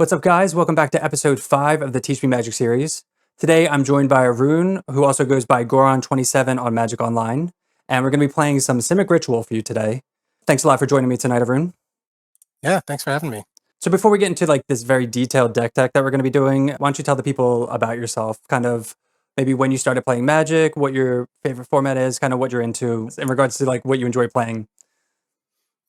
What's up, guys? Welcome back to episode 5 of the Teach Me Magic series. Today, I'm joined by Arun, who also goes by Goron27 on Magic Online, and we're going to be playing some Simic Ritual for you today. Thanks a lot for joining me tonight, Arun. Yeah, thanks for having me. So before we get into this very detailed deck tech that we're going to be doing, why don't you tell the people about yourself, kind of maybe when you started playing Magic, what your favorite format is, kind of what you're into in regards to what you enjoy playing.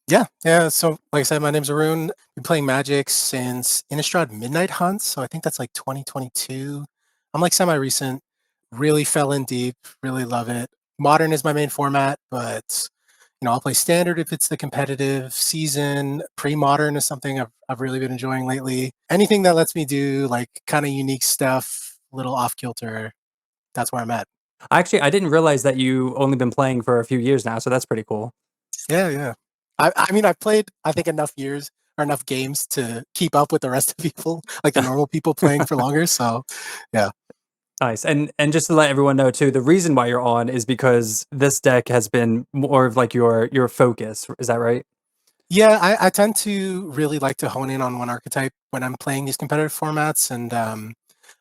Yeah. So, like I said, my name's Arun. Been playing Magic since Innistrad Midnight Hunt. So I think that's like 2022. I'm like semi-recent. Really fell in deep. Really love it. Modern is my main format, but I'll play Standard if it's the competitive season. Pre-Modern is something I've really been enjoying lately. Anything that lets me do like kind of unique stuff, little off kilter. That's where I'm at. Actually, I didn't realize that you only been playing for a few years now, so that's pretty cool. Yeah. I mean, I've played, I think, enough years or enough games to keep up with the rest of people, like the normal people playing for longer. So, yeah. Nice. And just to let everyone know too, the reason why you're on is because this deck has been more of your focus. Is that right? Yeah, I tend to really like to hone in on one archetype when I'm playing these competitive formats. And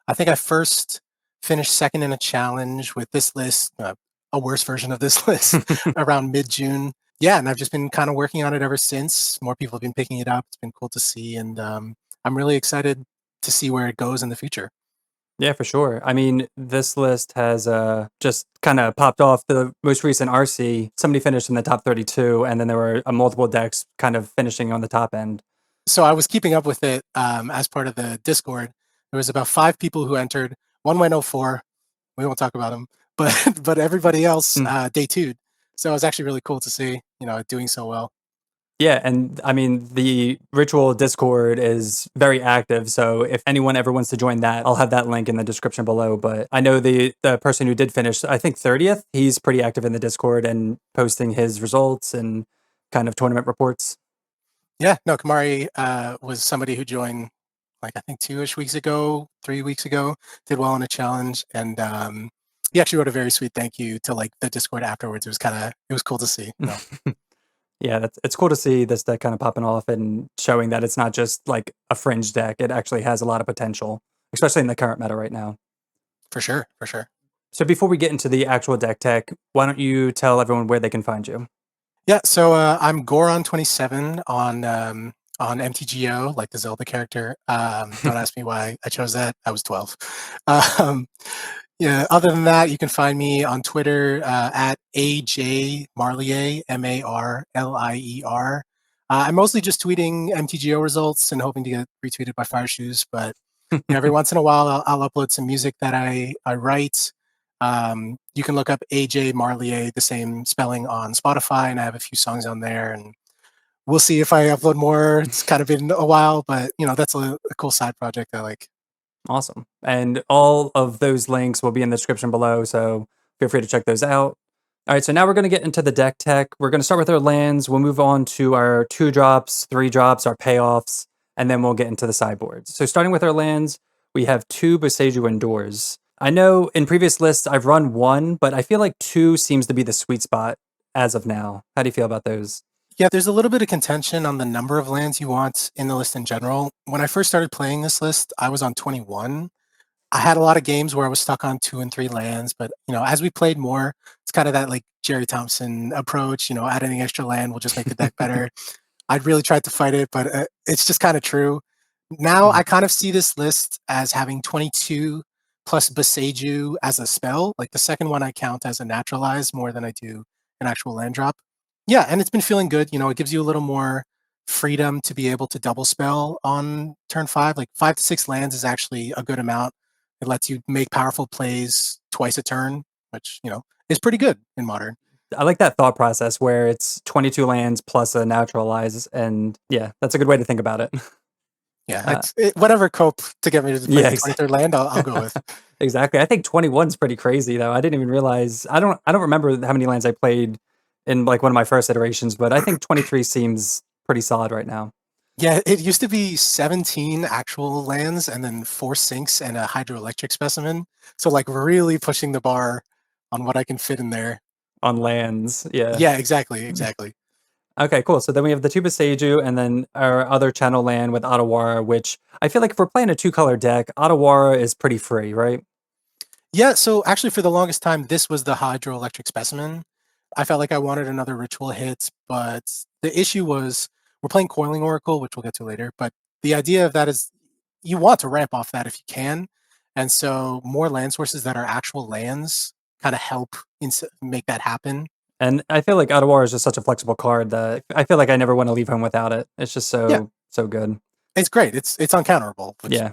I think I first finished second in a challenge with this list, a worse version of this list, around mid-June. Yeah, and I've just been kind of working on it ever since. More people have been picking it up. It's been cool to see, and I'm really excited to see where it goes in the future. Yeah, for sure. I mean, this list has just kind of popped off the most recent RC. Somebody finished in the top 32, and then there were multiple decks kind of finishing on the top end. So I was keeping up with it as part of the Discord. There was about 5 people who entered. One went 04. We won't talk about them, but but everybody else Mm. day two'd. So it was actually really cool to see, it doing so well. Yeah, and I mean, the Ritual Discord is very active, so if anyone ever wants to join that, I'll have that link in the description below. But I know the person who did finish, I think 30th, he's pretty active in the Discord and posting his results and kind of tournament reports. Yeah, no, Kamari was somebody who joined like I think 2-ish weeks ago, 3 weeks ago, did well in a challenge, and he actually wrote a very sweet thank you to like the Discord afterwards. It was cool to see. Yeah, it's cool to see this deck kind of popping off and showing that it's not just like a fringe deck. It actually has a lot of potential, especially in the current meta right now. For sure, for sure. So before we get into the actual deck tech, why don't you tell everyone where they can find you? Yeah, so I'm Goron27 on MTGO, like the Zelda character. Don't ask me why I chose that. I was 12. Um, yeah. Other than that, you can find me on Twitter at AJ Marlier, Marlier. I'm mostly just tweeting MTGO results and hoping to get retweeted by Fire Shoes, but every once in a while I'll upload some music that I write. You can look up AJ Marlier, the same spelling, on Spotify, and I have a few songs on there. And we'll see if I upload more. It's kind of been a while, but that's a cool side project I like. Awesome. And all of those links will be in the description below, so feel free to check those out. All right, so now we're going to get into the deck tech. We're going to start with our lands. We'll move on to our 2-drops, 3-drops, our payoffs, and then we'll get into the sideboards. So starting with our lands, we have 2 Boseiju Indoors. I know in previous lists I've run 1, but I feel like 2 seems to be the sweet spot as of now. How do you feel about those? Yeah, there's a little bit of contention on the number of lands you want in the list in general. When I first started playing this list, I was on 21. I had a lot of games where I was stuck on 2 and 3 lands, but as we played more, it's kind of that like Jerry Thompson approach. Adding extra land will just make the deck better. I'd really tried to fight it, but it's just kind of true. Now I kind of see this list as having 22 plus Boseiju as a spell. Like the second one I count as a naturalize more than I do an actual land drop. Yeah, and it's been feeling good. It gives you a little more freedom to be able to double spell on turn 5. Like 5 to 6 lands is actually a good amount. It lets you make powerful plays twice a turn, which, is pretty good in Modern. I like that thought process where it's 22 lands plus a naturalize, and yeah, that's a good way to think about it. Yeah, whatever cope to get me to play Yeah, the 23rd land, I'll go with. exactly. I think 21 is pretty crazy though. I didn't even realize. I don't remember how many lands I played in like one of my first iterations, but I think 23 seems pretty solid right now. Yeah, it used to be 17 actual lands and then 4 sinks and a hydroelectric specimen. So like really pushing the bar on what I can fit in there. On lands. Yeah. Yeah, exactly. Okay, cool. So then we have the two Boseiju and then our other channel land with Otawara, which I feel like if we're playing a two-color deck, Otawara is pretty free, right? Yeah, so actually for the longest time, this was the hydroelectric specimen. I felt like I wanted another ritual hit, but the issue was we're playing Coiling Oracle, which we'll get to later, but the idea of that is you want to ramp off that if you can. And so more land sources that are actual lands kind of help make that happen. And I feel like Otawara is just such a flexible card that I feel like I never want to leave home without it. It's just Yeah, so good. it's great. It's uncounterable, which Yeah.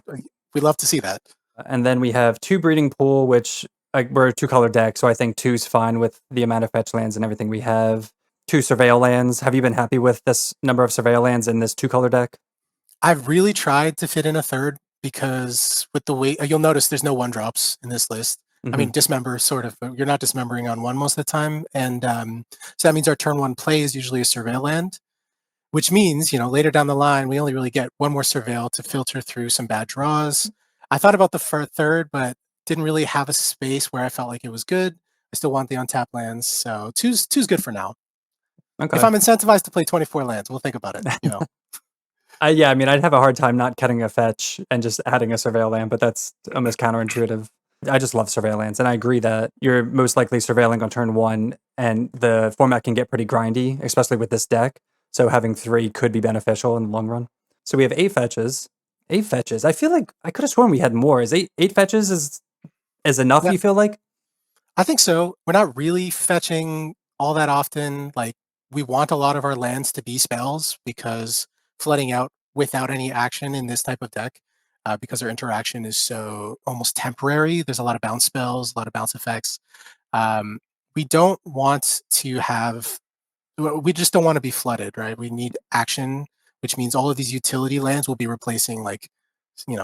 we love to see that. And then we have two Breeding Pool, which we're a two-color deck, so I think two's fine with the amount of fetch lands and everything we have. Two Surveil lands. Have you been happy with this number of Surveil lands in this two-color deck? I've really tried to fit in a third because with the way you'll notice there's no one drops in this list. I mean, dismember sort of, but you're not dismembering on one most of the time. And so that means our turn one play is usually a Surveil land, which means, later down the line, we only really get one more Surveil to filter through some bad draws. I thought about the third, but didn't really have a space where I felt like it was good. I still want the untapped lands. So two's good for now. Okay. If I'm incentivized to play 24 lands, we'll think about it, Yeah, I mean, I'd have a hard time not cutting a fetch and just adding a Surveil land, but that's almost counterintuitive. I just love Surveil lands, and I agree that you're most likely surveilling on turn one, and the format can get pretty grindy, especially with this deck. So having three could be beneficial in the long run. So we have eight fetches. Eight fetches. I feel like I could have sworn we had more. Is eight fetches is enough? Yeah. You feel like? I think so. We're not really fetching all that often. Like we want a lot of our lands to be spells because flooding out without any action in this type of deck, because their interaction is so almost temporary. There's a lot of bounce spells, a lot of bounce effects. We don't want to have. We just don't want to be flooded, right? We need action, which means all of these utility lands will be replacing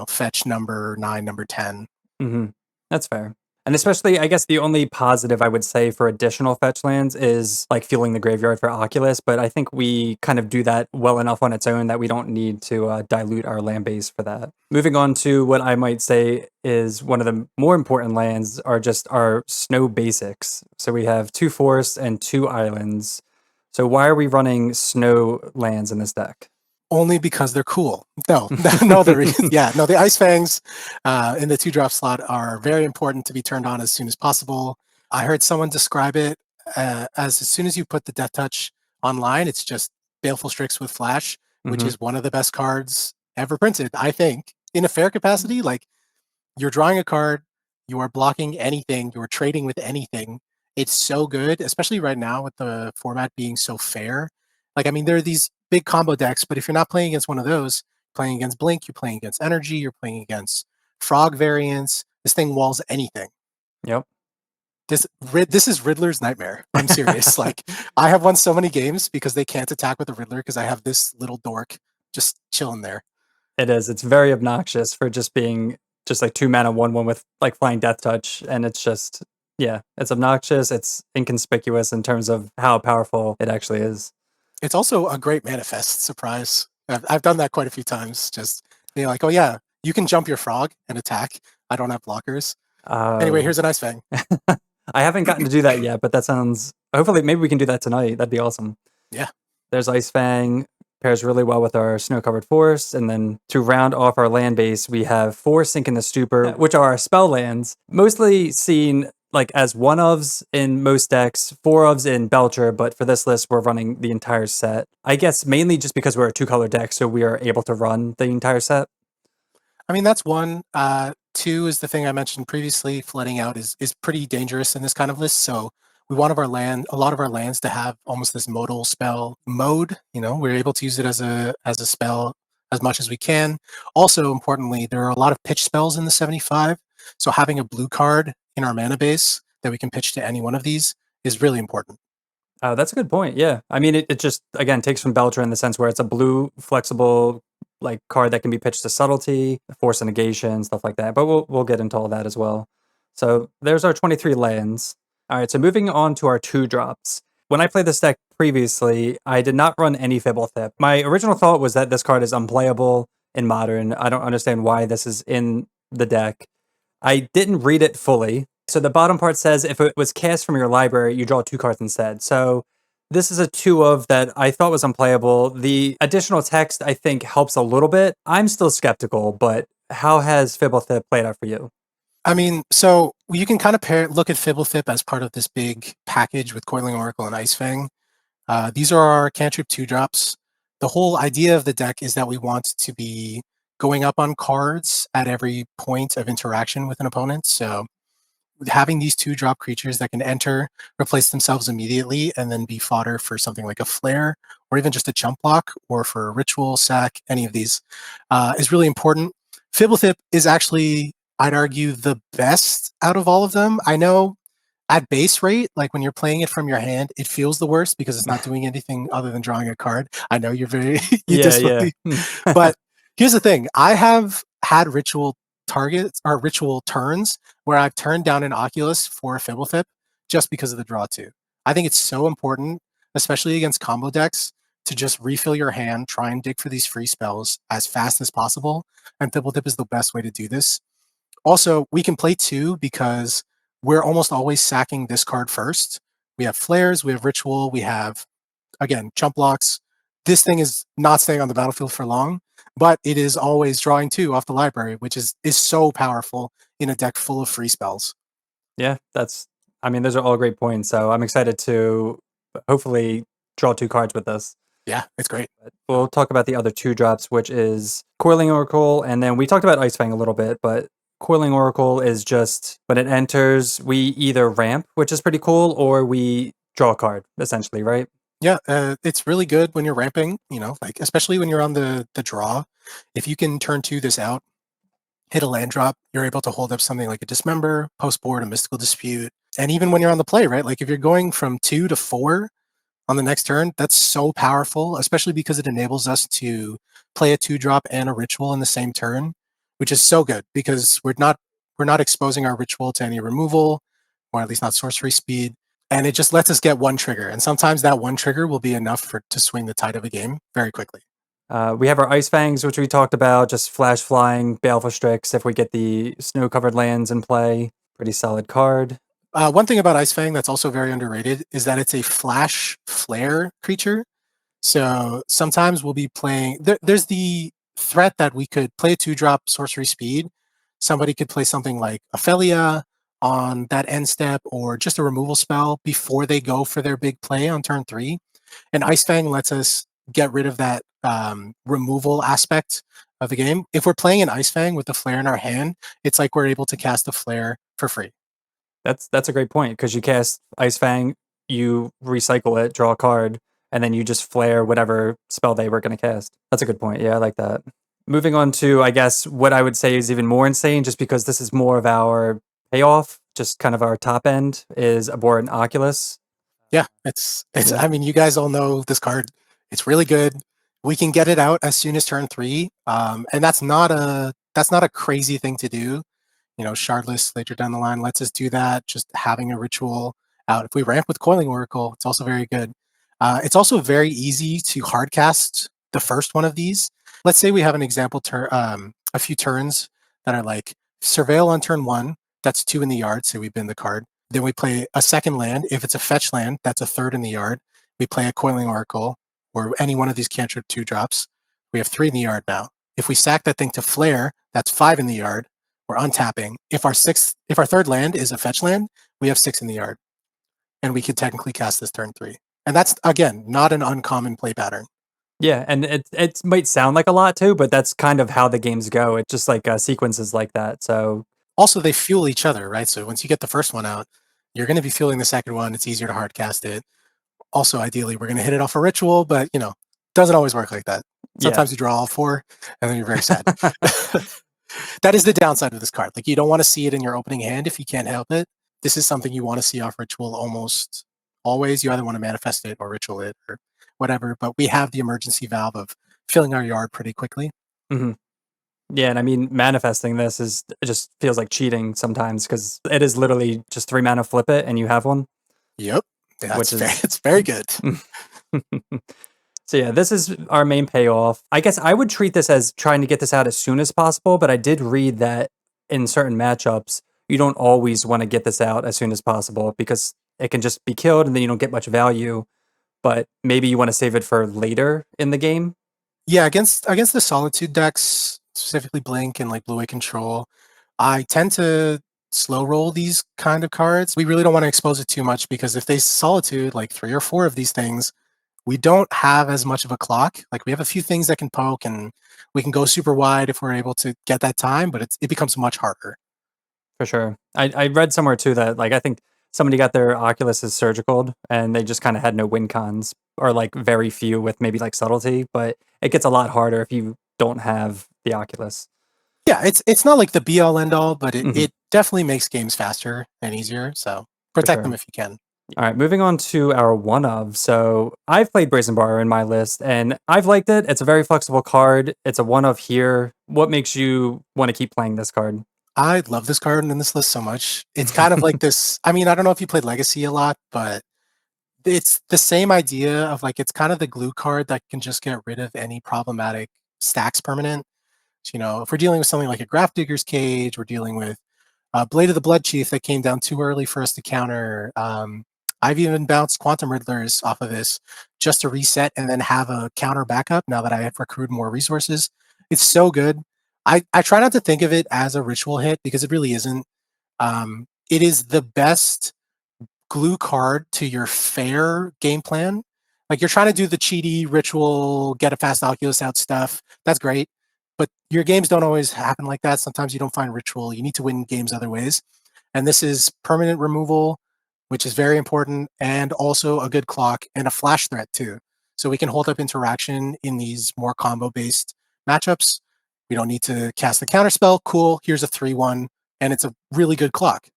fetch number 9, number 10. Mm-hmm. That's fair. And especially, I guess the only positive I would say for additional fetch lands is like fueling the graveyard for Oculus, but I think we kind of do that well enough on its own that we don't need to dilute our land base for that. Moving on to what I might say is one of the more important lands are just our snow basics. So we have two forests and two islands. So why are we running snow lands in this deck? Only because they're cool. No, no other reason. Yeah, no, the Ice Fangs in the 2-drop slot are very important to be turned on as soon as possible. I heard someone describe it as soon as you put the Death Touch online, it's just Baleful Strix with Flash, which is one of the best cards ever printed, I think. In a fair capacity, like you're drawing a card, you are blocking anything, you are trading with anything. It's so good, especially right now with the format being so fair. Like, I mean, there are these big combo decks, but if you're not playing against one of those, playing against Blink, you're playing against Energy, you're playing against Frog variants. This thing walls anything. Yep. This is Riddler's nightmare. I'm serious. Like, I have won so many games because they can't attack with a Riddler because I have this little dork just chilling there. It is. It's very obnoxious for just being just like 2 mana 1/1 with like flying death touch, and it's just it's obnoxious. It's inconspicuous in terms of how powerful it actually is. It's also a great manifest surprise. I've done that quite a few times. Just being like, oh yeah, you can jump your frog and attack. I don't have blockers. Anyway, here's an Ice Fang. I haven't gotten to do that yet, but that sounds. Hopefully, maybe we can do that tonight. That'd be awesome. Yeah. There's Ice Fang. Pairs really well with our snow-covered forest, and then to round off our land base, we have 4 Sink in the Stupor, which are our spell lands, mostly seen like as one-ofs in most decks, 4-ofs in Belcher, but for this list, we're running the entire set. I guess mainly just because we're a 2-color deck, so we are able to run the entire set. I mean, that's one. 2 is the thing I mentioned previously. Flooding out is pretty dangerous in this kind of list, so we want a lot of our lands to have almost this modal spell mode. We're able to use it as a spell as much as we can. Also, importantly, there are a lot of pitch spells in the 75. So having a blue card in our mana base that we can pitch to any one of these is really important. Oh, that's a good point. Yeah. I mean, it just, again, takes from Belcher in the sense where it's a blue, flexible, like card that can be pitched to subtlety, force a negation, stuff like that. But we'll get into all that as well. So there's our 23 lands. All right, so moving on to our 2-drops. When I played this deck previously, I did not run any Fibblethip. My original thought was that this card is unplayable in Modern. I don't understand why this is in the deck. I didn't read it fully. So the bottom part says if it was cast from your library, you draw 2 cards instead. So This is a 2 of that I thought was unplayable. The additional text, I think, helps a little bit. I'm still skeptical, but how has Fibblethip played out for you? I mean, so you can kind of look at Fibblethip as part of this big package with Coiling Oracle and Ice Fang. These are our cantrip 2-drops. The whole idea of the deck is that we want to be going up on cards at every point of interaction with an opponent. So having these 2-drop creatures that can enter, replace themselves immediately, and then be fodder for something like a flare, or even just a chump block, or for a ritual, sack, any of these, is really important. Fibblethip is actually, I'd argue, the best out of all of them. I know at base rate, like when you're playing it from your hand, it feels the worst because it's not doing anything other than drawing a card. I know you're very you Yeah, disagree, yeah. but here's the thing: I have had ritual targets or ritual turns where I've turned down an Oculus for a Fibblethip just because of the draw two. I think it's so important, especially against combo decks, to just refill your hand, try and dig for these free spells as fast as possible, and Fibblethip is the best way to do this. Also, we can play two because we're almost always sacking this card first. We have flares, we have ritual, we have, again, chump blocks. This thing is not staying on the battlefield for long, but it is always drawing two off the library, which is so powerful in a deck full of free spells. Yeah, I mean, those are all great points. So I'm excited to hopefully draw 2 cards with this. Yeah, it's great. But we'll talk about the other 2 drops, which is Coiling Oracle. And then we talked about Ice Fang a little bit, but Coiling Oracle is just when it enters, we either ramp, which is pretty cool, or we draw a card, essentially, right? Yeah, it's really good when you're ramping, like especially when you're on the draw. If you can turn this out, hit a land drop, you're able to hold up something like a Dismember, post board, a Mystical Dispute. And even when you're on the play, right? Like if you're going from 2 to 4 on the next turn, that's so powerful, especially because it enables us to play a 2-drop and a ritual in the same turn, which is so good because we're not exposing our ritual to any removal, or at least not sorcery speed. And it just lets us get one trigger. And sometimes that one trigger will be enough to swing the tide of a game very quickly. We have our Ice Fangs, which we talked about, just flash flying, Baleful Strix if we get the snow-covered lands in play. Pretty solid card. One thing about Ice Fang that's also very underrated is that it's a flash flare creature. So sometimes we'll be playing. There's the threat that we could play a 2-drop sorcery speed. Somebody could play something like Ophelia on that end step, or just a removal spell before they go for their big play on turn 3. And Ice Fang lets us get rid of that removal aspect of the game. If we're playing an Ice Fang with the flare in our hand, it's like we're able to cast a flare for free. That's a great point because you cast Ice Fang, you recycle it, draw a card, and then you just flare whatever spell they were going to cast. That's a good point. Yeah, I like that. Moving on to, I guess, what I would say is even more insane, just because this is more of our payoff, just kind of our top end, is Abhorrent Oculus. Yeah, it's. Yeah. I mean, you guys all know this card. It's really good. We can get it out as soon as turn 3, and that's not a crazy thing to do. Shardless later down the line lets us do that. Just having a ritual out. If we ramp with Coiling Oracle, it's also very good. It's also very easy to hardcast the first one of these. Let's say we have an example turn, a few turns that are like Surveil on turn 1. That's 2 in the yard, so we bin the card. Then we play a second land. If it's a fetch land, that's a 3rd in the yard. We play a Coiling Oracle or any one of these cantrip 2-drops. We have 3 in the yard now. If we sack that thing to flare, that's 5 in the yard. We're untapping. If our 3rd land is a fetch land, we have 6 in the yard, and we could technically cast this turn 3. And that's, again, not an uncommon play pattern. Yeah, and it might sound like a lot too, but that's kind of how the games go. It's just like sequences like that. So also, they fuel each other, right? So once you get the first one out, you're going to be fueling the second one. It's easier to hard cast it. Also, ideally, we're going to hit it off a ritual, but doesn't always work like that. Sometimes you draw all 4, and then you're very sad. That is the downside of this card. Like, you don't want to see it in your opening hand if you can't help it. This is something you want to see off ritual almost always. You either want to manifest it or ritual it or whatever. But we have the emergency valve of filling our yard pretty quickly. Mm-hmm. Yeah, and I mean, manifesting this it just feels like cheating sometimes because it is literally just 3 mana, flip it, and you have one. Yep, it's very good. So yeah, this is our main payoff. I guess I would treat this as trying to get this out as soon as possible, but I did read that in certain matchups, you don't always want to get this out as soon as possible because it can just be killed and then you don't get much value. but maybe you want to save it for later in the game. Yeah, against the Solitude decks, specifically Blink and like Blue-Ray Control, I tend to slow roll these kind of cards. We really don't want to expose it too much because if they Solitude like 3 or 4 of these things, we don't have as much of a clock. Like we have a few things that can poke and we can go super wide if we're able to get that time, but it becomes much harder. For sure. I read somewhere too that like I think somebody got their Oculuses surgical and they just kind of had no win cons or like very few with maybe like subtlety, but it gets a lot harder if you don't have the Oculus. Yeah, it's not like the be all end all, but it, Mhm. it definitely makes games faster and easier. So For protect them sure. if you can. All right, moving on to our one of. So I've played Brazen Bar in my list and I've liked it. It's a very flexible card. It's a one of here. What makes you want to keep playing this card? I love this card in this list so much. It's kind of like this. I mean, I don't know if you played Legacy a lot, but it's the same idea of like it's kind of the glue card that can just get rid of any problematic stacks permanent. So, if we're dealing with something like a Graph Digger's Cage, we're dealing with Blade of the Blood Chief that came down too early for us to counter. I've even bounced Quantum Riddlers off of this just to reset and then have a counter backup now that I have accrued more resources. It's so good. I try not to think of it as a ritual hit because it really isn't. It is the best glue card to your fair game plan. Like you're trying to do the cheaty ritual, get a fast Oculus out stuff. That's great. But your games don't always happen like that. Sometimes you don't find ritual. You need to win games other ways. And this is permanent removal, which is very important, and also a good clock and a flash threat too. So we can hold up interaction in these more combo based matchups. We don't need to cast the counter spell. Cool. Here's a 3-1, and it's a really good clock.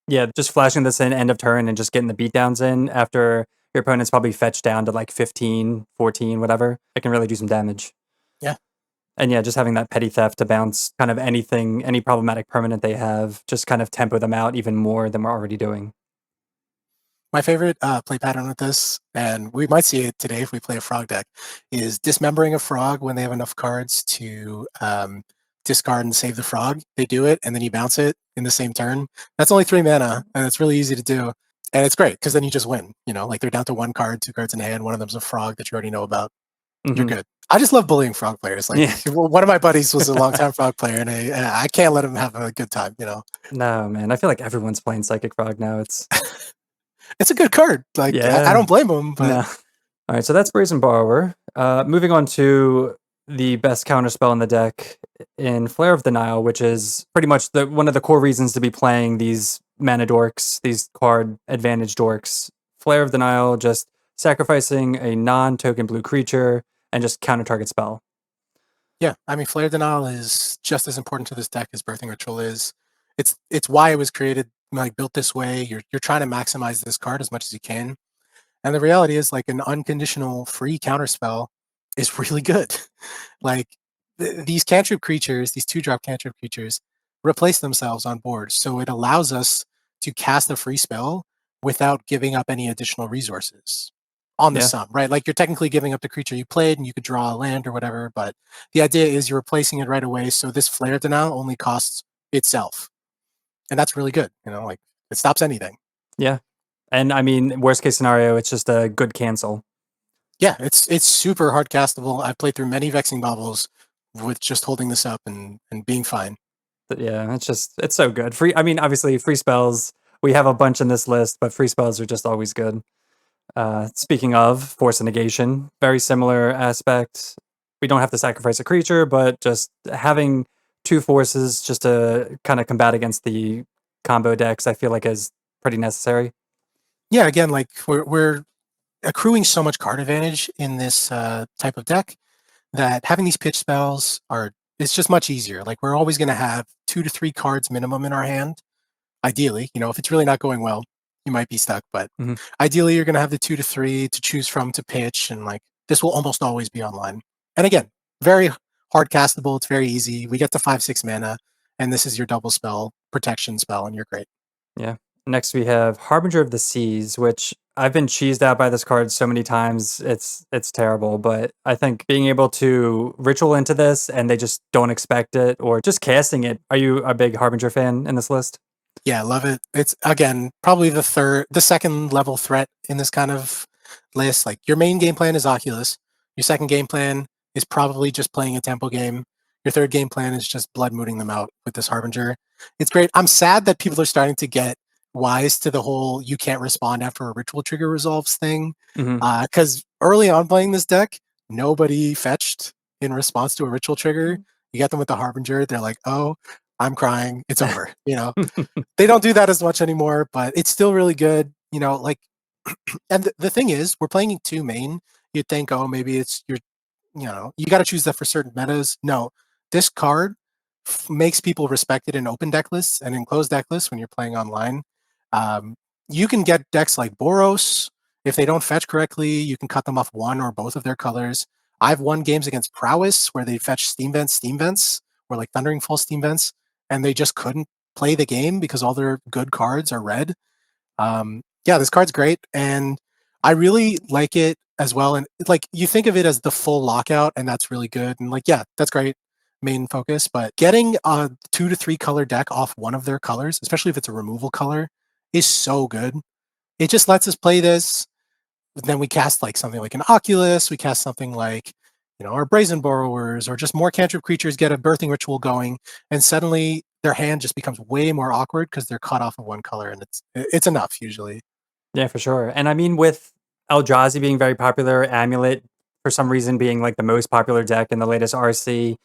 Yeah, just flashing this in end of turn and just getting the beatdowns in after your opponent's probably fetched down to like 15, 14, whatever. It can really do some damage. Yeah. And yeah, just having that petty theft to bounce kind of anything, any problematic permanent they have, just kind of tempo them out even more than we're already doing. My favorite play pattern with this, and we might see it today if we play a frog deck, is dismembering a frog when they have enough cards to discard and save the frog. They do it, and then you bounce it in the same turn. That's only 3 mana, and it's really easy to do. And it's great because then you just win. Like they're down to 1 card, 2 cards in hand. One of them's a frog that you already know about. You're Hmm. good. I just love bullying frog players. Like Yeah. one of my buddies was a longtime frog player, and I can't let him have a good time. No, man. I feel like everyone's playing Psychic Frog now. It's It's a good card. Like I yeah. don't blame him, but No. All right, so that's Brazen Borrower. Moving on to the best counter spell in the deck in Flare of the Nile, which is pretty much one of the core reasons to be playing these mana dorks, these card advantage dorks. Flare of the Nile, just sacrificing a non-token blue creature and just counter target spell. yeah, I mean, Flare Denial is just as important to this deck as Birthing Ritual is. It's why it was created, like built this way. You're trying to maximize this card as much as you can, and the reality is, like an unconditional free counterspell is really good. Like these cantrip creatures, these 2-drop cantrip creatures, replace themselves on board, so it allows us to cast a free spell without giving up any additional resources on the Yeah, sum, right? Like you're technically giving up the creature you played, and you could draw a land or whatever, but the idea is you're replacing it right away. So this flare denial only costs itself, and that's really good. Like it stops anything. yeah. And I mean, worst case scenario, it's just a good cancel. Yeah, it's super hard castable. I've played through many vexing baubles with just holding this up and being fine. But yeah, it's so good. Free. I mean, obviously, free spells. We have a bunch in this list, but free spells are just always good. Speaking of force of negation, very similar aspect. We don't have to sacrifice a creature, but just having 2 forces just to kind of combat against the combo decks, I feel like is pretty necessary. Yeah, again, like we're accruing so much card advantage in this type of deck that having these pitch spells are it's just much easier. Like we're always going to have 2 to 3 cards minimum in our hand. Ideally, if it's really not going well, you might be stuck. But Hmm. ideally, you're going to have the 2 to 3 to choose from to pitch, and like this will almost always be online. And again, very hard castable. It's very easy. We get to 5-6 mana, and this is your double spell protection spell, and you're great. Yeah. Next, we have Harbinger of the Seas, which I've been cheesed out by this card so many times. It's terrible, but I think being able to ritual into this and they just don't expect it, or just casting it. Are you a big Harbinger fan in this list? Yeah, love it. It's again probably the second level threat in this kind of list, like your main game plan is Oculus. Your second game plan is probably just playing a tempo game. Your third game plan is just blood mooting them out with this Harbinger. It's great. I'm sad that people are starting to get wise to the whole you can't respond after a ritual trigger resolves thing. Hmm. Because early on playing this deck, nobody fetched in response to a ritual trigger. You get them with the Harbinger, they're like, oh, I'm crying. It's over. They don't do that as much anymore, but it's still really good. Like, and the thing is, we're playing two main. You'd think, oh, maybe it's you got to choose that for certain metas. No, this card makes people respect it in open deck lists and in closed deck lists when you're playing online. Um, you can get decks like Boros. If they don't fetch correctly, you can cut them off one or both of their colors. I've won games against Prowess where they fetch steam vents, or like Thundering Fall steam vents, and they just couldn't play the game because all their good cards are red. Yeah, this card's great, and I really like it as well. And like you think of it as the full lockout, and that's really good. And like, yeah, that's great main focus. But getting a 2 to 3 color deck off one of their colors, especially if it's a removal color, is so good. It just lets us play this. Then we cast like something like an Oculus. We cast something like our Brazen Borrowers, or just more cantrip creatures get a birthing ritual going, and suddenly their hand just becomes way more awkward because they're cut off of one color, and it's enough usually. Yeah, for sure. And I mean, with Eldrazi being very popular, Amulet for some reason being like the most popular deck in the latest RC,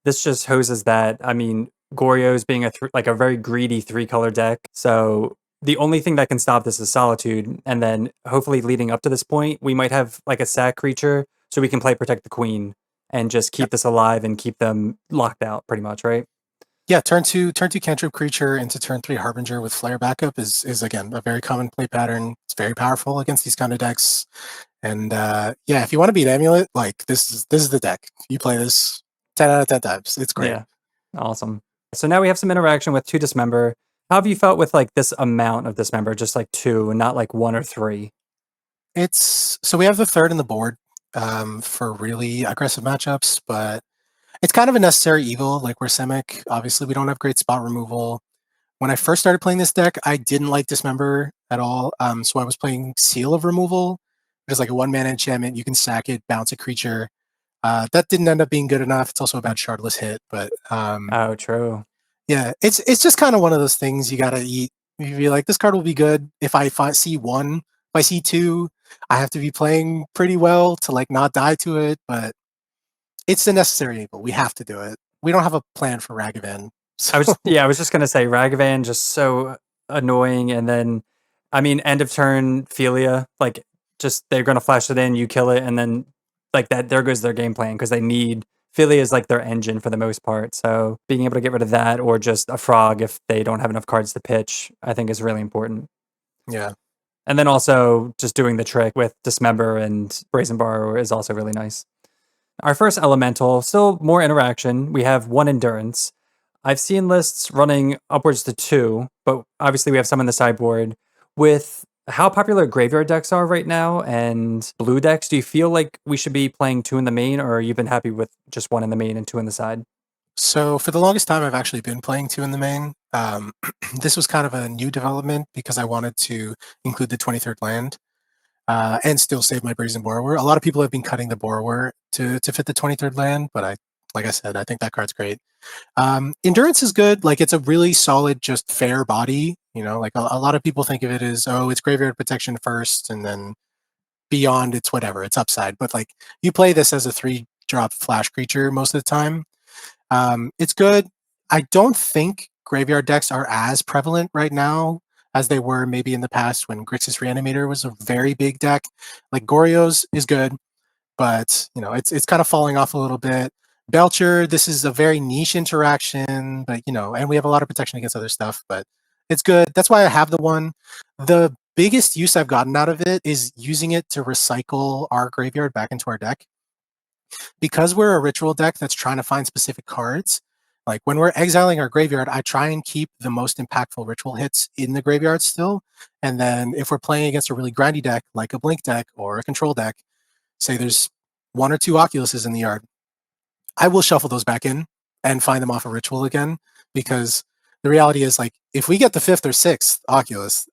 this just hoses that. I mean, Goryo's being like a very greedy 3-color deck. So the only thing that can stop this is Solitude. And then hopefully leading up to this point, we might have like a sack creature so we can play Protect the Queen and just keep this alive and keep them locked out pretty much, right? Yeah, turn two cantrip creature into turn 3 Harbinger with Flare backup is again a very common play pattern. It's very powerful against these kind of decks. And yeah, if you want to beat Amulet, like this is the deck. You play this 10 out of 10 times. It's great. Yeah. Awesome. So now we have some interaction with 2 Dismember. How have you felt with like this amount of Dismember, just like 2 and not like 1 or 3? It's so we have the third in the board for really aggressive matchups, but it's kind of a necessary evil. Like we're Simic, obviously we don't have great spot removal. When I first started playing this deck, I didn't like Dismember at all. So I was playing Seal of Removal, which is like a 1-mana enchantment. You can sack it, bounce a creature. That didn't end up being good enough. It's also a bad shardless hit, but Oh, true. yeah, it's just kind of one of those things you gotta eat. You be like, this card will be good if I see 1. If I see 2, I have to be playing pretty well to like not die to it. But it's a necessary evil. We have to do it. We don't have a plan for Ragavan. So I was just gonna say Ragavan just so annoying, and then I mean end of turn Philia, like just they're gonna flash it in, you kill it, and then like that there goes their game plan because they need Philia is like their engine for the most part. So being able to get rid of that or just a frog if they don't have enough cards to pitch, I think is really important. yeah. And then also just doing the trick with Dismember and Brazen Borrower is also really nice. Our first elemental, still more interaction. We have 1 endurance. I've seen lists running upwards to 2, but obviously we have some in the sideboard. With how popular graveyard decks are right now and blue decks, do you feel like we should be playing 2 in the main, or you've been happy with just 1 in the main and 2 in the side? So for the longest time, I've actually been playing 2 in the main. This was kind of a new development because I wanted to include the 23rd land and still save my Brazen Borrower. A lot of people have been cutting the Borrower to fit the 23rd land, but like I said, I think that card's great. Endurance is good. Like it's a really solid, just fair body. Like a lot of people think of it as, oh, it's graveyard protection first, and then beyond it's whatever, it's upside. But like you play this as a 3-drop flash creature most of the time. It's good. I don't think graveyard decks are as prevalent right now as they were maybe in the past when Grixis Reanimator was a very big deck. Like Goryo's is good, but it's kind of falling off a little bit. Belcher, this is a very niche interaction, but and we have a lot of protection against other stuff, but it's good. That's why I have the 1. The biggest use I've gotten out of it is using it to recycle our graveyard back into our deck. Because we're a ritual deck that's trying to find specific cards, like when we're exiling our graveyard, I try and keep the most impactful ritual hits in the graveyard still. And then if we're playing against a really grindy deck, like a blink deck or a control deck, say there's 1 or 2 Oculuses in the yard, I will shuffle those back in and find them off a ritual again. Because the reality is, like, if we get the 5th or 6th Oculus,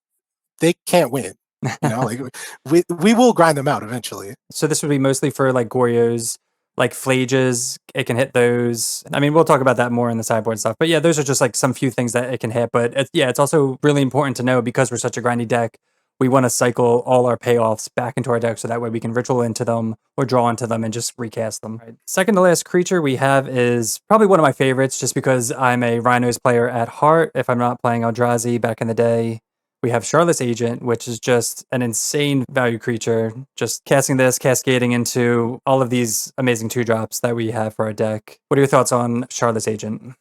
they can't win. You know, like we will grind them out eventually. So this would be mostly for like Goryos, like Phlages. It can hit those. I mean, we'll talk about that more in the sideboard stuff. But yeah, those are just like some few things that it can hit. But yeah, it's also really important to know because we're such a grindy deck. We want to cycle all our payoffs back into our deck so that way we can ritual into them or draw into them and just recast them. Right. Second to last creature we have is probably one of my favorites just because I'm a Rhinos player at heart. If I'm not playing Eldrazi back in the day, we have Charlotte's Agent, which is just an insane value creature. Just casting this, cascading into all of these amazing 2-drops that we have for our deck. What are your thoughts on Charlotte's Agent?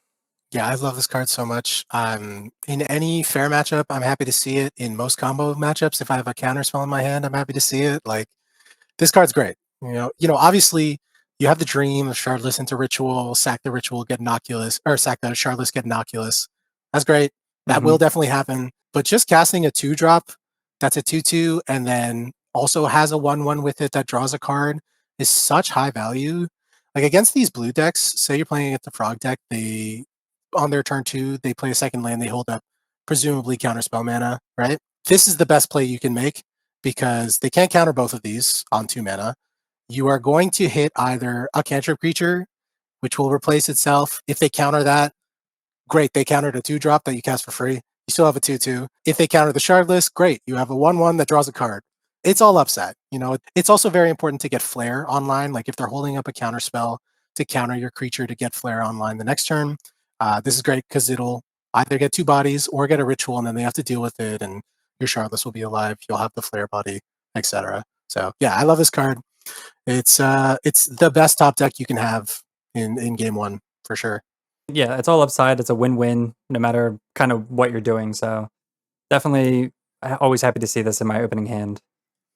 Yeah, I love this card so much. In any fair matchup, I'm happy to see it. In most combo matchups, if I have a counter spell in my hand, I'm happy to see it. Like, this card's great. Obviously, you have the dream of Shardless into Ritual, sack the Ritual, get an Oculus, or sack the Shardless, get an Oculus. That's great. That will definitely happen. But just casting a 2-drop that's a 2/2 and then also has a 1/1 with it that draws a card is such high value. Like against these blue decks, say you're playing against the Frog deck, they on their turn 2, they play a second land, they hold up presumably counterspell mana, right? This is the best play you can make because they can't counter both of these on 2 mana. You are going to hit either a cantrip creature, which will replace itself. If they counter that, great, they countered a 2-drop that you cast for free. You still have a 2/2. If they counter the Shardless, great, you have a 1/1 that draws a card. It's all upside. It's also very important to get Flare online. Like if they're holding up a counter spell to counter your creature to get Flare online the next turn, this is great because it'll either get 2 bodies or get a ritual, and then they have to deal with it, and your Shardless will be alive. You'll have the Flare body, etc. So yeah, I love this card. It's the best top deck you can have in game 1 for sure. Yeah, it's all upside. It's a win-win no matter kind of what you're doing. So definitely always happy to see this in my opening hand.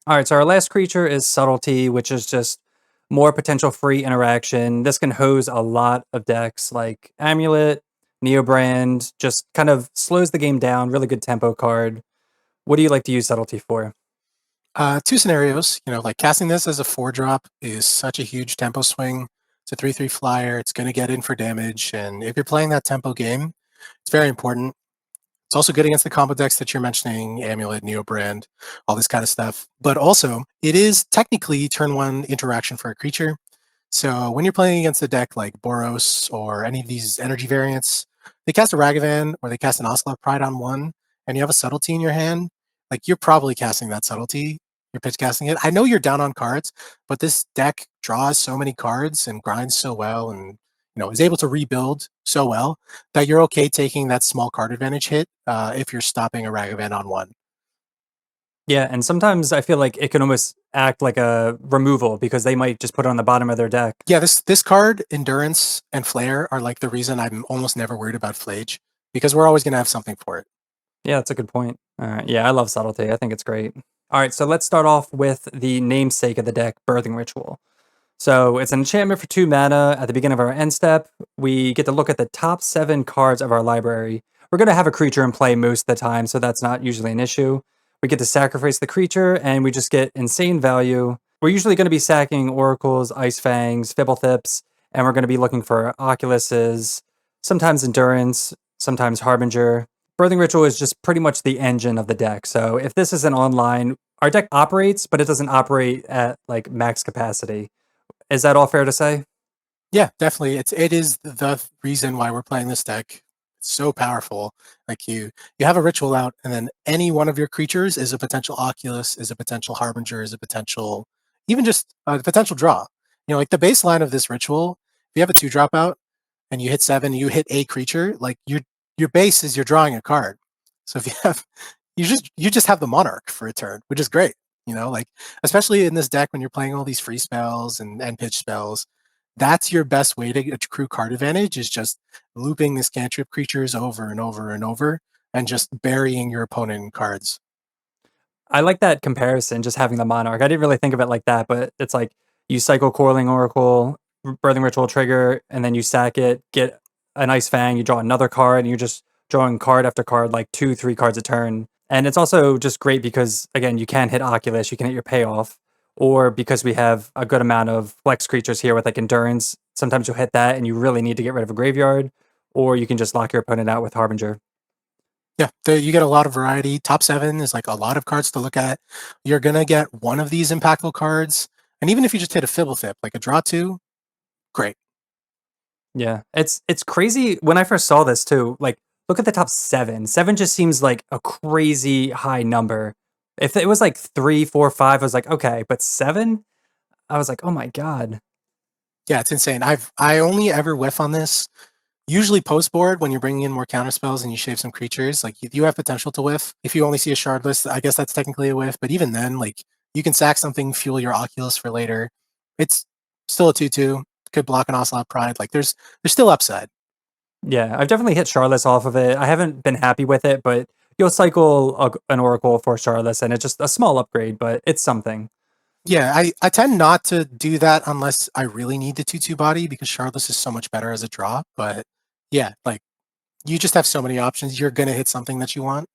All right, so our last creature is Subtlety, which is just more potential free interaction. This can hose a lot of decks like Amulet, Neobrand, just kind of slows the game down. Really good tempo card. What do you like to use Subtlety for? 2 scenarios. Like casting this as a 4-drop is such a huge tempo swing. It's a 3/3 flyer. It's going to get in for damage, and if you're playing that tempo game, it's very important. It's also good against the combo decks that you're mentioning, Amulet, Neobrand, all this kind of stuff. But also, it is technically turn 1 interaction for a creature. So when you're playing against a deck like Boros or any of these energy variants, they cast a Ragavan or they cast an Ocelot Pride on 1, and you have a Subtlety in your hand, like you're probably casting that Subtlety. You're pitch casting it. I know you're down on cards, but this deck draws so many cards and grinds so well and is able to rebuild so well that you're okay taking that small card advantage hit if you're stopping a Ragavan on 1. Yeah, and sometimes I feel like it can almost act like a removal because they might just put it on the bottom of their deck. Yeah, this card, Endurance and Flare, are like the reason I'm almost never worried about Flage because we're always going to have something for it. Yeah, that's a good point. All right. Yeah, I love Subtlety. I think it's great. All right, so let's start off with the namesake of the deck, Birthing Ritual. So it's an enchantment for 2 mana. At the beginning of our end step, we get to look at the top 7 cards of our library. We're going to have a creature in play most of the time, so that's not usually an issue. We get to sacrifice the creature, and we just get insane value. We're usually going to be sacking Oracles, Ice Fangs, Fibbletips, and we're going to be looking for Oculuses, sometimes Endurance, sometimes Harbinger. Birthing Ritual is just pretty much the engine of the deck. So if this isn't online, our deck operates, but it doesn't operate at like max capacity. Is that all fair to say? Yeah, definitely. It is the reason why we're playing this deck. It's so powerful. Like you have a ritual out, and then any one of your creatures is a potential Oculus, is a potential Harbinger, is a potential, even just a potential draw. Like the baseline of this ritual, if you have a 2-drop out and you hit 7, you hit a creature, like your base is you're drawing a card. So if you have you just have the Monarch for a turn, which is great. Like especially in this deck when you're playing all these free spells and pitch spells, that's your best way to accrue card advantage is just looping this cantrip creatures over and over and over and just burying your opponent in cards. I like that comparison, just having the Monarch. I didn't really think of it like that, but it's like you cycle Coiling Oracle, Birthing Ritual trigger, and then you sack it, get a nice Fang, you draw another card, and you're just drawing card after card, like 2, 3 cards a turn. And it's also just great because, again, you can hit Oculus, you can hit your payoff, or because we have a good amount of flex creatures here with like Endurance, sometimes you'll hit that and you really need to get rid of a graveyard, or you can just lock your opponent out with Harbinger. Yeah, you get a lot of variety. Top 7 is like a lot of cards to look at. You're gonna get one of these impactful cards, and even if you just hit a Fibblethip, like a draw 2, great. Yeah, it's crazy when I first saw this too. Like, look at the top 7. 7 just seems like a crazy high number. If it was like 3, 4, 5, I was like, okay, but 7, I was like, oh my god. Yeah, it's insane. I only ever whiff on this usually post board when you're bringing in more counter spells and you shave some creatures. Like you have potential to whiff. If you only see a shard list, I guess that's technically a whiff. But even then, like you can sack something, fuel your Oculus for later. It's still a 2/2. Could block an Ocelot Pride. Like there's still upside. Yeah, I've definitely hit Charlotte's off of it. I haven't been happy with it, but you'll cycle an Oracle for Charlotte's, and it's just a small upgrade, but it's something. Yeah, I tend not to do that unless I really need the 2/2 body because Shardless is so much better as a draw. But yeah, like you just have so many options. You're gonna hit something that you want.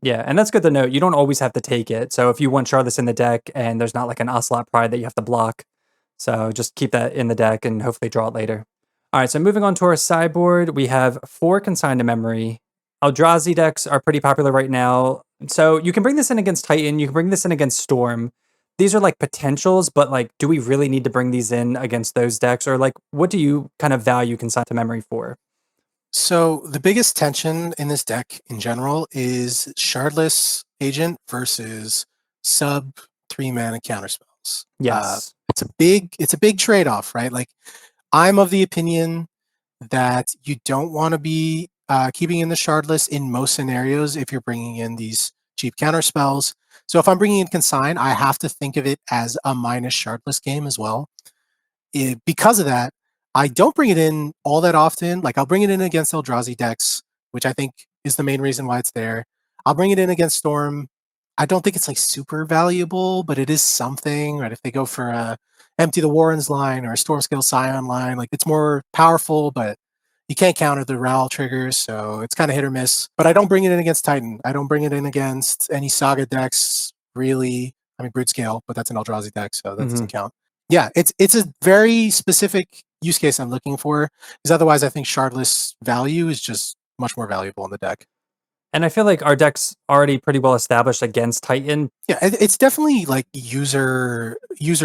Yeah, and that's good to note. You don't always have to take it. So if you want Charlotte's in the deck and there's not like an Ocelot Pride that you have to block, so just keep that in the deck and hopefully draw it later. All right, so moving on to our sideboard, we have 4 Consign to Memory. Eldrazi decks are pretty popular right now. So you can bring this in against Titan, you can bring this in against Storm. These are like potentials, but like, do we really need to bring these in against those decks? Or like, what do you kind of value Consign to Memory for? So the biggest tension in this deck in general is Shardless Agent versus sub 3 mana counterspells. Yes. It's a big trade-off, right? Like I'm of the opinion that you don't want to be keeping in the Shardless in most scenarios if you're bringing in these cheap counterspells. So if I'm bringing in Consign, I have to think of it as a minus Shardless game as well. Because of that, I don't bring it in all that often. Like I'll bring it in against Eldrazi decks, which I think is the main reason why it's there. I'll bring it in against Storm. I don't think it's like super valuable, but it is something. Right? If they go for a empty the Warrens line or a Storm Scale Scion line, like it's more powerful, but you can't counter the Ral triggers, so it's kind of hit or miss. But I don't bring it in against Titan. I don't bring it in against any Saga decks, really. I mean, Brute Scale, but that's an Eldrazi deck, so that Hmm. doesn't count. Yeah, it's a very specific use case I'm looking for. Because otherwise, I think Shardless value is just much more valuable in the deck. And I feel like our deck's already pretty well established against Titan. Yeah, it's definitely like user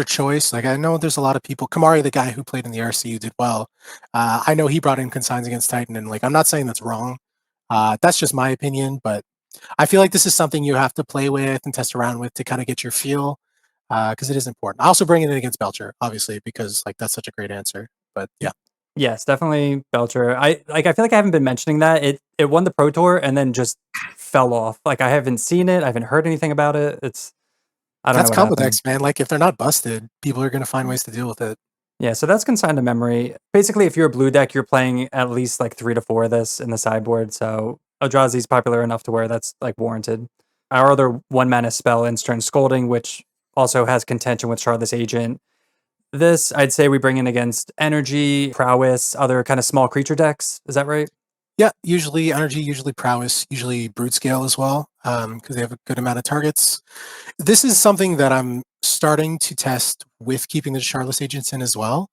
choice. Like I know there's a lot of people. Kamari, the guy who played in the RCU, did well. I know he brought in consigns against Titan, and like I'm not saying that's wrong. That's just my opinion, but I feel like this is something you have to play with and test around with to kind of get your feel, because it is important. I also bring it in against Belcher, obviously, because like that's such a great answer. But yeah, Yes, definitely Belcher. I feel like I haven't been mentioning that. It won the Pro Tour and then just fell off. Like I haven't seen it. I haven't heard anything about it. I don't know that's what combo happened. decks, man. Like if they're not busted, people are gonna find ways to deal with it. Yeah, so that's consigned to memory. Basically, if you're a blue deck, you're playing at least like 3 to 4 of this in the sideboard. So Eldrazi's popular enough to where that's like warranted. Our other 1 mana spell, Instant Scolding, which also has contention with Charlotte's Agent. This, I'd say we bring in against Energy, Prowess, other kind of small creature decks. Is that right? Yeah, usually energy, usually prowess, usually brute scale as well, because they have a good amount of targets. This is something that I'm starting to test with keeping the Charlotte's agents in as well.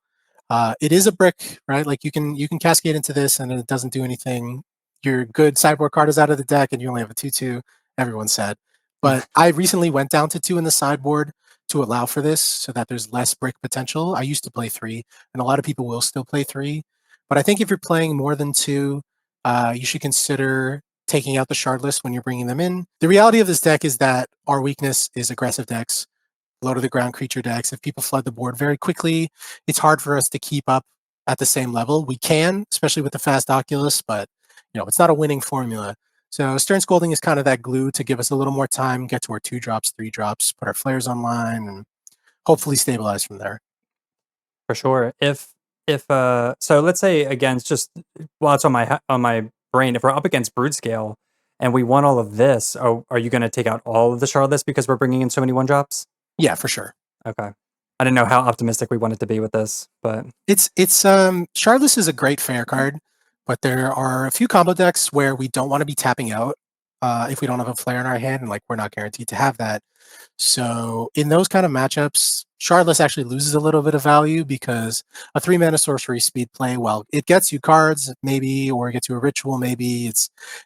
It is a brick, right? Like you can cascade into this and it doesn't do anything. Your good sideboard card is out of the deck and you only have a 2/2. Everyone's sad. But I recently went down to 2 in the sideboard to allow for this so that there's less brick potential. I used to play 3, and a lot of people will still play 3. But I think if you're playing more than 2, you should consider taking out the shard list when you're bringing them in. The reality of this deck is that our weakness is aggressive decks, low to the ground creature decks. If people flood the board very quickly, it's hard for us to keep up at the same level. We can, especially with the fast Oculus, but it's not a winning formula. So Stern Scolding is kind of that glue to give us a little more time, get to our 2 drops, 3 drops, put our flares online, and hopefully stabilize from there. For sure. If so let's say again, it's just while it's on my brain, if we're up against Brood Scale and we want all of this, are you going to take out all of the Shardless because we're bringing in so many 1 drops? Yeah, for sure. Okay. I didn't know how optimistic we wanted to be with this, but It's Shardless is a great fair card, but there are a few combo decks where we don't want to be tapping out if we don't have a flare in our hand, and like we're not guaranteed to have that. So in those kind of matchups, Shardless actually loses a little bit of value because a 3-mana sorcery speed play, well, it gets you cards maybe, or it gets you a ritual maybe.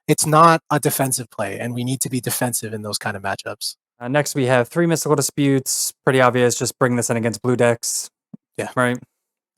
It's not a defensive play, and we need to be defensive in those kind of matchups. Next, we have 3 Mystical Disputes. Pretty obvious. Just bring this in against blue decks. Yeah. Right.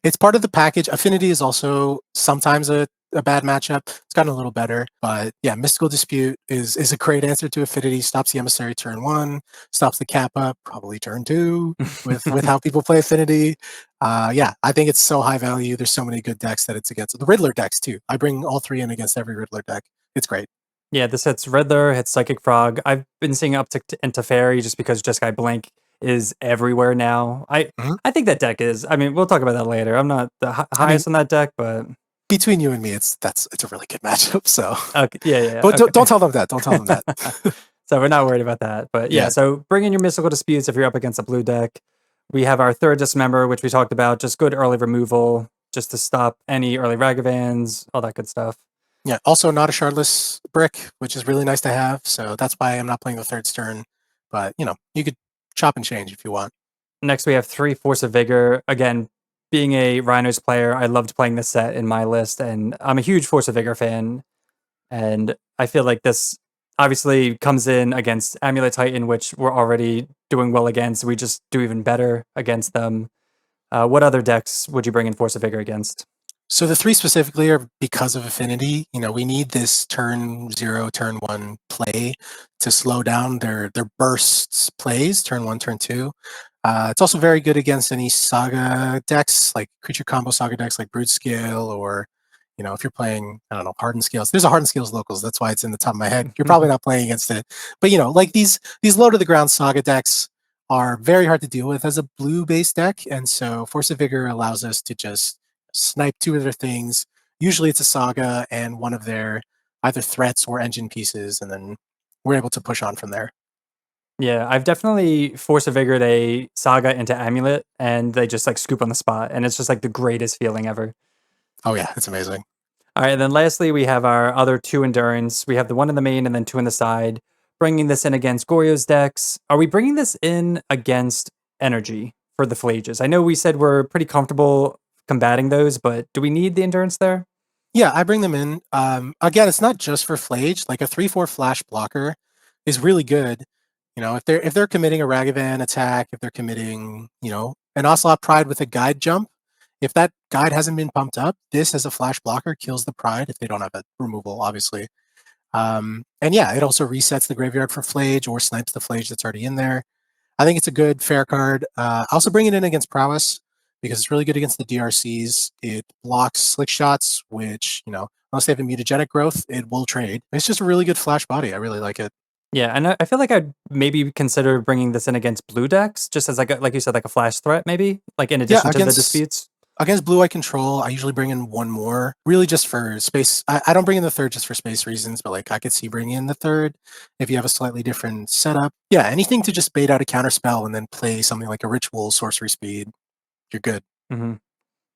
It's part of the package. Affinity is also sometimes a bad matchup. It's gotten a little better, but yeah, Mystical Dispute is a great answer to Affinity. Stops the Emissary turn 1, stops the Kappa probably turn 2 with how people play Affinity. Yeah, I think it's so high value. There's so many good decks that it's against. The Riddler decks too. I bring all 3 in against every Riddler deck. It's great. Yeah, this hits Riddler, hits Psychic Frog. I've been seeing uptick into Fairy just because Jeskai Blink is everywhere now. Mhm. I think that deck is. I mean, we'll talk about that later. I'm not the highest on that deck, but Between you and me, it's a really good matchup. So, okay, yeah. but Okay. don't tell them that. Don't tell them that. So we're not worried about that. But yeah, Yeah. so bring in your Mystical Disputes if you're up against a blue deck. We have our third Dismember, which we talked about. Just good early removal, just to stop any early Ragavans, all that good stuff. Yeah, also not a shardless brick, which is really nice to have. So that's why I'm not playing the third stern. But you could chop and change if you want. Next, we have 3 Force of Vigor. Again, being a Rhinos player, I loved playing this set in my list, and I'm a huge Force of Vigor fan. And I feel like this obviously comes in against Amulet Titan, which we're already doing well against. We just do even better against them. What other decks would you bring in Force of Vigor against? So the 3 specifically are because of affinity. We need this turn 0, turn 1 play to slow down their bursts plays, turn 1, turn 2. It's also very good against any saga decks, like creature combo saga decks like Brood Scale, or if you're playing, I don't know, Hardened Scales. There's a Hardened Scales locals. That's why it's in the top of my head. You're probably not playing against it. But like these low to the ground saga decks are very hard to deal with as a blue based deck. And so Force of Vigor allows us to just snipe 2 of their things. Usually it's a saga and one of their either threats or engine pieces, and then we're able to push on from there. Yeah, I've definitely Force of Vigored a Saga into Amulet, and they just like scoop on the spot, and it's just like the greatest feeling ever. Oh yeah, it's amazing. All right, and then lastly, we have our other 2 Endurance. We have the 1 in the main and then 2 in the side. Bringing this in against Goryo's decks. Are we bringing this in against Energy for the Phlages? I know we said we're pretty comfortable combating those, but do we need the Endurance there? Yeah, I bring them in. Again, it's not just for Flage. Like a 3/4 flash blocker is really good. If they're committing a Ragavan attack, if they're committing, an Ocelot Pride with a guide jump, if that guide hasn't been pumped up, this as a flash blocker kills the Pride if they don't have a removal, obviously. And yeah, it also resets the graveyard for Flage or snipes the Flage that's already in there. I think it's a good fair card. I also bring it in against Prowess because it's really good against the DRCs. It blocks slick shots, which, unless they have a mutagenic growth, it will trade. It's just a really good flash body. I really like it. Yeah, and I feel like I'd maybe consider bringing this in against blue decks, just as like you said, like a flash threat, maybe, like in addition to the disputes. Against Blue Eye Control, I usually bring in 1 more, really just for space. I don't bring in the third just for space reasons, but like I could see bringing in the third if you have a slightly different setup. Yeah, anything to just bait out a counter spell and then play something like a Ritual, Sorcery Speed, you're good. Mm-hmm.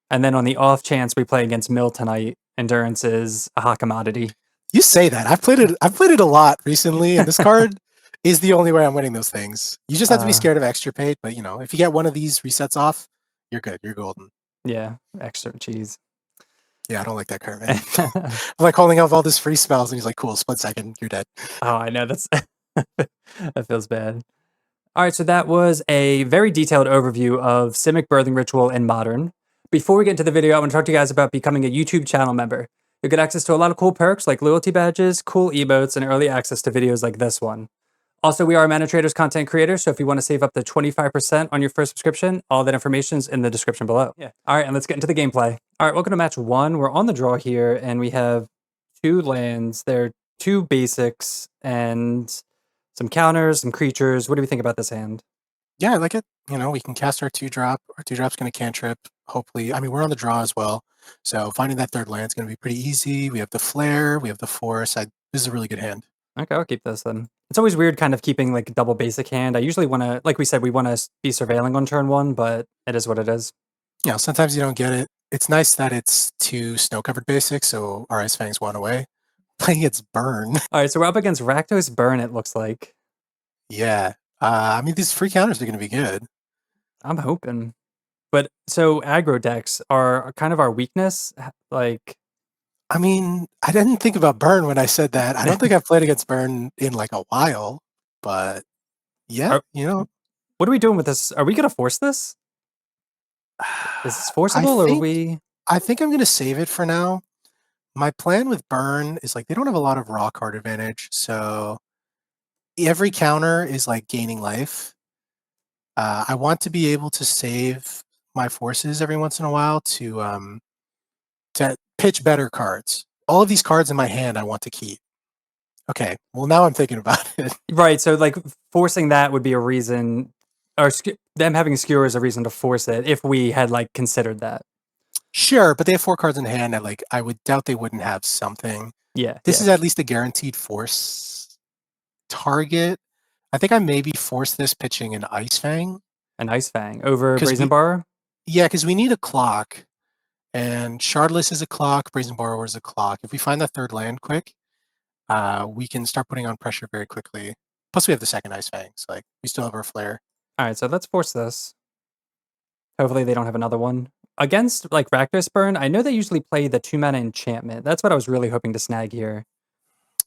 And then on the off chance we play against Mill tonight, Endurance is a hot commodity. You say that. I've played it a lot recently, and this card is the only way I'm winning those things. You just have to be scared of extirpate, but if you get one of these resets off, you're good. You're golden. Yeah, extra cheese. Yeah, I don't like that card, man. I'm like holding up all this free spells, and he's like, "Cool, split second, you're dead." Oh, I know that's that feels bad. All right, so that was a very detailed overview of Simic Birthing Ritual in Modern. Before we get into the video, I want to talk to you guys about becoming a YouTube channel member. You'll get access to a lot of cool perks like loyalty badges, cool emotes, and early access to videos like this one. Also, we are Mana Traders content creators, so if you want to save up to 25% on your first subscription, all that information is in the description below. Yeah. All right, and let's get into the gameplay. All right, welcome to match 1. We're on the draw here, and we have 2 lands. They're 2 basics and some counters, some creatures. What do we think about this hand? Yeah, I like it. We can cast our 2-drop. Our 2-drop's going to cantrip. Hopefully, I mean, we're on the draw as well, so finding that third land's going to be pretty easy. We have the flare. We have the force. This is a really good hand. Okay, I'll keep this then. It's always weird kind of keeping like double basic hand. I usually want to, like we said, we want to be surveilling on turn 1, but it is what it is. Sometimes you don't get it. It's nice that it's 2 snow-covered basics, so our Ice Fang's 1 away. Playing its Burn. All right, so we're up against Rakdos Burn, it looks like. Yeah. I mean, these free counters are going to be good. I'm hoping. But so aggro decks are kind of our weakness. Like, I mean, I didn't think about Burn when I said that. I don't think I've played against Burn in like a while, but yeah, are, what are we doing with this? Are we going to force this? Is this I forcible or are think we? I think I'm going to save it for now. My plan with Burn is like they don't have a lot of raw card advantage, so every counter is like gaining life. I want to be able to save my forces every once in a while to pitch better cards. All of these cards in my hand I want to keep. Okay, well now I'm thinking about it. Right. So like forcing that would be a reason, or them having skewer is a reason to force it if we had like considered that. Sure, but they have 4 cards in hand. I would doubt they wouldn't have something. Yeah. This Yeah. is at least a guaranteed force target. I think I maybe force this pitching an Ice Fang. An Ice Fang over Because Brazen Bar. yeah, because we need a clock. And Shardless is a clock, Brazen Borrower is a clock. If we find that third land quick, we can start putting on pressure very quickly. Plus, we have the second Ice Fang, so like we still have our flare. All right. So let's force this. Hopefully they don't have another one. Against like Rakdos Burn, I know they usually play the 2-mana enchantment. That's what I was really hoping to snag here.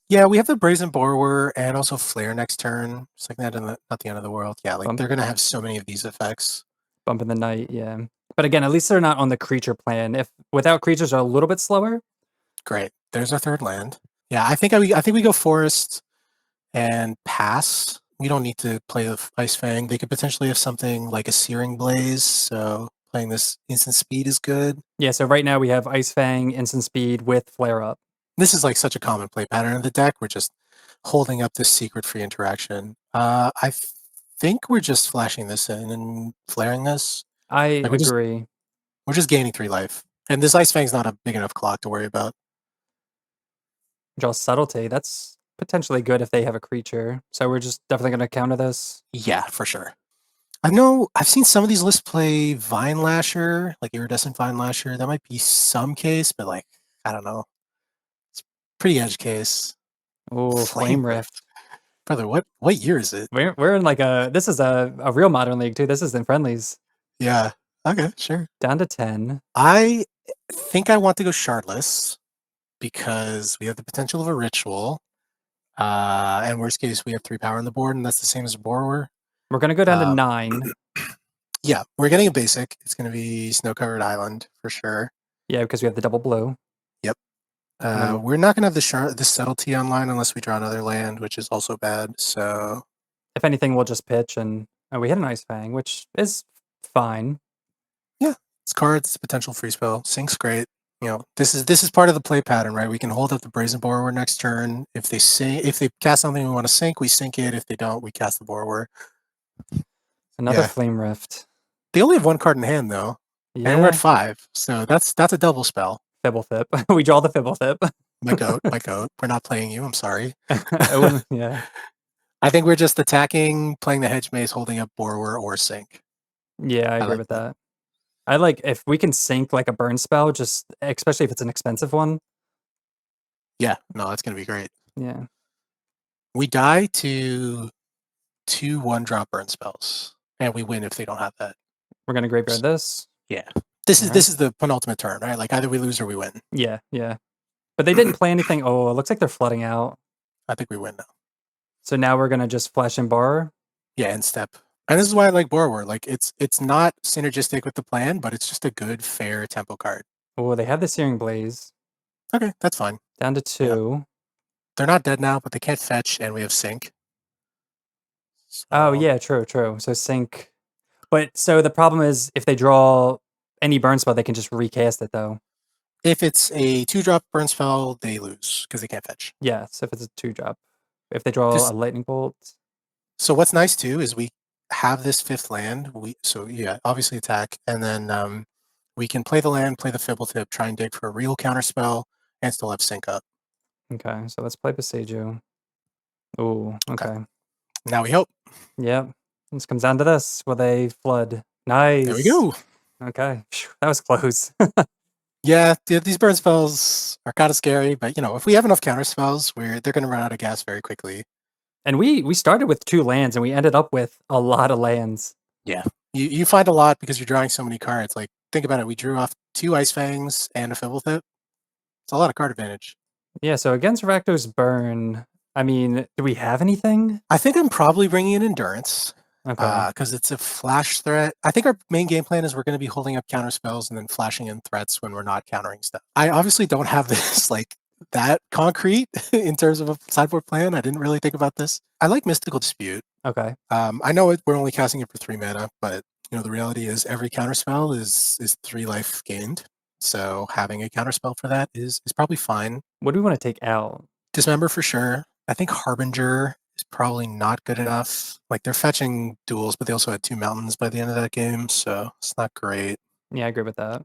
Yeah, we have the Brazen Borrower and also flare next turn. It's like not the end of the world. Yeah, like they're gonna have so many of these effects. Bump in the night, yeah. But again, at least they're not on the creature plan. If without creatures are a little bit slower. Great. There's our third land. Yeah, I think we go forest and pass. We don't need to play the Ice Fang. They could potentially have something like a Searing Blaze, so playing this instant speed is good. Yeah, so right now we have Ice Fang, instant speed with flare up. This is like such a common play pattern of the deck. We're just holding up this secret free interaction. I think we're just flashing this in and flaring this. I Like agree. we're just gaining 3 life. And this Ice Fang's not a big enough clock to worry about. Draw Subtlety. That's potentially good if they have a creature. So we're just definitely going to counter this. Yeah, for sure. I've seen some of these lists play Vine Lasher, like Iridescent Vine Lasher. That might be some case, but like, I don't know. It's pretty edge case. Oh, Flame Rift. Brother, what year is it? We're in like this is a real modern league too. This is in friendlies. Yeah. Okay, sure. Down to 10. I think I want to go Shardless because we have the potential of a ritual. And worst case, we have 3 power on the board, and that's the same as a borrower. We're going to go down to 9. Yeah, we're getting a basic. It's going to be Snow-Covered Island for sure. Yeah, because we have the double blue. Yep. We're not going to have the subtlety online unless we draw another land, which is also bad. So, if anything, we'll just pitch, and we hit an Ice Fang, which is fine. Yeah, it's cards, it's a potential free spell. Sync's great. You know, this is part of the play pattern, right? We can hold up the Brazen Borrower next turn. If they cast something we want to sync, we sync it. If they don't, we cast the Borrower. Another Flame Rift. They only have 1 card in hand though. Yeah. And we're at 5, so that's a double spell. Fibble Thip. We draw the Fibble Thip. My goat. We're not playing you. I'm sorry. Yeah. I think we're just attacking, playing the Hedge Maze, holding up Borrower or Sync. Yeah, I agree with that. I like if we can sync like a burn spell, just especially if it's an expensive one. Yeah, no, that's gonna be great. Yeah. We die to 2 1-drop burn spells, and we win if they don't have that. We're gonna graveyard this. Yeah. This is the penultimate turn, right? Like either we lose or we win. Yeah, yeah. But they didn't play anything. Oh, it looks like they're flooding out. I think we win now. So now we're gonna just flash and borrow. Yeah, end step. And this is why I like Borrower. Like it's not synergistic with the plan, but it's just a good, fair tempo card. Oh, they have the Searing Blaze. Okay, that's fine. Down to 2. Yeah. They're not dead now, but they can't fetch, and we have sync. So... Oh yeah, true. So sync. But so the problem is if they draw any burn spell, they can just recast it though. If it's a 2-drop burn spell, they lose because they can't fetch. Yes, if it's a 2-drop. If they draw a lightning bolt. So what's nice too is we have this 5th land. So yeah, obviously attack, and then we can play the land, play the Fibble Tip, try and dig for a real counter spell, and still have sync up. Okay, so let's play Beseiju. Oh, okay. Now we hope. Yep. This comes down to this. Will they flood? Nice. There we go. Okay. That was close. Yeah, these burn spells are kind of scary, but you know, if we have enough counter spells, they're going to run out of gas very quickly. And we started with 2 lands, and we ended up with a lot of lands. Yeah. You find a lot because you're drawing so many cards. Like, think about it. We drew off 2 Ice Fangs and a Fibblethip. It's a lot of card advantage. Yeah, so against Rakdos Burn, I mean, do we have anything? I think I'm probably bringing in Endurance Okay. because it's a flash threat. I think our main game plan is we're going to be holding up counter spells and then flashing in threats when we're not countering stuff. I obviously don't have this like that concrete in terms of a sideboard plan. I didn't really think about this. I like Mystical Dispute. Okay. I know we're only casting it for 3 mana, but the reality is every counterspell is 3 life gained. So having a counterspell for that is probably fine. What do we want to take out? Dismember for sure. I think Harbinger is probably not good enough. Like they're fetching duels, but they also had 2 mountains by the end of that game, so it's not great. Yeah, I agree with that.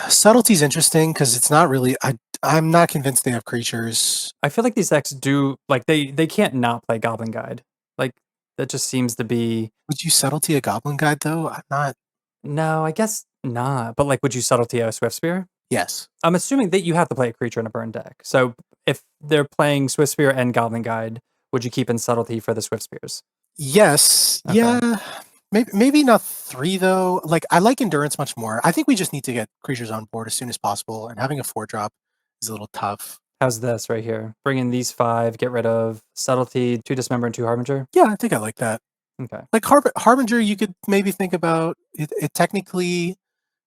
Subtlety's interesting because it's not really. I'm not convinced they have creatures. I feel like these decks do like they can't not play Goblin Guide. Like that just seems to be. Would you subtlety a Goblin Guide though? I'm not. No, I guess not. But like, would you subtlety a Swift Spear? Yes. I'm assuming that you have to play a creature in a burn deck. So if they're playing Swift Spear and Goblin Guide, would you keep in subtlety for the Swift Spears? Yes. Okay. Yeah. Maybe not 3 though. Like I like Endurance much more. I think we just need to get creatures on board as soon as possible, and having a 4-drop is a little tough. How's this right here? Bring in these 5, get rid of subtlety, 2 dismember, and 2 harbinger. Yeah, I think I like that. Okay. Like Harbinger, you could maybe think about it. It technically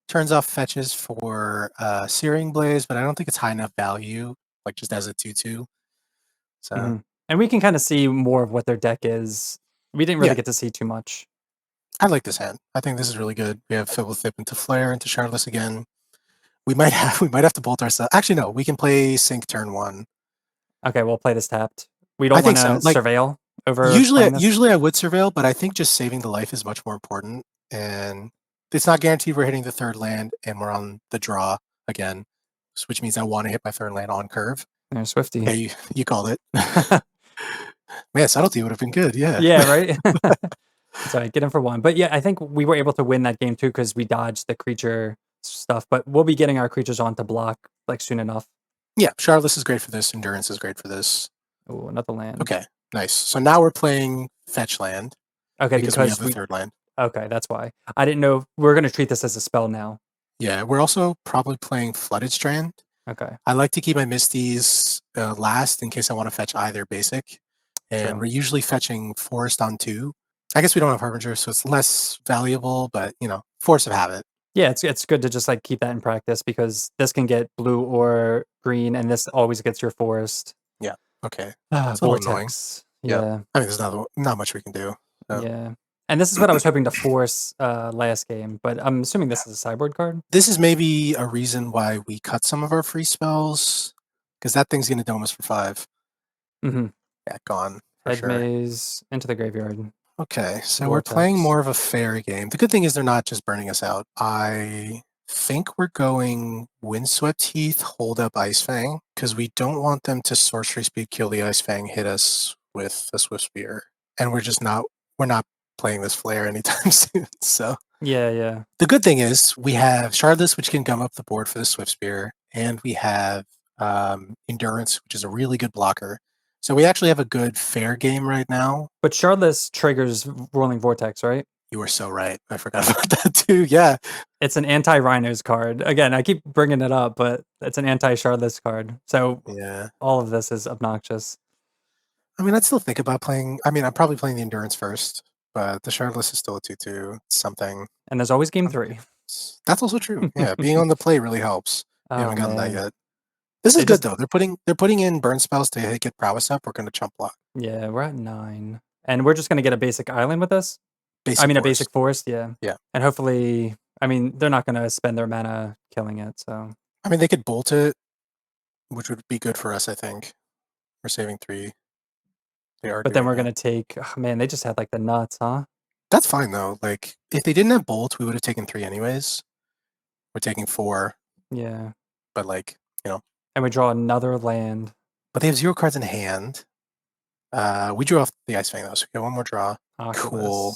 turns off fetches for Searing Blaze, but I don't think it's high enough value, like just as a 2/2. So And we can kind of see more of what their deck is. We didn't really yeah, get to see too much. I like this hand. I think this is really good. We have Fibblethip into Flare into Shardless again. We might have to bolt ourselves. Actually, no, we can play Sync turn 1. Okay, we'll play this tapped. We I don't want think so. to Like surveil over playing this. usually I would surveil, but I think just saving the life is much more important. And it's not guaranteed we're hitting the 3rd land, and we're on the draw again, which means I want to hit my 3rd land on curve. There's Swifty. Yeah, you called it. Man, subtlety would have been good. Yeah. Yeah, right? Sorry, get in for 1. But yeah, I think we were able to win that game too because we dodged the creature stuff. But we'll be getting our creatures on to block like soon enough. Yeah, Shardless is great for this. Endurance is great for this. Oh, another land. Okay, nice. So now we're playing fetch land. Okay, because we have the 3rd land. Okay, that's why. I didn't know we're going to treat this as a spell now. Yeah, we're also probably playing Flooded Strand. Okay. I like to keep my Misties last in case I want to fetch either basic. And True. we're usually fetching Forest on 2. I guess we don't have Harbinger, so it's less valuable, but force of habit. Yeah, it's good to just like keep that in practice because this can get blue or green, and this always gets your forest. Yeah. Okay. It's vortex. Yeah. I mean, there's not much we can do. So. Yeah. And this is what I was hoping to force last game, but I'm assuming this is a sideboard card. This is maybe a reason why we cut some of our free spells, because that thing's going to dome us for 5. Mm-hmm. Yeah, gone. For Head sure. maze into the graveyard. Okay, so Vortex. we're playing more of a fair game. The good thing is they're not just burning us out. I think we're going Windswept Heath, hold up Ice Fang, because we don't want them to sorcery speed kill the Ice Fang, hit us with a Swift Spear. And we're not playing this Flare anytime soon. So Yeah. the good thing is we have Shardless, which can gum up the board for the Swift Spear, and we have Endurance, which is a really good blocker. So we actually have a good fair game right now. But Shardless triggers Rolling Vortex, right? You were so right. I forgot about that too. Yeah. It's an anti-Rhinos card. Again, I keep bringing it up, but it's an anti-Shardless card. So yeah, all of this is obnoxious. I mean, I'd still think about playing. I mean, I'm probably playing the Endurance first, but the Shardless is still a 2/2. It's something. And there's always game 3. That's also true. Yeah, being on the play really helps. We Oh, haven't gotten that man. yet. This is They good just- though. They're putting in burn spells to get prowess up. We're going to chump block. Yeah, we're at 9. And we're just going to get a basic island with this? Basic a forest. basic forest, yeah. Yeah. And hopefully, I mean, they're not going to spend their mana killing it, so. I mean, they could bolt it, which would be good for us, I think. We're saving 3. They are. But then we're going to take, oh, man, they just had like the nuts, huh? That's fine though. Like, if they didn't have bolt, we would have taken 3 anyways. We're taking 4. Yeah. But like, And we draw another land. But they have 0 cards in hand. We drew off the Ice Fang though, so we get 1 more draw. Oculus. Cool.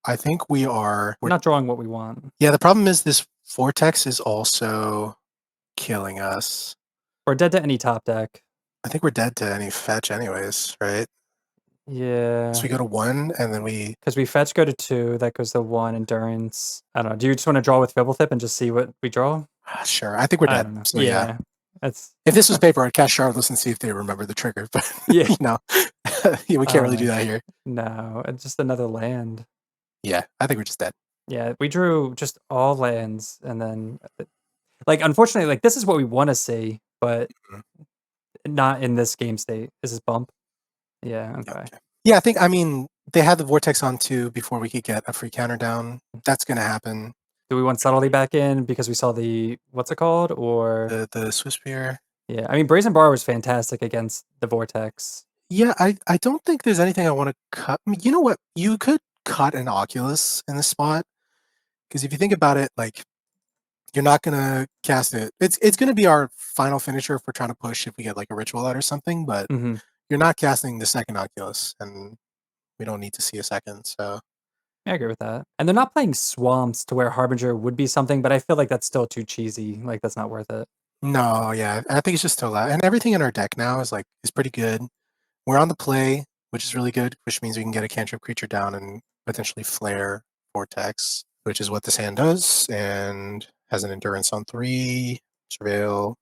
I think we're not drawing what we want. Yeah, the problem is this Vortex is also killing us. We're dead to any top deck. I think we're dead to any fetch anyways, right? Yeah. So we go to 1, and then we... Because we fetch go to 2, that goes to 1, endurance. I don't know. Do you just want to draw with Fibblethip and just see what we draw? Sure. I think we're I dead. don't know. So yeah. Yeah. That's If this was paper, I'd cast Shardless and see if they remember the trigger. But yeah. you know, yeah, we can't really do that here. No, it's just another land. Yeah, I think we're just dead. Yeah, we drew just all lands, and then like unfortunately, like this is what we want to see, but not in this game state. Is this bump? Yeah. Okay. Yeah, I mean, they had the Vortex on 2 before we could get a free counter down. That's going to happen. Do we want subtlety back in because we saw the what's it called, or The Swiss Spear? Yeah, I mean Brazen Bar was fantastic against the Vortex. Yeah, I don't think there's anything I want to cut. I mean, you know what? You could cut an Oculus in this spot, because if you think about it, like, you're not gonna cast it. It's gonna be our final finisher if we're trying to push if we get like a ritual out or something, but Mm-hmm. you're not casting the second Oculus, and we don't need to see a second. So I agree with that. And they're not playing swamps to where Harbinger would be something, but I feel like that's still too cheesy. Like that's not worth it. no, yeah, I think it's just too loud. And everything in our deck now is pretty good. We're on the play, which is really good, which means we can get a cantrip creature down and potentially flare Vortex, which is what this hand does, and has an endurance on 3, surveil.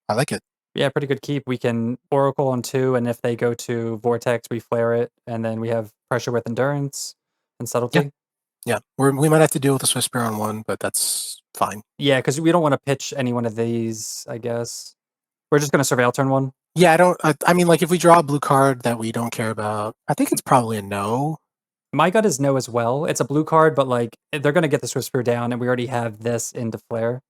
I like it. Yeah, pretty good keep. We can Oracle on 2, and if they go to Vortex, we flare it, and then we have pressure with endurance and subtlety. Yeah, we might have to deal with a Swiss Spear on 1, but that's fine. Yeah, because we don't want to pitch any one of these, I guess. We're just going to surveil turn 1. Yeah, I mean, like, if we draw a blue card that we don't care about, I think it's probably a no. My gut is no as well. It's a blue card, but like they're going to get the Swiss Spear down, and we already have this into flare.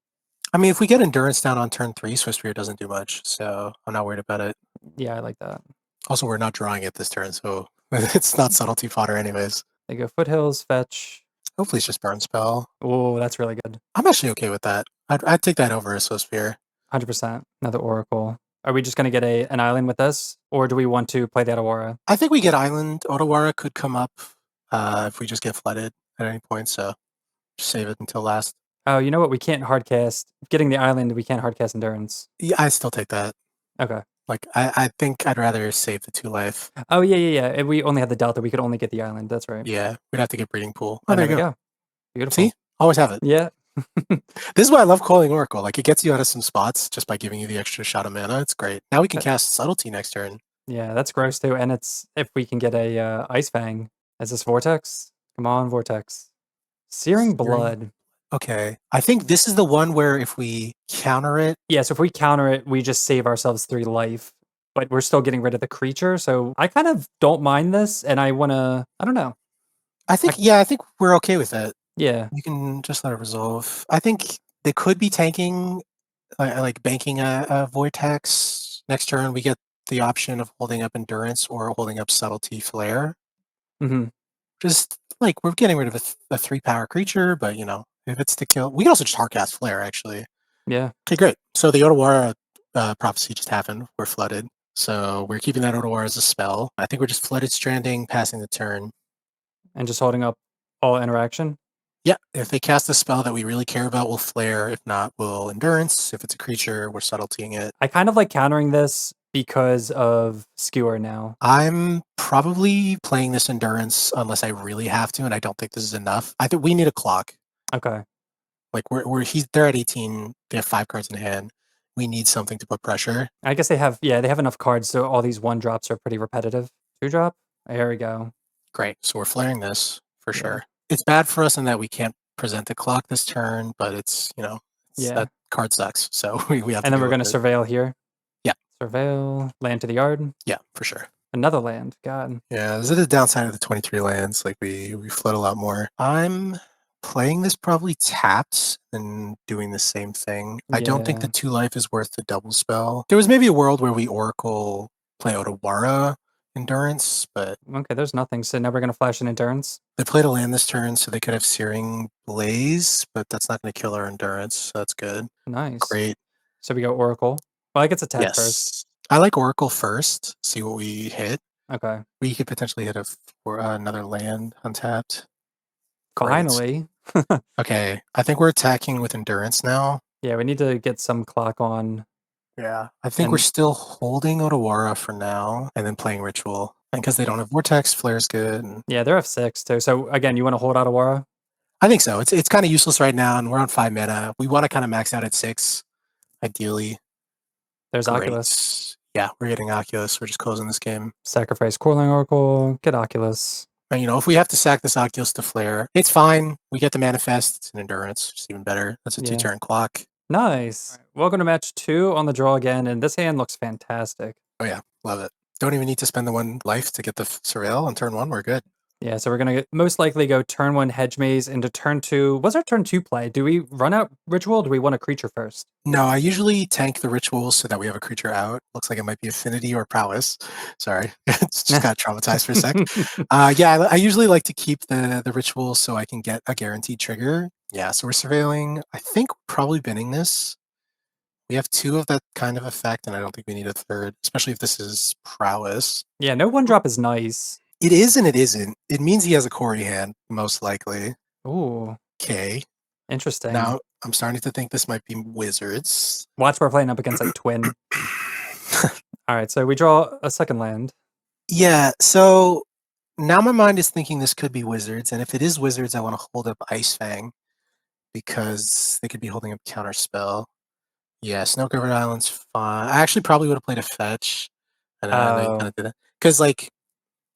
I mean, if we get endurance down on turn 3, Swiss Spear doesn't do much, so I'm not worried about it. Yeah, I like that. Also, we're not drawing it this turn, so it's not subtlety fodder anyways. They go foothills, fetch. Hopefully it's just burn spell. Oh, that's really good. I'm actually okay with that. I'd take that over a Swiss Spear. 100%. Another Oracle. Are we just going to get an island with this, or do we want to play the Otawara? I think we get island. Otawara could come up if we just get flooded at any point, so just save it until last. Oh, you know what? We can't hardcast. Getting the island, we can't hardcast endurance. Yeah, I still take that. Okay. Like, I think I'd rather save the 2 life. Oh, yeah. If we only had the Delta, we could only get the island. That's right. Yeah, we'd have to get breeding pool. Oh, there we go. Beautiful. See? Always have it. Yeah. This is why I love calling Oracle. Like, it gets you out of some spots just by giving you the extra shot of mana. It's great. Now we can cast Subtlety next turn. Yeah, that's gross too. And it's if we can get a Ice Fang. Is this Vortex? Come on, Vortex. Searing Blood. Okay. I think this is the one where if we counter it... Yeah, so if we counter it, we just save ourselves 3 life. But we're still getting rid of the creature. So I kind of don't mind this. And I want to... I don't know. I think we're okay with it. Yeah. You can just let it resolve. I think they could be tanking, like banking a Vortex. Next turn, we get the option of holding up Endurance or holding up Subtlety Flare. Mm-hmm. Just, like, we're getting rid of a 3-power creature, but, you know, if it's to kill... We can also just hardcast Flare, actually. Yeah. Okay, great. So the Otawara prophecy just happened. We're flooded. So we're keeping that Otawara as a spell. I think we're just Flooded Stranding, passing the turn. And just holding up all interaction? Yeah, if they cast a spell that we really care about, we'll Flare. If not, we'll Endurance. If it's a creature, we're Subtletying it. I kind of like countering this because of Skewer now. I'm probably playing this Endurance unless I really have to, and I don't think this is enough. I think we need a clock. Okay. Like, they're at 18. They have 5 cards in hand. We need something to put pressure. I guess they have enough cards, so all these 1-drops are pretty repetitive. 2-drop? There we go. Great. So we're flaring this for sure. It's bad for us in that we can't present the clock this turn, but it's, you know, that card sucks. So we have to. And then we're going to surveil here. Yeah. Surveil, land to the yard. Yeah, for sure. Another land. God. Yeah, this is the downside of the 23 lands. Like, we flood a lot more. I'm playing this probably tapped and doing the same thing. I don't think the 2 life is worth the double spell. There was maybe a world where we Oracle play Otawara Endurance, but... Okay, there's nothing, so now we're going to flash an Endurance. They played a land this turn, so they could have Searing Blaze, but that's not going to kill our Endurance, so that's good. Nice. Great. So we go Oracle. Well, I get to tap first. I like Oracle first, see what we hit. Okay. We could potentially hit another land untapped. Finally. Okay, I think we're attacking with Endurance now. Yeah, we need to get some clock on. Yeah, I think we're still holding Otawara for now, and then playing Ritual. And because they don't have Vortex, Flare's good. And Yeah, they're F6 too. So again, you want to hold out Aurora? I think so. It's kind of useless right now, and we're on 5 mana. We want to kind of max out at 6, ideally. There's Great. Oculus. Yeah, we're getting Oculus. We're just closing this game. Sacrifice Coiling Oracle, get Oculus. And, if we have to sack this Oculus to Flare, it's fine. We get the Manifest. It's an Endurance. It's even better. That's a 2-turn clock. Nice. Welcome to match 2 on the draw again, and this hand looks fantastic. Oh, yeah. Love it. Don't even need to spend the 1 life to get the Surreal on turn 1. We're good. Yeah, so we're going to most likely go turn 1 Hedge Maze into turn 2. What's our turn 2 play? Do we run out Ritual or do we want a creature first? No, I usually tank the rituals so that we have a creature out. Looks like it might be Affinity or Prowess. Sorry, it's just got traumatized for a sec. Yeah, I usually like to keep the rituals so I can get a guaranteed trigger. Yeah, so we're surveilling. I think we're probably binning this. We have 2 of that kind of effect, and I don't think we need a 3rd, especially if this is Prowess. Yeah, no 1-drop is nice. It is and it isn't. It means he has a Quarry hand, most likely. Ooh. Okay. Interesting. Now, I'm starting to think this might be Wizards. Watch, we're playing up against like Twin. All right, so we draw a second land. Yeah, so now my mind is thinking this could be Wizards, and if it is Wizards, I want to hold up Ice Fang because they could be holding up Counterspell. Yeah, Snow Covered Island's fine. I actually probably would have played a fetch. I know you kind of did it because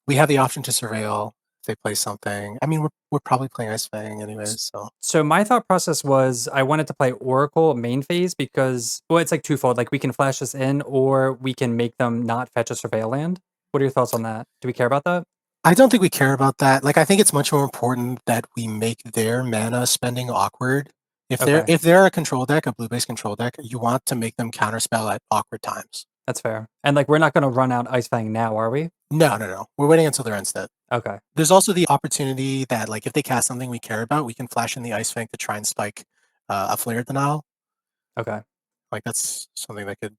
we have the option to surveil if they play something. I mean, we're probably playing Ice Fang anyways. So my thought process was I wanted to play Oracle main phase because, well, it's like twofold. Like we can flash this in or we can make them not fetch a surveil land. What are your thoughts on that? Do we care about that? I don't think we care about that. I think it's much more important that we make their mana spending awkward. If they're a control deck, a blue-based control deck, you want to make them counterspell at awkward times. That's fair. And we're not going to run out Ice Fang now, are we? No. We're waiting until they're end step. Okay. There's also the opportunity that if they cast something we care about, we can flash in the Ice Fang to try and spike a Flare Denial. Okay. That's something that could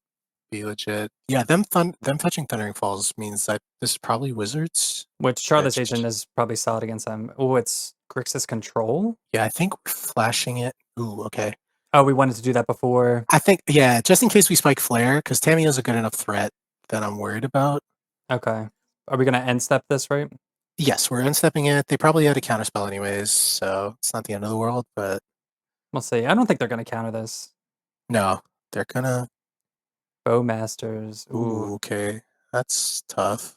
be legit. Yeah, them fetching Thundering Falls means that this is probably Wizards. Which Charlotte's Agent is probably solid against them. Oh, it's Grixis Control? Yeah, I think we're flashing it. Ooh, okay. Oh, we wanted to do that before. I think, yeah, just in case we spike Flare, because Tamiyo's a good enough threat that I'm worried about. Okay. Are we going to end step this, right? Yes, we're unstepping it. They probably had a counterspell anyways, so it's not the end of the world, but we'll see. I don't think they're going to counter this. No, they're gonna. Bowmasters. Ooh, okay. That's tough.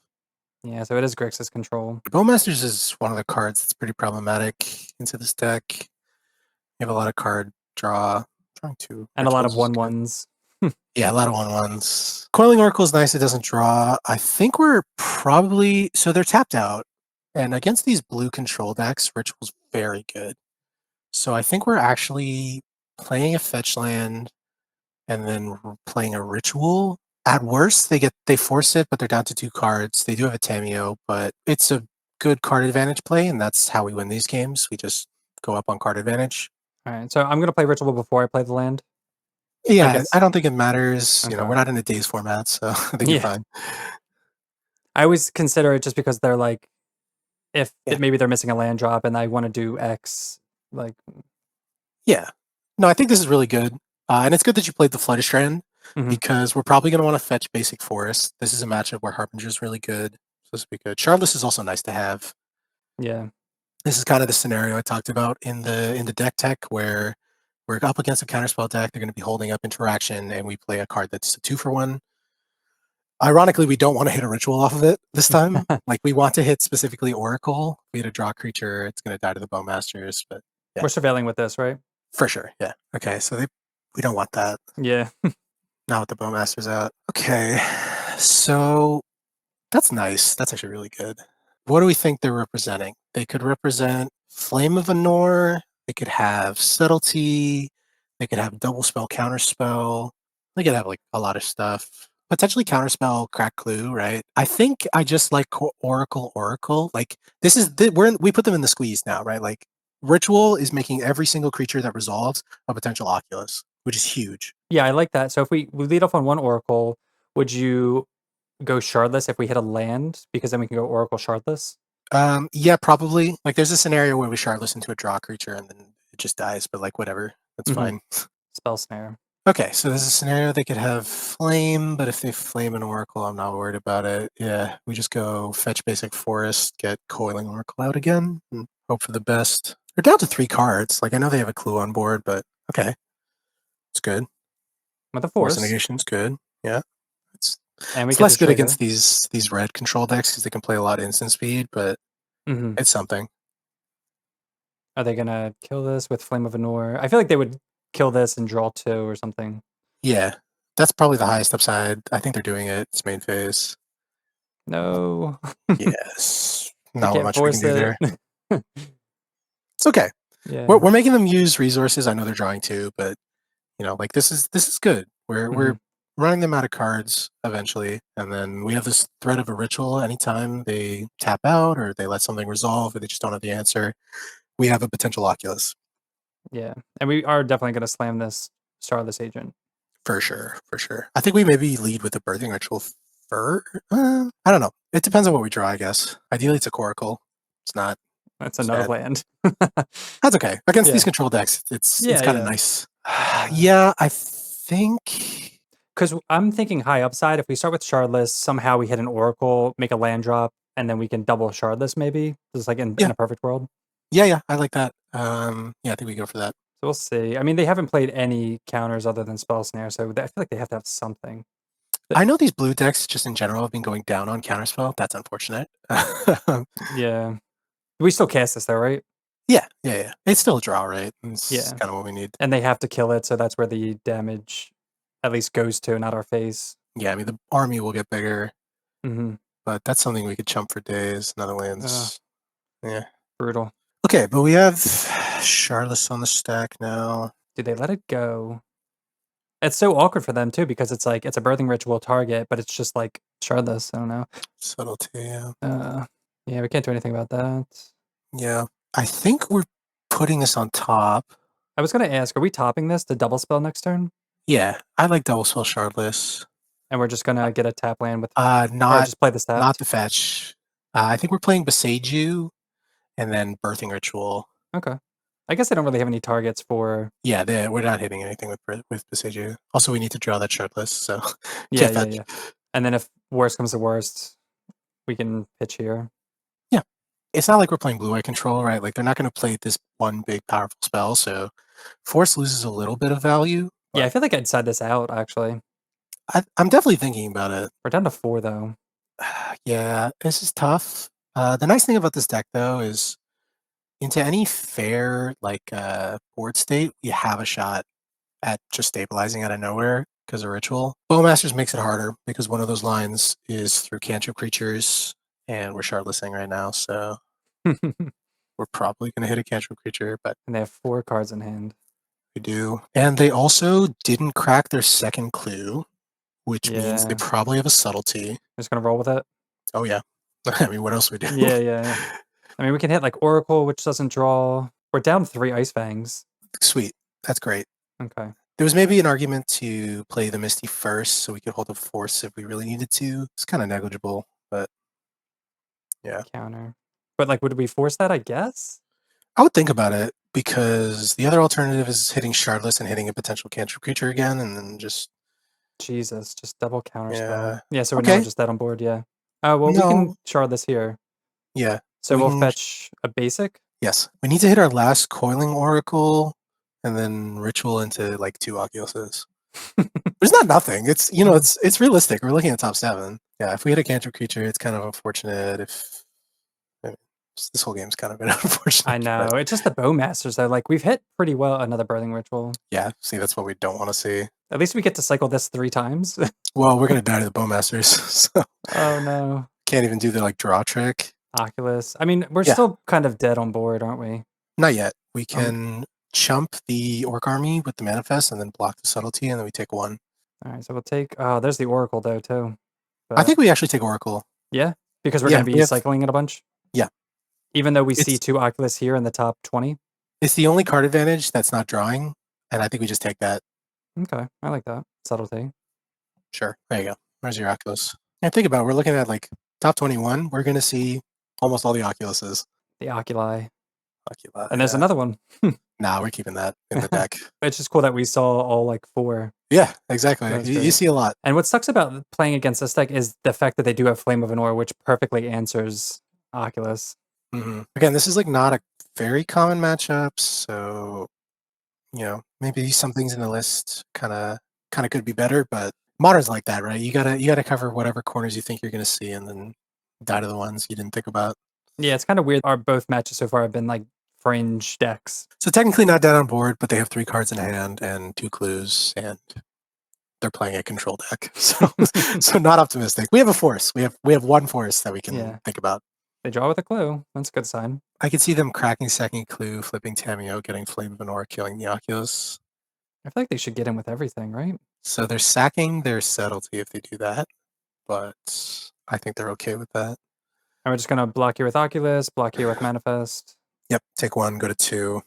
Yeah, so it is Grixis Control. Bowmasters is one of the cards that's pretty problematic into this deck. You have a lot of card draw. Trying to. And a lot of 1/1s. Yeah, a lot of 1/1s. Coiling Oracle is nice. It doesn't draw. I think we're probably. So they're tapped out. And against these blue control decks, Ritual's very good. So I think we're actually playing a fetch land and then playing a Ritual. At worst, they force it, but they're down to 2 cards. They do have a Tamiyo, but it's a good card advantage play, and that's how we win these games. We just go up on card advantage. All right, so I'm going to play Ritual before I play the land. Yeah, I don't think it matters. Okay. We're not in a days format, so I think you're fine. I always consider it just because they're if maybe they're missing a land drop and I want to do X, Yeah. No, I think this is really good. And it's good that you played the Flooded Strand because we're probably going to want to fetch basic forest. This is a matchup where Harbinger is really good. So this will be good. Shardless is also nice to have. Yeah. This is kind of the scenario I talked about in the deck tech where we're up against a counterspell deck. They're going to be holding up interaction, and we play a card that's a 2-for-1. Ironically, we don't want to hit a ritual off of it this time. We want to hit specifically Oracle. If we hit a draw creature, it's going to die to the Bowmasters. But we're surveilling with this, right? For sure, yeah. Okay, so we don't want that. Yeah. Not with the Bowmasters out. Okay, so that's nice. That's actually really good. What do we think they're representing? They could represent Flame of Anor. They could have Subtlety. They could have Double Spell, Counterspell. They could have a lot of stuff. Potentially Counterspell, Crack Clue, right? I think I just like Oracle. This is we put them in the squeeze now, right? Ritual is making every single creature that resolves a potential Oculus, which is huge. Yeah, I like that. So if we lead off on 1 Oracle, would you go Shardless if we hit a land? Because then we can go Oracle Shardless? Yeah, probably. There's a scenario where we Shardless into a draw creature and then it just dies, but whatever. That's fine. Spell Snare. Okay, so there's a scenario they could have Flame, but if they Flame an Oracle, I'm not worried about it. Yeah, we just go fetch basic Forest, get Coiling Oracle out again, and hope for the best. They're down to 3 cards. Like, I know they have a clue on board, but okay. It's good. With the Force force. Negation's good. Yeah. It's And we it's get less the good trigger. against these red control decks because they can play a lot of instant speed, but Mm-hmm. it's something. Are they gonna kill this with Flame of Anor? I feel like they would kill this and draw 2 or something. Yeah. That's probably the highest upside. I think they're doing it. It's main phase. No. Yes. We Not can't much we can force do it. there. It's okay. Yeah. We're making them use resources. I know they're drawing 2, but like this is good. We're running them out of cards eventually, and then we have this threat of a ritual. Anytime they tap out or they let something resolve or they just don't have the answer, we have a potential Oculus. Yeah. And we are definitely gonna slam this Starless Agent. For sure, for sure. I think we maybe lead with the birthing ritual I don't know. It depends on what we draw, I guess. Ideally, it's a Coracle. It's not. That's It's another bad. land. That's okay. Against these Yeah. control decks, it's Yeah, kind of yeah. nice. Yeah, I think. Because I'm thinking high upside. If we start with Shardless, somehow we hit an Oracle, make a land drop, and then we can double Shardless maybe. Just like in Yeah, a perfect world. yeah, I like that. Yeah, I think we go for that. So we'll see. I mean, they haven't played any counters other than Spell Snare, so I feel like they have to have something. I know these blue decks just in general have been going down on counterspell. That's unfortunate. Yeah. We still cast this though, right? Yeah. It's still a draw, right? It's Yeah. kind of what we need. And they have to kill it, so that's where the damage at least goes to, not our face. Yeah, I mean the army will get bigger, Mm-hmm. but that's something we could chump for days. Netherlands. Yeah. Brutal. Okay, but we have Charlotte on the stack now. Do they let it go? It's so awkward for them too, because it's like it's a birthing ritual target, but it's just like Shardless. I don't know. Subtlety, yeah. Yeah, we can't do anything about that. Yeah. I think we're putting this on top. I was gonna ask, are we topping this to double spell next turn? Yeah, I like double spell Shardless. And we're just gonna get a tap land with or Not just play the stat? not the fetch. I think we're playing Besage You and then Birthing Ritual. Okay. I guess they don't really have any targets for Yeah, we're not hitting anything with Besage You. Also, we need to draw that Shardless, so yeah, can't yeah, fetch. yeah. And then if worst comes to worst, we can pitch here. Yeah. It's not like we're playing blue-white control, right? Like they're not gonna play this one big powerful spell, so Force loses a little bit of value. Yeah, I feel like I'd side this out actually. I'm definitely thinking about it. We're down to 4 though. Yeah, this is tough. The nice thing about this deck though is into any fair board state, you have a shot at just stabilizing out of nowhere because of ritual. Bowmasters makes it harder because one of those lines is through cantrip creatures, and we're shardlessing right now, so we're probably gonna hit a cantrip creature, but And they have 4 cards in hand. we do. And they also didn't crack their second clue, which means they Yeah. probably have a subtlety. Just gonna roll with it. Oh yeah. I mean, what else we do? Yeah. I mean, we can hit like Oracle, which doesn't draw. We're down 3 Ice Fangs. Sweet. That's great. Okay. There was maybe an argument to play the Misty first so we could hold a force if we really needed to. It's kind of negligible, but yeah. Counter. But like, would we force that? I guess. I would think about it because the other alternative is hitting Shardless and hitting a potential cantrip creature again, and then just Jesus, just double counter yeah. spell. Yeah, so now Okay. we're just dead on board. Yeah. Oh well, we No. can shard this here. Yeah. So We we'll can- fetch a basic. Yes. We need to hit our last Coiling Oracle and then Ritual into like 2 Oculuses. There's not nothing. It's it's realistic. We're looking at top 7. Yeah, if we hit a cantrip creature, it's kind of unfortunate. If I mean, this whole game's kind of been unfortunate. I know. but It's just the Bowmasters though. Like we've hit pretty well another birthing ritual. yeah, see, that's what we don't want to see. At least we get to cycle this 3 times. Well, we're gonna die to the Bowmasters, so Oh no. can't even do the draw trick. Oculus. I mean, we're Yeah. still kind of dead on board, aren't we? Not yet. We can chump the Orc Army with the Manifest and then block the Subtlety, and then we take 1. All right, so we'll take. Oh, there's the Oracle though too. I think we actually take Oracle. Yeah, because we're Yeah, going to we be have- cycling it a bunch. Yeah. Even though we see It's- 2 Oculus here in the top 20. It's the only card advantage that's not drawing, and I think we just take that. Okay, I like that subtlety. Sure. There you go. Where's your Oculus? And think about it, we're looking at top 21. We're gonna see almost all the Oculuses. The Oculi. Oculi. And there's yeah. another one. Nah, we're keeping that in the deck. It's just cool that we saw all like 4. Yeah, exactly. That's You great. see a lot. And what sucks about playing against this deck is the fact that they do have Flame of Anor, which perfectly answers Oculus. Again, this is like not a very common matchup, so maybe some things in the list kind of could be better, but Modern's like that, right? You gotta cover whatever corners you think you're gonna see, and then die to the ones you didn't think about. Yeah, it's kind of weird. Our both matches so far have been like fringe decks. So technically not dead on board, but they have 3 cards in hand and 2 clues, and they're playing a control deck. So not optimistic. We have a force. We have 1 force that we can think about. They draw with a clue. That's a good sign. I could see them cracking second clue, flipping Tameo, getting Flame of Anor, killing the Oculus. I feel like they should get in with everything, right? So they're sacking their subtlety if they do that, but I think they're okay with that. And we're just gonna block here with Oculus, block here with Manifest. Yep, take 1, go to 2.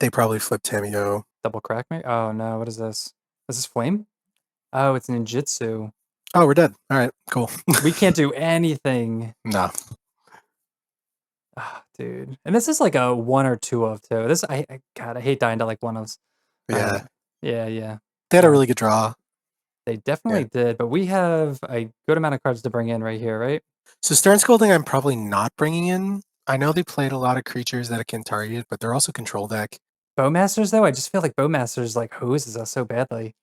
They probably flip Tameo. Double crack me? Oh no, what is this? Is this Flame? Oh, it's ninjutsu. Oh, we're dead. All right, cool. We can't do anything. No. Oh, dude. And this is like a 1 or 2 of too. This God, I hate dying to like 1 ofs. Yeah. Yeah. They had a really good draw. They definitely did, but we have a good amount of cards to bring in right here, right? So Stern Scolding I'm probably not bringing in. I know they played a lot of creatures that it can target, but they're also control deck. Bowmasters, though, I just feel like Bowmasters like hoses us so badly.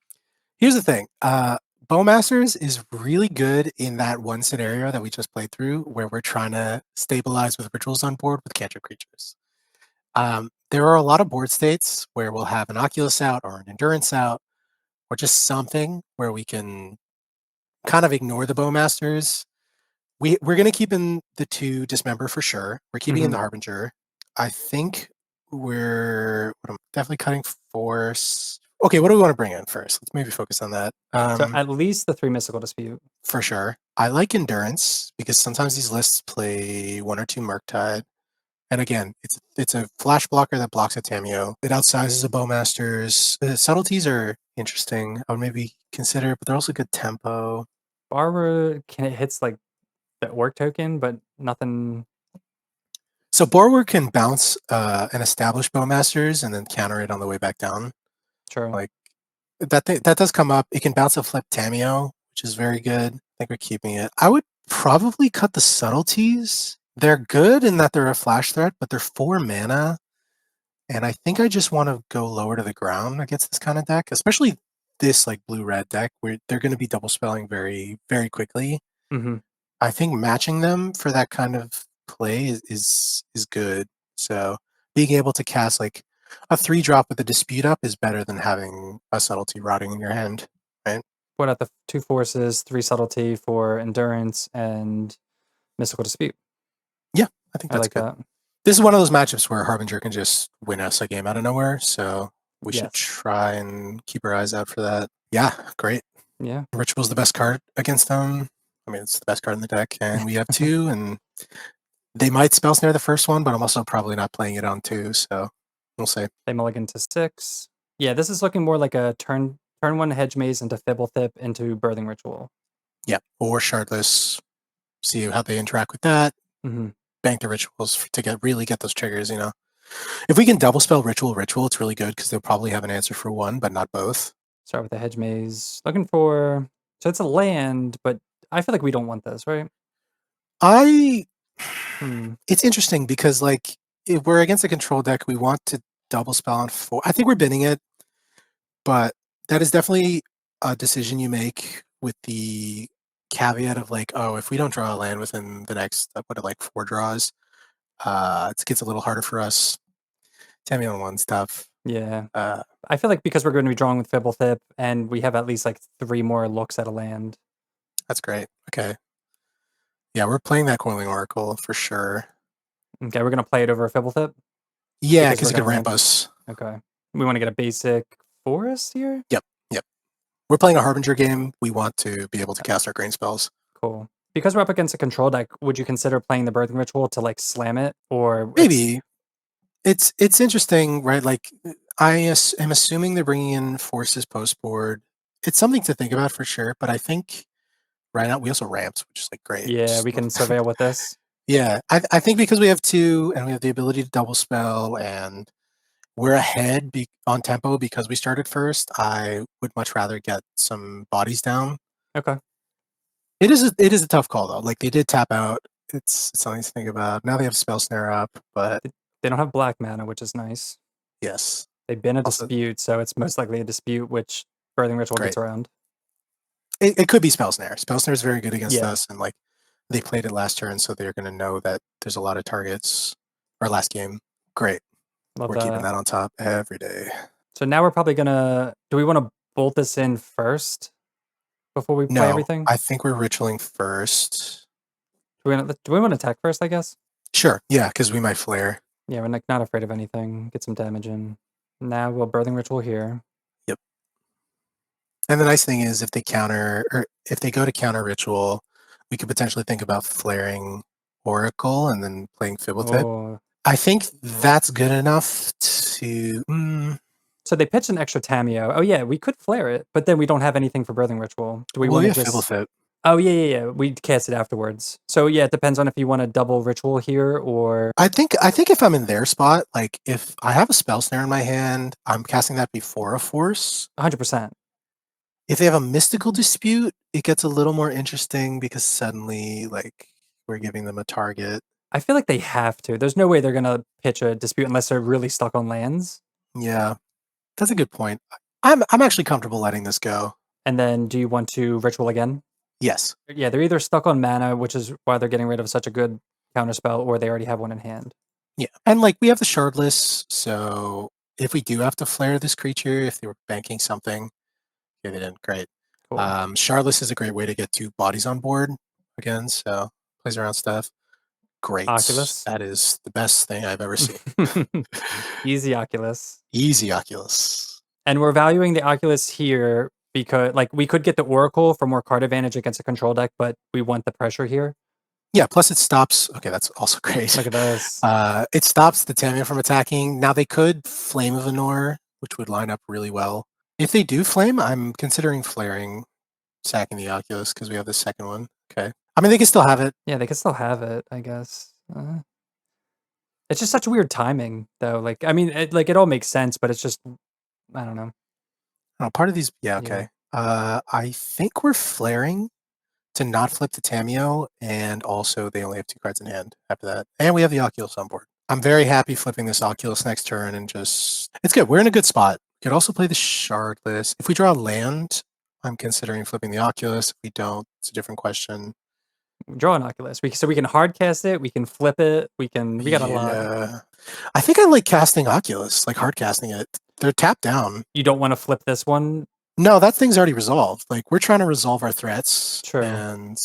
Here's the thing. Bowmasters is really good in that one scenario that we just played through where we're trying to stabilize with rituals on board with cantrip creatures. There are a lot of board states where we'll have an Oculus out or an Endurance out or just something where we can kind of ignore the Bowmasters. We're going to keep in the 2 Dismember for sure. We're keeping in the Harbinger. I think we're definitely cutting Force. Okay, what do we want to bring in first? Let's maybe focus on that. So at least the 3 Mystical Dispute. For sure. I like Endurance because sometimes these lists play 1 or 2 Murktide. And again, it's a flash blocker that blocks a Tameo. It outsizes a Bowmasters. The subtleties are interesting. I would maybe consider, but they're also good tempo. Barbara it hits like the orc token, but nothing. So Borwer can bounce and establish Bowmasters and then counter it on the way back down. True. Like that does come up. It can bounce a flip Tameo, which is very good. I think we're keeping it. I would probably cut the subtleties. They're good in that they're a flash threat, but they're 4 mana. And I think I just want to go lower to the ground against this kind of deck, especially this like blue-red deck where they're going to be double spelling very, very quickly. I think matching them for that kind of play is good. So being able to cast like a 3-drop with a dispute up is better than having a subtlety rotting in your hand, right? What about the 2 forces, 3 subtlety for endurance and mystical dispute? Yeah, I think that's like good. that. This is one of those matchups where Harbinger can just win us a game out of nowhere. So we should try and keep our eyes out for that. Yeah, great. Yeah. Ritual's the best card against them. I mean, it's the best card in the deck, and we have 2, and they might spell snare the first one, but I'm also probably not playing it on 2, so we'll see. They mulligan to 6. Yeah, this is looking more like a turn 1 Hedge Maze into Fibblethip into Birthing Ritual. Yeah, or Shardless. See how they interact with that. Bank the rituals to really get those triggers, If we can double spell ritual, it's really good because they'll probably have an answer for 1, but not both. Start with the Hedge Maze. Looking for... So it's a land, but I feel like we don't want this, right? It's interesting because, like, if we're against a control deck, we want to double spell on 4. I think we're binning it, but that is definitely a decision you make with the caveat of, like, oh, if we don't draw a land within the next, 4 draws, it gets a little harder for us. Tameo on 1 stuff. Yeah. I feel like because we're going to be drawing with Fibblethip and we have at least like 3 more looks at a land. That's great. Okay. Yeah, we're playing that Coiling Oracle for sure. Okay, we're going to play it over a Fibblethip? Yeah, because it could ramp us. Okay. We want to get a basic forest here? Yep. We're playing a Harbinger game. We want to be able to cast our green spells. Cool. Because we're up against a control deck, would you consider playing the Birthing Ritual to like slam it? Or maybe. It's interesting, right? Like, I am assuming they're bringing in forces post board. It's something to think about for sure, but I think right now we also ramped, which is like great. Yeah, we can surveil with this. Yeah, I think because we have 2 and we have the ability to double spell and we're ahead on tempo because we started first. I would much rather get some bodies down. Okay. It is a tough call though. Like they did tap out. It's something to think about. Now they have Spell Snare up, but They don't have black mana, which is nice. yes. They've been a Also, dispute, so it's most likely a dispute which Birthing Ritual great. gets around. It could be Spell Snare. Spell Snare is very good against Yeah. us, and like they played it last turn, so they're going to know that there's a lot of targets. Our last game, great. Love We're that. keeping that on top every day. So now we're probably gonna. Do we want to bolt this in first before we play everything? I think we're ritualing first. Do we want to attack first? I guess. Sure. Yeah, because we might flare. Yeah, we're not afraid of anything. Get some damage in. Now we'll Birthing Ritual here. Yep. And the nice thing is, if they go to counter ritual, we could potentially think about flaring Oracle and then playing Fibblethip. Oh. I think that's good enough to. So they pitched an extra Tameo. Oh yeah, we could flare it, but then we don't have anything for Birthing Ritual. Do we want to just? Fibblethip. Oh yeah. We cast it afterwards. So yeah, it depends on if you want a double ritual here or. I think if I'm in their spot, like if I have a Spell Snare in my hand, I'm casting that before a Force. 100%. If they have a Mystical Dispute, it gets a little more interesting because suddenly, like, we're giving them a target. I feel like they have to. There's no way they're gonna pitch a dispute unless they're really stuck on lands. Yeah, that's a good point. I'm actually comfortable letting this go. And then, do you want to ritual again? Yes. Yeah, they're either stuck on mana, which is why they're getting rid of such a good counterspell, or they already have one in hand. Yeah, and like we have the Shardless, so if we do have to flare this creature, if they were banking something, yeah, they didn't. Great. Cool. Shardless is a great way to get 2 bodies on board again, so plays around stuff. Great. Oculus. That is the best thing I've ever seen. Easy Oculus. Easy Oculus. And we're valuing the Oculus here because, like, we could get the Oracle for more card advantage against a control deck, but we want the pressure here. Yeah, plus it stops. Okay, that's also great. Look at this. It stops the Tameo from attacking. Now they could Flame of Anor, which would line up really well. If they do flame, I'm considering flaring, sacking the Oculus because we have the second one. Okay. I mean, they can still have it. Yeah, they can still have it, I guess. It's just such weird timing, though. Like, I mean, it all makes sense, but it's just, I don't know. Oh, part of these, yeah, okay. I think we're flaring to not flip the Tameo, and also they only have 2 cards in hand after that. And we have the Oculus on board. I'm very happy flipping this Oculus next turn and just... It's good. We're in a good spot. We could also play the Shardless. If we draw land, I'm considering flipping the Oculus. If we don't, it's a different question. Draw an Oculus. So we can hard cast it, we can flip it, we got a lot. I think I like casting Oculus, like hard casting it. They're tapped down. You don't want to flip this one? No, that thing's already resolved. Like, we're trying to resolve our threats. True. And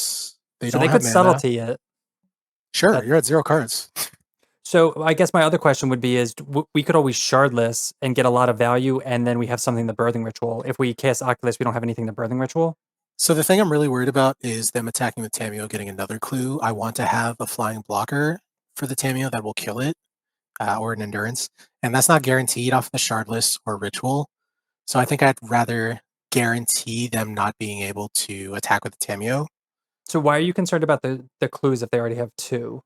they so don't they have could mana. subtlety it. Sure, you're at 0 cards. So I guess my other question would be is we could always Shardless and get a lot of value, and then we have something to Birthing Ritual. If we cast Oculus, we don't have anything to Birthing Ritual. So the thing I'm really worried about is them attacking the Tameo, getting another clue. I want to have a flying blocker for the Tameo that will kill it, or an endurance. And that's not guaranteed off the Shardless or Ritual. So I think I'd rather guarantee them not being able to attack with the Tameo. So why are you concerned about the clues if they already have 2?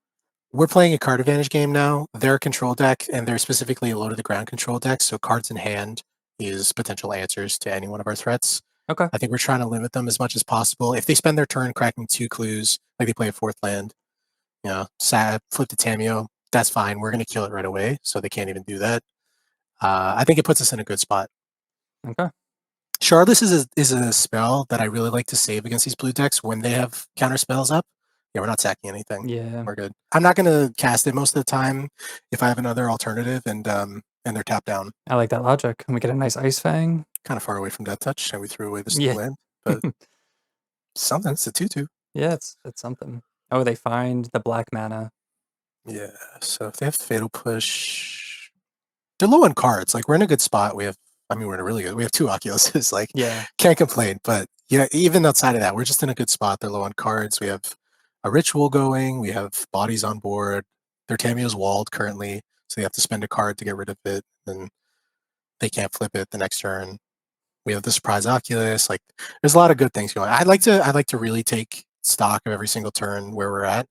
We're playing a card advantage game now. They're a control deck, and they're specifically a low to the ground control deck. So cards in hand is potential answers to any one of our threats. Okay. I think we're trying to limit them as much as possible. If they spend their turn cracking 2 clues, like they play a 4th land, you know, flip the Tameo, that's fine. We're going to kill it right away, so they can't even do that. I think it puts us in a good spot. Okay. Shardless is a spell that I really like to save against these blue decks when they have counter spells up. Yeah, we're not sacking anything. Yeah. We're good. I'm not going to cast it most of the time if I have another alternative and they're tapped down. I like that logic. And we get a nice Ice Fang. Kind of far away from Death Touch, and we threw away the Yeah. land. But something. It's a 2/2. Yeah, it's something. Oh, they find the black mana. Yeah, so if they have Fatal Push, they're low on cards. Like, we're in a good spot. We're in a really good. We have 2 Oculuses. Like, Yeah. can't complain. But yeah, even outside of that, we're just in a good spot. They're low on cards. We have a Ritual going. We have bodies on board. Their Tameo's walled currently, so they have to spend a card to get rid of it. Then they can't flip it the next turn. We have the surprise Oculus. Like, there's a lot of good things going. I'd like to really take stock of every single turn where we're at,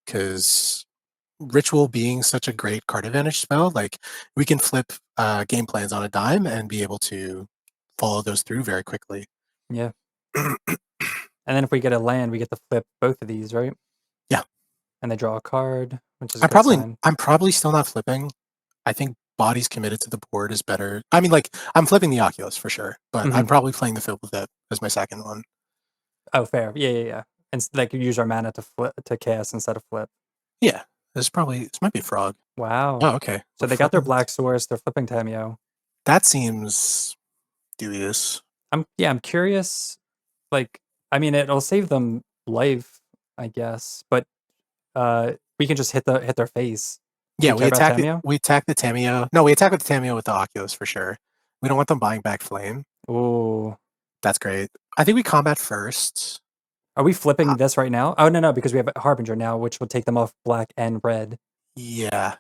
because Ritual being such a great card advantage spell, like we can flip game plans on a dime and be able to follow those through very quickly. Yeah. And then if we get a land, we get to flip both of these, right? Yeah. And they draw a card, which is a good sign. I'm probably still not flipping. I think bodies committed to the board is better. I mean, like I'm flipping the Oculus for sure, but I'm probably playing the Flip with it as my second one. Oh, fair. Yeah. And like use our mana to flip to cast instead of flip. Yeah. This might be a frog. Wow. Oh, okay. So they got their black source. They're flipping Tameo. That seems dubious. I'm curious. Like, I mean, it'll save them life, I guess, but we can just hit their face. Yeah, we attack the Tameo. No, we attack with the Tameo with the Oculus for sure. We don't want them buying back flame. Ooh. That's great. I think we combat first. Are we flipping this right now? Oh no, because we have a Harbinger now, which will take them off black and red. Yeah,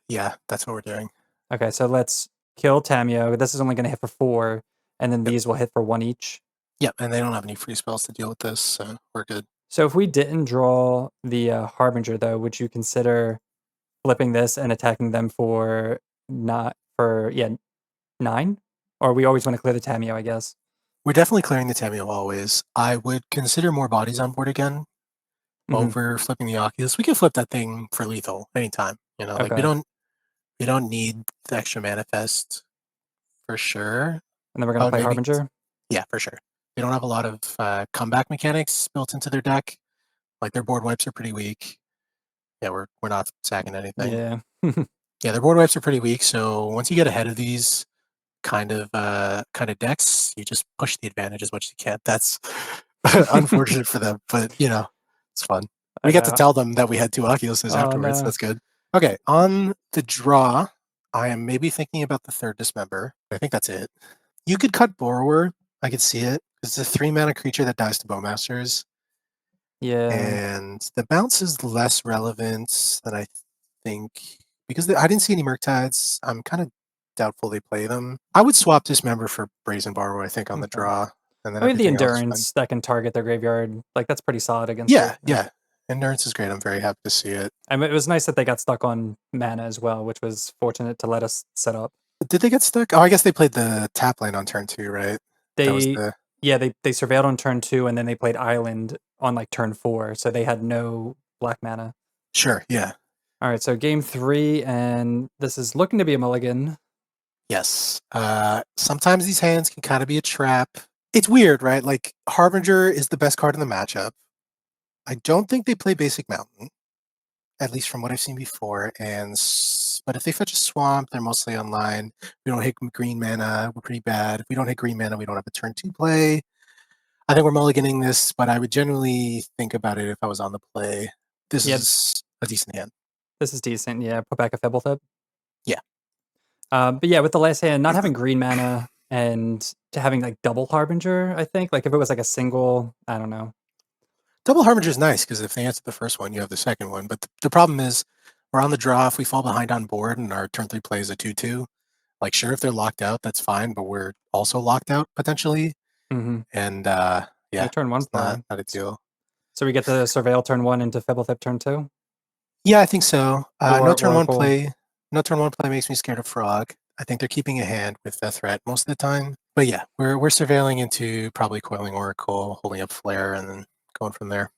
that's what we're doing. Okay, so let's kill Tameo. This is only going to hit for 4, and then these will hit for 1 each. Yep, and they don't have any free spells to deal with this, so we're good. So if we didn't draw the Harbinger, though, would you consider flipping this and attacking them for 9? Or we always want to clear the Tameo, I guess. We're definitely clearing the Tameo always. I would consider more bodies on board again over flipping the Oculus. We can flip that thing for lethal anytime. You know, like we don't need the extra manifest for sure. And then we're gonna play Harbinger. Yeah, for sure. They don't have a lot of comeback mechanics built into their deck. Like their board wipes are pretty weak. Yeah, we're not sacking anything. Yeah. Yeah, their board wipes are pretty weak. So once you get ahead of these kind of decks, you just push the advantage as much as you can. That's unfortunate for them, but you know, it's fun. We get to tell them that we had 2 Oculuses afterwards. No. That's good. Okay, on the draw, I am maybe thinking about the 3rd Dismember. I think that's it. You could cut Borrower. I could see it. It's a 3 mana creature that dies to Bowmasters. Yeah. And the bounce is less relevant than I think because I didn't see any Murktides. I'm kind of doubtful they play them. I would swap Dismember for Brazen Borrower, I think, on the draw. And then I mean, the Endurance that can target their graveyard, like that's pretty solid against it. Yeah. Endurance is great. I'm very happy to see it. I mean, it was nice that they got stuck on mana as well, which was fortunate to let us set up. Did they get stuck? Oh, I guess they played the tap lane on turn 2, right? They surveilled on turn 2, and then they played Island on like turn 4, so they had no black mana. Sure, yeah. All right, so game 3, and this is looking to be a mulligan. Yes. Sometimes these hands can kind of be a trap. It's weird, right? Like Harbinger is the best card in the matchup. I don't think they play Basic Mountain, at least from what I've seen before. But if they fetch a Swamp, they're mostly online. We don't hit green mana, we're pretty bad. If we don't hit green mana, we don't have a turn 2 play. I think we're mulliganing this, but I would generally think about it if I was on the play. This is a decent hand. This is decent, yeah. Put back a Febblethip. Yeah. But yeah, with the last hand, not having green mana and to having like double Harbinger, I think. Like if it was like a single, I don't know. Double Harbinger is nice because if they answer the first one, you have the second one. But the problem is we're on the draw. If we fall behind on board and our turn 3 play is a 2-2, like sure, if they're locked out, that's fine. But we're also locked out potentially. And yeah, turn 1 not a deal. So we get to surveil turn 1 into Febblethip turn 2? Yeah, I think so. No turn 1 play makes me scared of Frog. I think they're keeping a hand with the threat most of the time. But yeah, we're surveilling into probably Coiling Oracle, holding up Flare, and then going from there.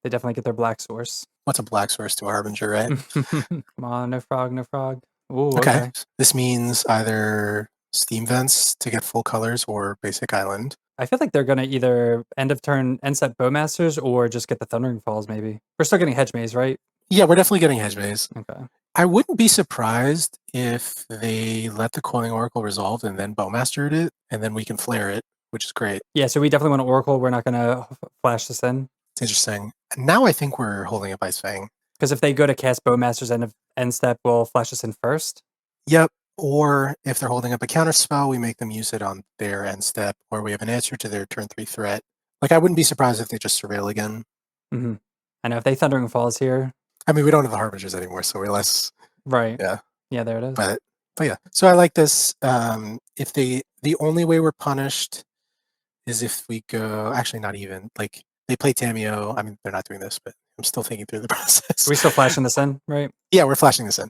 They definitely get their black source. What's a black source to a Harbinger, right? Come on, no frog. Ooh, okay. This means either Steam Vents to get full colors or Basic Island. I feel like they're going to either end of turn end step Bowmasters or just get the Thundering Falls, maybe. We're still getting Hedge Maze, right? Yeah, we're definitely getting Hedge Maze. Okay. I wouldn't be surprised if they let the Coiling Oracle resolve and then Bowmastered it, and then we can flare it, which is great. Yeah, so we definitely want to Oracle. We're not going to flash this in. It's interesting. Now I think we're holding up Ice Fang. Because if they go to cast Bowmasters end step, we'll flash this in first? Yep. Or if they're holding up a counter spell, we make them use it on their end step, or we have an answer to their turn 3 threat. Like, I wouldn't be surprised if they just surveil again. Mm-hmm. I know, if they Thundering Falls here. I mean, we don't have the Harbingers anymore, so we're less. Right. Yeah. Yeah, there it is. But yeah. So I like this. If the only way we're punished is if we go, actually, not even. Like, they play Tameo. I mean, they're not doing this, but I'm still thinking through the process. Are we still flashing this in, right? Yeah, we're flashing this in.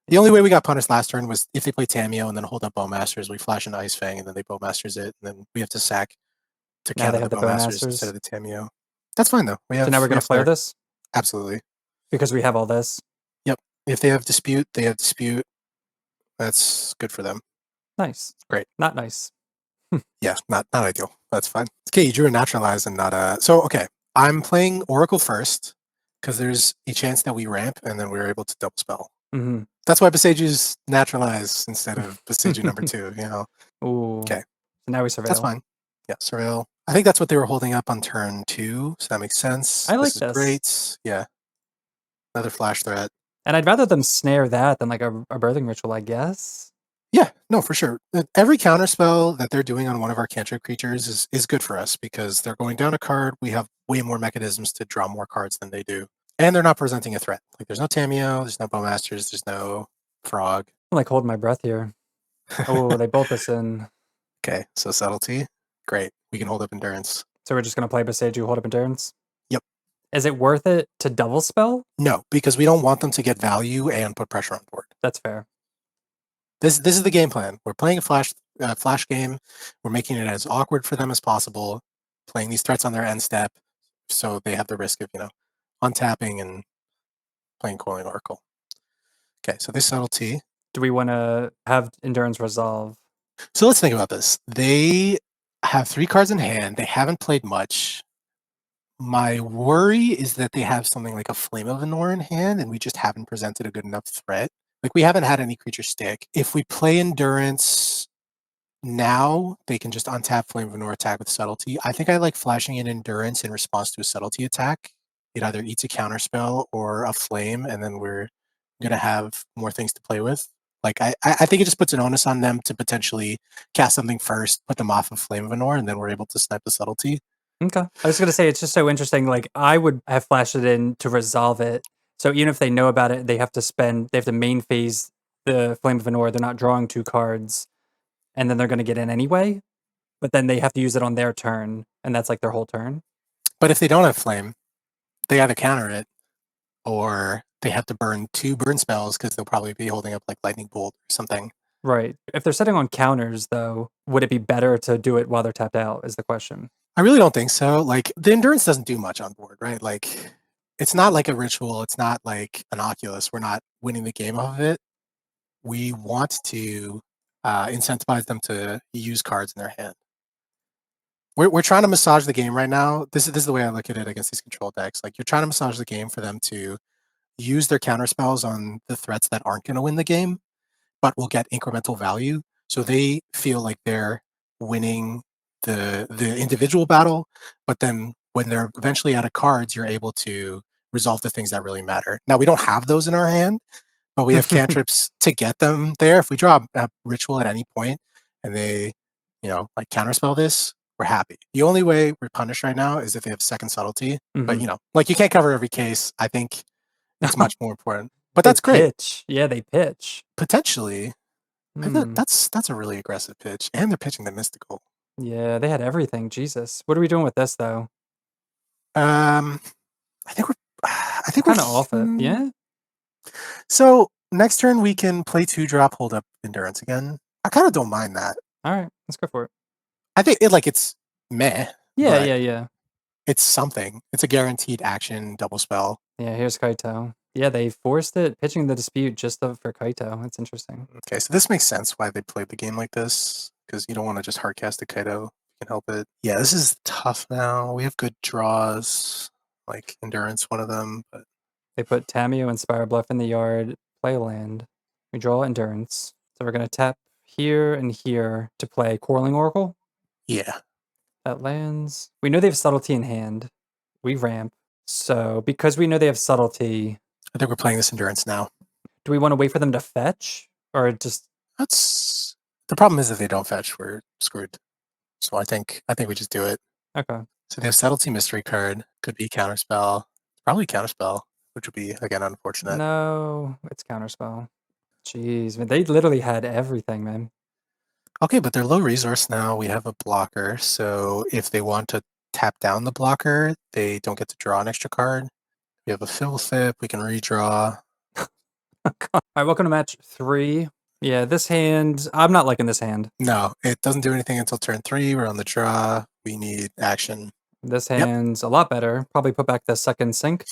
The only way we got punished last turn was if they play Tameo and then hold up Bowmasters, we flash into Ice Fang and then they Bowmasters it, and then we have to sack to Now they counter the have the Bowmasters instead Bowmasters. of the Tameo. That's fine though. So now we're going to flare this? Absolutely. Because we have all this? Yep. If they have Dispute, they have Dispute. That's good for them. Nice. Great. Not nice. Yeah, not ideal. That's fine. Okay, you drew a Naturalize and not a... So, okay. I'm playing Oracle first because there's a chance that we ramp and then we're able to double spell. Mm-hmm. That's why Beseju's Naturalize instead of Beseju number 2, you know? Ooh. Okay. So now we surveil. That's fine. Yeah, Surveil. I think that's what they were holding up on turn 2, so that makes sense. I like this. Is great. Yeah. Another flash threat. And I'd rather them snare that than like a birthing ritual, I guess. Yeah, no, for sure. Every counterspell that they're doing on one of our cantrip creatures is good for us because they're going down a card. We have way more mechanisms to draw more cards than they do. And they're not presenting a threat. Like there's no Tameo, there's no Bowmasters, there's no Frog. I'm like holding my breath here. Oh, they bolt us in. Okay, so Subtlety. Great. We can hold up Endurance. So we're just going to play Beseju, hold up Endurance? Yep. Is it worth it to double spell? No, because we don't want them to get value and put pressure on board. That's fair. This is the game plan. We're playing a flash game. We're making it as awkward for them as possible, playing these threats on their end step, so they have the risk of, untapping and playing Coiling Oracle. Okay, so this Subtlety. Do we want to have Endurance resolve? So let's think about this. They have 3 cards in hand. They haven't played much. My worry is that they have something like a Flame of Anor in hand, and we just haven't presented a good enough threat. Like, we haven't had any creature stick. If we play Endurance now, they can just untap Flame of Anor, attack with Subtlety. I think I like flashing in Endurance in response to a Subtlety attack. It either eats a counterspell or a Flame, and then we're going to have more things to play with. Like, I think it just puts an onus on them to potentially cast something first, put them off of Flame of Anor, and then we're able to snipe the Subtlety. Okay. I was going to say, it's just so interesting. Like, I would have flashed it in to resolve it. So even if they know about it, they have to main phase the Flame of Anor. They're not drawing 2 cards, and then they're going to get in anyway. But then they have to use it on their turn, and that's like their whole turn. But if they don't have Flame, they either counter it, or they have to burn 2 burn spells because they'll probably be holding up like Lightning Bolt or something. Right. If they're setting on counters, though, would it be better to do it while they're tapped out, is the question. I really don't think so. Like, the Endurance doesn't do much on board, right? Like, it's not like a Ritual. It's not like an Oculus. We're not winning the game off of it. We want to incentivize them to use cards in their hand. We're trying to massage the game right now. This is the way I look at it against these control decks. Like, you're trying to massage the game for them to use their counter spells on the threats that aren't going to win the game, but will get incremental value. So they feel like they're winning the individual battle, but then when they're eventually out of cards, you're able to resolve the things that really matter. Now, we don't have those in our hand, but we have cantrips to get them there. If we draw a ritual at any point and they, like counterspell this, we're happy. The only way we're punished right now is if they have second subtlety. Mm-hmm. But, like, you can't cover every case. I think it's much more important. But that's great. Pitch. Yeah, they pitch. Potentially. I think that's a really aggressive pitch. And they're pitching the mystical. Yeah, they had everything. Jesus. What are we doing with this, though? I think we're kind of off it. Yeah. So next turn we can play 2-drop, hold up Endurance again. I kind of don't mind that. All right, let's go for it. I think it's meh. Yeah. It's something. It's a guaranteed action double spell. Yeah, here's Kaito. Yeah, they forced it, pitching the dispute just for Kaito. That's interesting. Okay, so this makes sense why they played the game like this, because you don't want to just hardcast a Kaito. You can help it. Yeah, this is tough now. We have good draws, like Endurance, one of them. But they put Tameo and Spire Bluff in the yard, play land. We draw Endurance. So we're going to tap here and here to play Coiling Oracle. Yeah. That lands. We know they have Subtlety in hand. We ramp. So because we know they have Subtlety, I think we're playing this Endurance now. Do we want to wait for them to fetch? Or just... That's... The problem is if they don't fetch, we're screwed. So I think we just do it. Okay. So they have Subtlety Mystery card. Could be Counterspell. Probably Counterspell, which would be, again, unfortunate. No, it's Counterspell. Jeez, man, they literally had everything, man. Okay, but they're low resource now. We have a blocker, so if they want to tap down the blocker, they don't get to draw an extra card. We have a Filthip. We can redraw. All right, welcome to match 3. Yeah, this hand, I'm not liking this hand. No, it doesn't do anything until turn 3. We're on the draw. We need action. This hand's a lot better. Probably put back the second sink.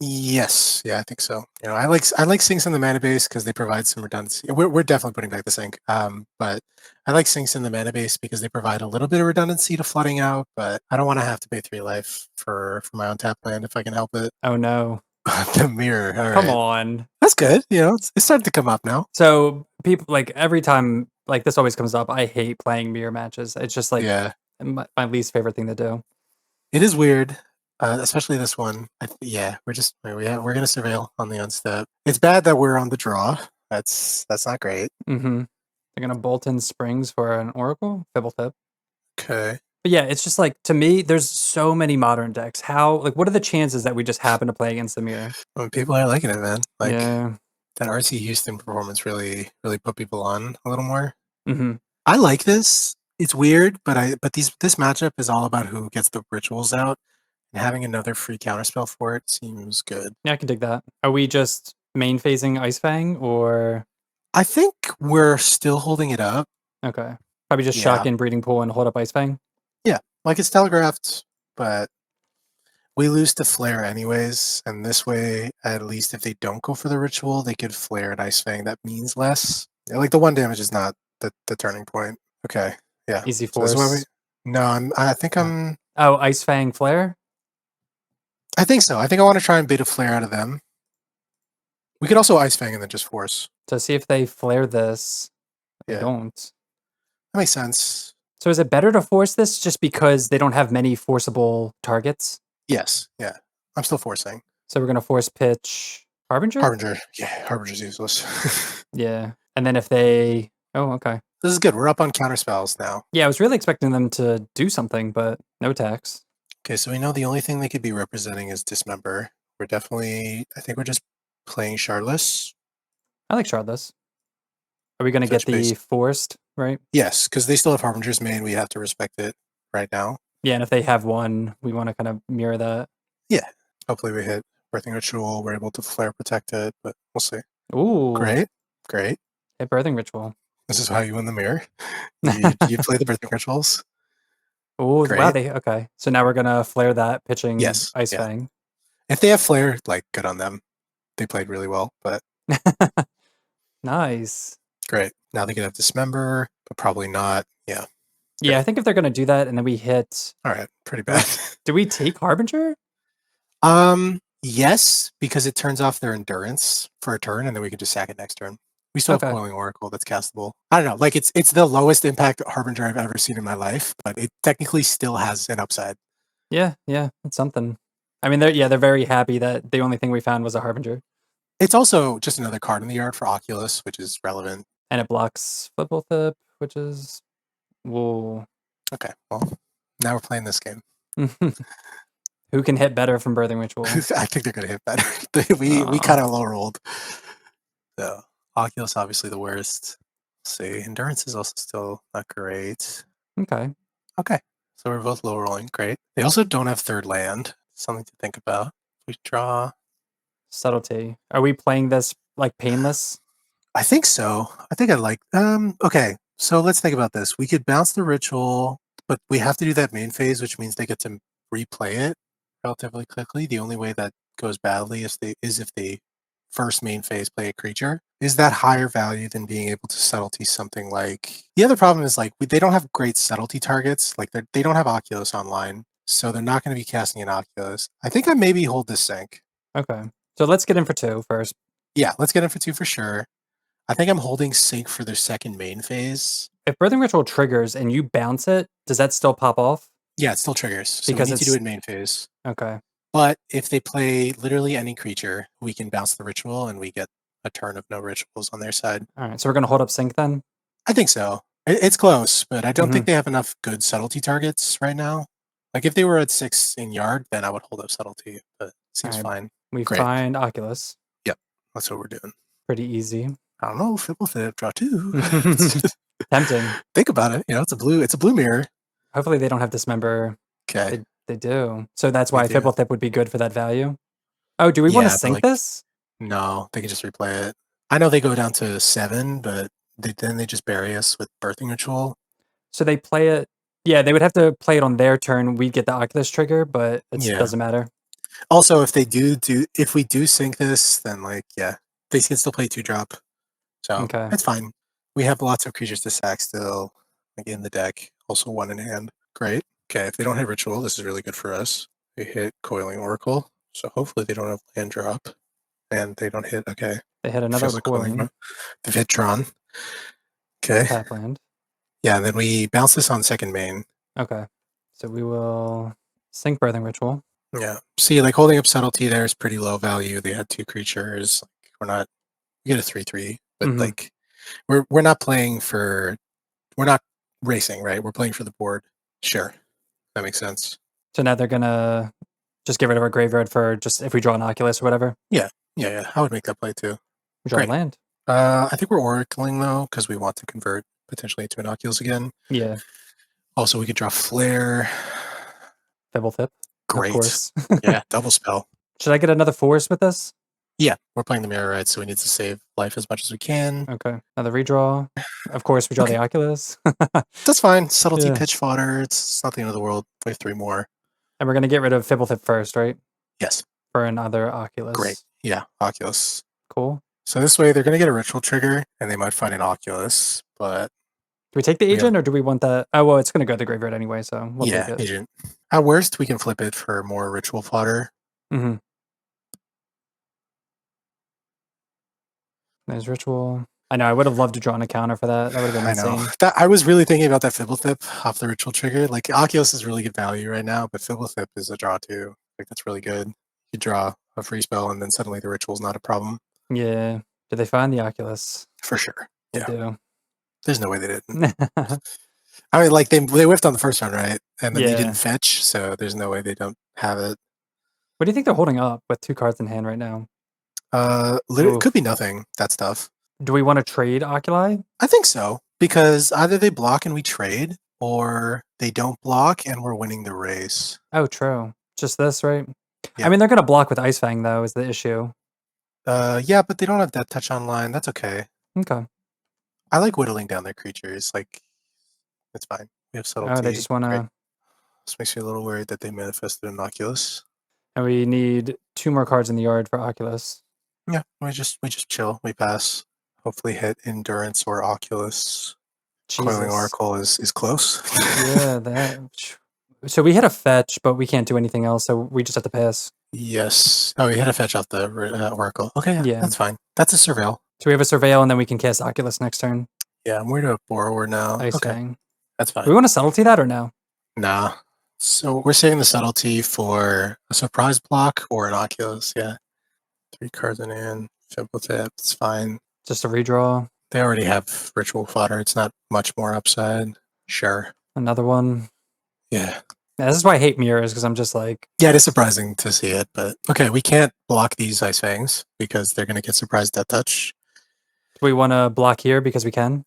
Yes, yeah, I think so. You know, I like sinks in the mana base because they provide some redundancy. We're definitely putting back the sink. But I like sinks in the mana base because they provide a little bit of redundancy to flooding out. But I don't want to have to pay 3 life for my own tap land if I can help it. Oh no. The mirror. All right. Come on. That's good. You know, it's starting to come up now. So people like every time like this always comes up. I hate playing mirror matches. It's just like my least favorite thing to do. It is weird. Especially this one. Yeah, we're gonna surveil on the unstep. It's bad that we're on the draw. That's not great. Mm-hmm. They're gonna bolt in Springs for an Oracle, Fibblethip. Okay. But yeah, it's just like to me, there's so many modern decks. How like what are the chances that we just happen to play against the mirror? Well, people are liking it, man. Like yeah. That RC Houston performance really put people on a little more. Mm-hmm. I like this. It's weird, but this matchup is all about who gets the rituals out. And having another free counterspell for it seems good. Yeah, I can dig that. Are we just main phasing Ice Fang or? I think we're still holding it up. Okay. Probably just shock in Breeding Pool and hold up Ice Fang? Yeah, like it's telegraphed, but we lose to Flare anyways. And this way, at least if they don't go for the ritual, they could Flare at Ice Fang. That means less. Yeah, like the 1 damage is not the turning point. Okay, yeah. Easy force. So I think I'm... Oh, Ice Fang Flare? I think so. I think I want to try and bait a Flare out of them. We could also Ice Fang and then just force. So see if they flare this. They don't. That makes sense. So is it better to force this just because they don't have many forceable targets? Yes. Yeah. I'm still forcing. So we're going to force pitch Harbinger? Harbinger. Yeah. Harbinger's useless. Yeah. And then if they... Oh, okay. This is good. We're up on counter spells now. Yeah, I was really expecting them to do something, but no attacks. Okay, so we know the only thing they could be representing is Dismember. I think we're just playing Shardless. I like Shardless. Are we going to get the forced, right? Yes, because they still have Harbinger's main. We have to respect it right now. Yeah, and if they have one, we want to kind of mirror that. Yeah. Hopefully we hit Birthing Ritual. We're able to flare protect it, but we'll see. Ooh. Great. Hit Birthing Ritual. This is how you win the mirror. You play the Birthing Rituals. Oh, wow. Okay. So now we're going to flare that, pitching Ice Fang. If they have flare, like, good on them. They played really well, but... Nice. Great. Now they can have Dismember, but probably not. Yeah. Yeah, I think if they're going to do that and then we hit... All right, pretty bad. Do we take Harbinger? Yes, because it turns off their endurance for a turn, and then we can just sack it next turn. We still have Coiling Oracle that's castable. I don't know, like it's the lowest impact Harbinger I've ever seen in my life, but it technically still has an upside. Yeah, it's something. I mean, they're very happy that the only thing we found was a Harbinger. It's also just another card in the yard for Oculus, which is relevant. And it blocks Fibblethip, which is... Whoa. Okay, well, now we're playing this game. Who can hit better from Birthing Ritual? I think they're going to hit better. we kind of low rolled. So, Oculus obviously the worst. Let's see, Endurance is also still not great. Okay. So we're both low rolling. Great. They also don't have third land. Something to think about. We draw. Subtlety. Are we playing this like painless? I think so. I think I like. Okay. So let's think about this. We could bounce the ritual, but we have to do that main phase, which means they get to replay it relatively quickly. The only way that goes badly is if they first main phase play a creature. Is that higher value than being able to subtlety something like... The other problem is like they don't have great subtlety targets. Like they don't have Oculus online, so they're not going to be casting an Oculus. I think I maybe hold this sync. Okay. So let's get in for 2 first. Yeah, let's get in for 2 for sure. I think I'm holding sync for their second main phase. If Birthing Ritual triggers and you bounce it, does that still pop off? Yeah, it still triggers. So because we need to do it main phase. Okay. But if they play literally any creature, we can bounce the ritual and we get a turn of no rituals on their side. All right, so we're going to hold up sync then? I think so. It's close, but I don't think they have enough good subtlety targets right now. Like if they were at 6 in yard, then I would hold up subtlety, but it seems fine. We find Oculus. Yep, that's what we're doing. Pretty easy. I don't know, Fibblethip, draw 2. Tempting. Think about it. It's a blue mirror. Hopefully they don't have Dismember. Okay. They do. So that's why Fibblethip would be good for that value? Oh, do we want to Yeah, but, sync like, this? no, they can just replay it. I know they go down to 7, but then they just bury us with Birthing Ritual. So they play it. Yeah, they would have to play it on their turn. We get the Oculus trigger, but it Yeah. doesn't matter. Also, if we do sync this, then, like, yeah, they can still play 2-drop. So Okay. it's fine. We have lots of creatures to sack still, like, in the deck. Also 1 in hand. Great. Okay, if they don't hit Ritual, this is really good for us. They hit Coiling Oracle, so hopefully they don't have land drop. And they don't hit, okay. They hit another Feels like coiling. The Vitron. Okay. Tap land. Yeah, and then we bounce this on second main. Okay. So we will sync Birthing Ritual. Yeah. See, like, holding up Subtlety there is pretty low value. They had 2 creatures. Like, we get a 3/3, but like we're not playing for we're not racing, right? We're playing for the board. Sure. That makes sense. So now they're gonna just get rid of our graveyard for just if we draw an Oculus or whatever. Yeah. I would make that play too. We draw Great. land. I think we're oracling though, because we want to convert potentially into an Oculus again. Yeah. Also, we could draw Flare. Fibblethip. Great. Of course. Yeah, double spell. Should I get another force with this? Yeah, we're playing the mirror, right? So we need to save life as much as we can. Okay. Another redraw. Of course, we draw the Oculus. That's fine. Subtlety, Yeah. pitch fodder. It's not the end of the world. We have 3 more. And we're gonna get rid of Fibblethip first, right? Yes. For another Oculus. Great. Yeah, Oculus. Cool. So this way they're going to get a ritual trigger and they might find an Oculus, but Do we take the agent or do we want that? Oh, well, it's going to go to the graveyard anyway, so we'll yeah, take it. agent. At worst, we can flip it for more ritual fodder. Mm-hmm. There's ritual. I know, I would have loved to draw on a counter for that. That would have been insane. I know. I was really thinking about that Fibblethip off the ritual trigger. Like, Oculus is really good value right now, but Fibblethip is a draw too. Like, that's really good. You draw a free spell and then suddenly the ritual's not a problem. Yeah. Did they find the Oculus? For sure. They Yeah. do. There's no way they didn't. I mean, like, they whiffed on the first one, right? And then they Yeah. didn't fetch, so there's no way they don't have it. What do you think they're holding up with 2 cards in hand right now? Literally, it could be nothing, that stuff. Do we want to trade Oculi? I think so, because either they block and we trade, or they don't block and we're winning the race. Oh, true. Just this, right? Yeah. I mean, they're going to block with Ice Fang, though, is the issue. Yeah, but they don't have Death Touch online. That's okay. Okay. I like whittling down their creatures. Like, it's fine. We have Subtlety. Oh, they just want to... Right. This makes me a little worried that they manifested an Oculus. And we need 2 more cards in the yard for Oculus. Yeah, we just chill. We pass. Hopefully hit Endurance or Oculus. Coiling Oracle is close. Yeah, that... So we hit a fetch, but we can't do anything else, so we just have to pass. Yes. Oh, we had a fetch off the Oracle. Okay, yeah, that's fine. That's a Surveil. So we have a Surveil, and then we can cast Oculus next turn. Yeah, I'm worried about Borrower now. Ice okay, Fang. that's fine. Do we want to Subtlety that or no? Nah. So we're saving the Subtlety for a surprise block or an Oculus, yeah. 3 cards in hand. Fibblethip, it's fine. Just a redraw. They already have Ritual Fodder. It's not much more upside. Sure. Another one. Yeah. Yeah, this is why I hate mirrors, because I'm just like... Yeah, it is surprising to see it, but okay, we can't block these Ice Fangs because they're going to get surprise Death Touch. Do we want to block here because we can?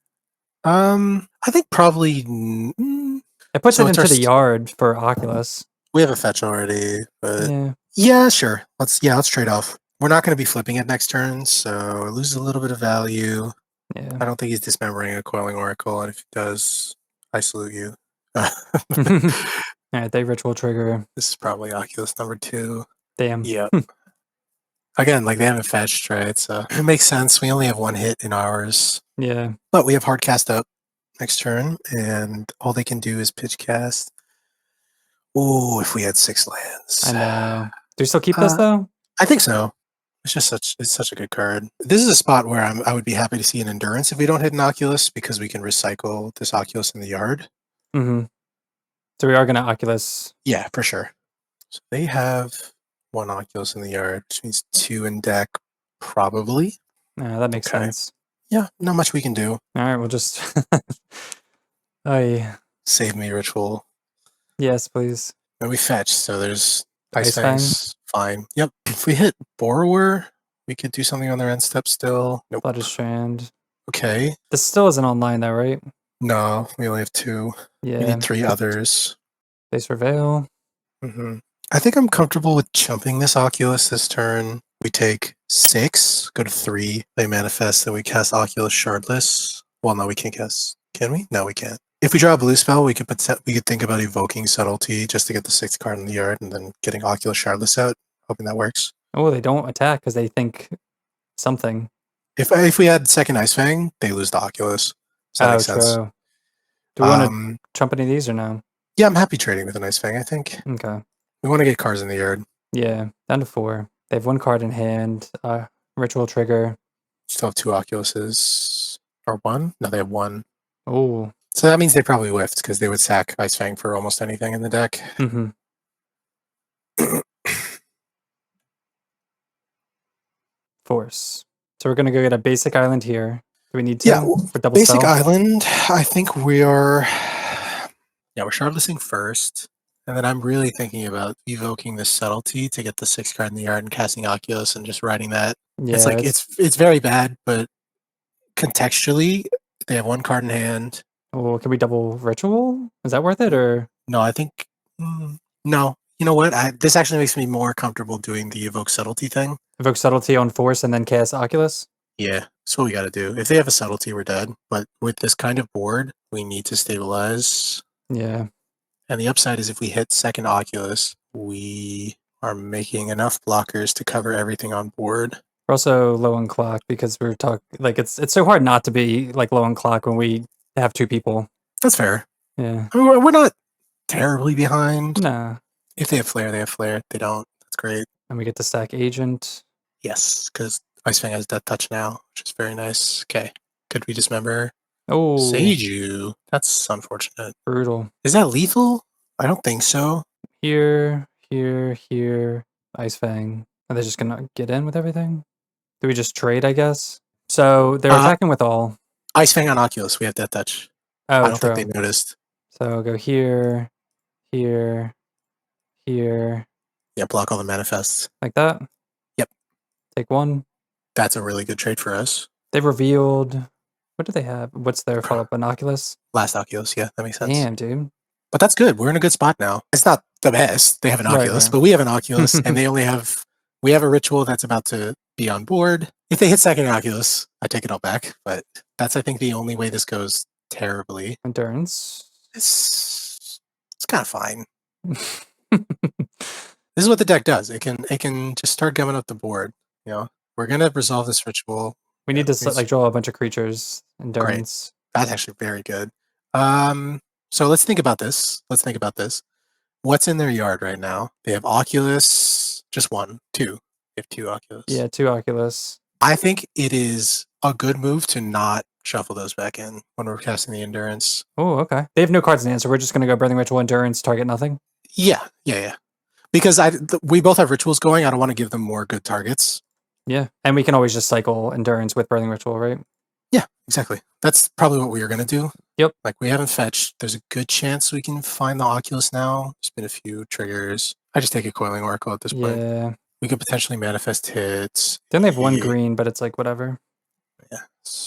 I think probably... It puts it into the yard for Oculus. We have a fetch already, but... Yeah, sure. Let's trade off. We're not going to be flipping it next turn, so it loses a little bit of value. Yeah. I don't think he's dismembering a Coiling Oracle, and if he does, I salute you. All right, they ritual trigger. This is probably Oculus number 2. Damn. Yeah. Again, like, they haven't fetched, right? So it makes sense. We only have 1 hit in ours. Yeah. But we have hard cast up next turn, and all they can do is pitch cast. Oh, if we had 6 lands. I know. Do we still keep this though? I think so. It's such a good card. This is a spot where I would be happy to see an Endurance if we don't hit an Oculus, because we can recycle this Oculus in the yard. Mm-hmm. So we are going to Oculus. Yeah, for sure. So they have 1 Oculus in the yard, which means 2 in deck, probably. That makes sense. Yeah, not much we can do. All right, we'll just... Oh, yeah. Save me, Ritual. Yes, please. And we fetch, so there's Ice Fangs. Fine. Yep. If we hit Borrower, we could do something on their end step still. Nope. Blooded Strand. Okay. This still isn't online though, right? No, we only have 2. Yeah. We need 3 others. They Surveil. Mm-hmm. I think I'm comfortable with jumping this Oculus this turn. We take 6, go to 3, they manifest, then we cast Oculus Shardless. Well, no, we can't cast. Can we? No, we can't. If we draw a blue spell, we could think about evoking Subtlety just to get the 6th card in the yard and then getting Oculus Shardless out. Hoping that works. Oh, they don't attack because they think something. If we had second Ice Fang, they lose the Oculus. So that makes sense. True. Do we want to trump any of these or no? Yeah, I'm happy trading with an Ice Fang, I think. Okay. We want to get cards in the yard. Yeah, down to 4. They have 1 card in hand. Ritual trigger. Still have 2 Oculuses. Or 1? No, they have 1. Oh. So that means they probably whiffed because they would sack Ice Fang for almost anything in the deck. Mm-hmm. Force. So we're going to go get a basic island here. Do we need to? Yeah, for double basic spell? island, I think we are... Yeah, we're shardlessing first. And then I'm really thinking about evoking the Subtlety to get the 6th card in the yard and casting Oculus and just writing that. Yeah, it's like it's very bad, but contextually, they have 1 card in hand. Oh, can we double ritual? Is that worth it or? No, I think no. You know what? This actually makes me more comfortable doing the evoke subtlety thing. Evoke subtlety on force and then cast Oculus? Yeah, that's what we got to do. If they have a subtlety, we're dead. But with this kind of board, we need to stabilize. Yeah. And the upside is if we hit second Oculus, we are making enough blockers to cover everything on board. We're also low on clock because we're talking like it's so hard not to be like low on clock when we have 2 people. That's fair. Yeah. I mean, we're not terribly behind. Nah. If they have flare, they have flare. If they don't, that's great. And we get to stack agent. Yes, because Ice Fang has Death Touch now, which is very nice. Okay. Could we dismember? Oh. Seiju. That's unfortunate. Brutal. Is that lethal? I don't think so. Here, Ice Fang. Are they just gonna get in with everything? Do we just trade, I guess? So they're attacking with all. Ice Fang on Oculus, we have Death Touch. Oh, I don't true. think they noticed. So go here. Yeah, block all the manifests. Like that? Yep. Take 1. That's a really good trade for us. They've revealed... What do they have? What's their follow-up? An Oculus? Last Oculus, yeah, that makes sense. Damn, dude. But that's good. We're in a good spot now. It's not the best. They have an Oculus, but we have an Oculus, and they only have... We have a ritual that's about to be on board. If they hit second Oculus, I take it all back. But that's, I think, the only way this goes terribly. Endurance. It's kind of fine. This is what the deck does. It can just start gumming up the board. You know, we're gonna resolve this ritual. We need to like draw a bunch of creatures. Endurance. Great. That's actually very good. So let's think about this. What's in their yard right now? They have Oculus, just 1, 2. They have 2 Oculus. Yeah, 2 Oculus. I think it is a good move to not shuffle those back in when we're casting the Endurance. Oh, okay. They have no cards in hand, so we're just gonna go Birthing Ritual, Endurance, target nothing. Yeah. Because we both have rituals going. I don't want to give them more good targets. Yeah, and we can always just cycle Endurance with Birthing Ritual, right? Yeah, exactly. That's probably what we are going to do. Yep. Like, we haven't fetched. There's a good chance we can find the Oculus now. There's been a few triggers. I just take a Coiling Oracle at this point. Yeah. We could potentially manifest hits. Then they have 1 green, but it's like whatever. Yeah.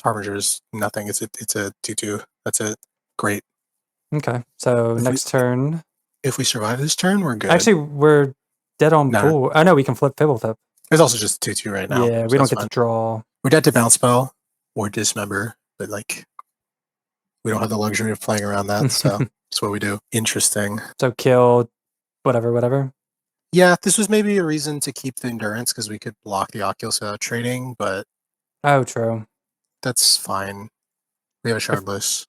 Harbinger's nothing. It's a 2/2. That's it. Great. Okay. So next turn. If we survive this turn, we're good. Actually, we're dead on pool. Oh no, we can flip Fibblethip. There's also just 2/2 right now. Yeah, we don't get to draw. We're dead to Bounce Spell or Dismember, but like we don't have the luxury of playing around that, so that's what we do. Interesting. So kill whatever. Yeah, this was maybe a reason to keep the Endurance because we could block the Oculus without trading, but oh, true. That's fine. We have a Shardless.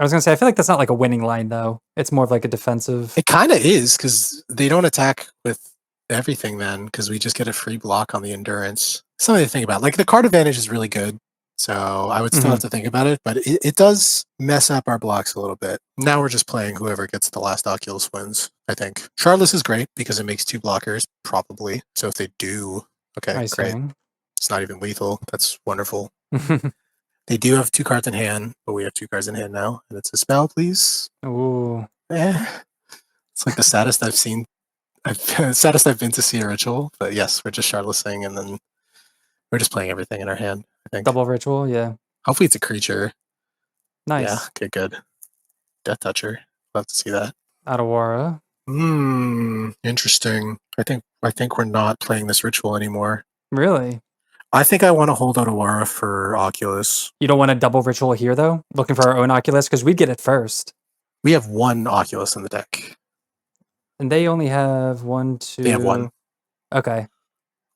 I was gonna say, I feel like that's not like a winning line though. It's more of like a defensive. It kind of is because they don't attack with everything then because we just get a free block on the Endurance. Something to think about. Like the card advantage is really good, so I would still have to think about it, but it does mess up our blocks a little bit. Now we're just playing whoever gets the last Oculus wins, I think. Shardless is great because it makes 2 blockers, probably. So if they do, okay, great. It's not even lethal. That's wonderful. They do have 2 cards in hand, but we have 2 cards in hand now, and it's a spell, please. Ooh. It's like the saddest I've seen. Saddest I've been to see a ritual, but yes, we're just shardlessing, and then we're just playing everything in our hand, I think. Double ritual, yeah. Hopefully it's a creature. Nice. Yeah, okay, good. Death Toucher. Love to see that. Adawara. Interesting. I think we're not playing this ritual anymore. Really? I think I want to hold Otawara for Oculus. You don't want a double ritual here though? Looking for our own Oculus because we'd get it first. We have one Oculus in the deck. And they only have one, two. They have one. Okay.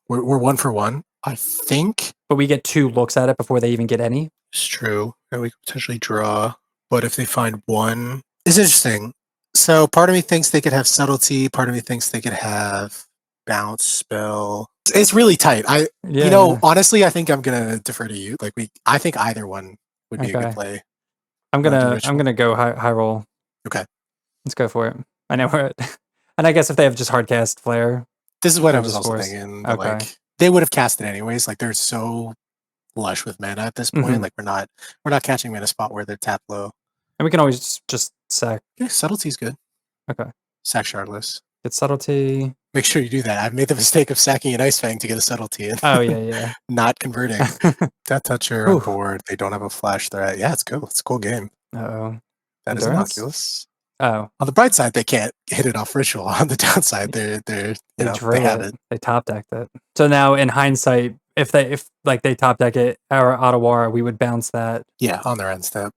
We're 1 for 1. I think But we get 2 looks at it before they even get any. it's true. And we could potentially draw. But if they find one, it's interesting. So part of me thinks they could have subtlety. Part of me thinks they could have bounce spell. It's really tight. Honestly, I think I'm gonna defer to you. I think either one would be a good play. I'm gonna go high roll. Okay, let's go for it. I know where it, and I guess if they have just hard cast flare, this is what I was also thinking. Okay, they would have cast it anyways. Like they're so lush with mana at this point. Like we're not catching them in a spot where they're tap low. And we can always just sack. Yeah, subtlety's good. Okay, sack Shardless. Get subtlety. Make sure you do that. I've made the mistake of sacking an Ice Fang to get a subtlety and not converting. Death Toucher on board. They don't have a flash threat. Yeah, it's cool. It's a cool game. Uh-oh. That is an Oculus. Oh. On the bright side, they can't hit it off ritual. On the downside, they have it. They top decked it. So now in hindsight, if they top deck it, our Otawara, we would bounce that. Yeah, on their end step.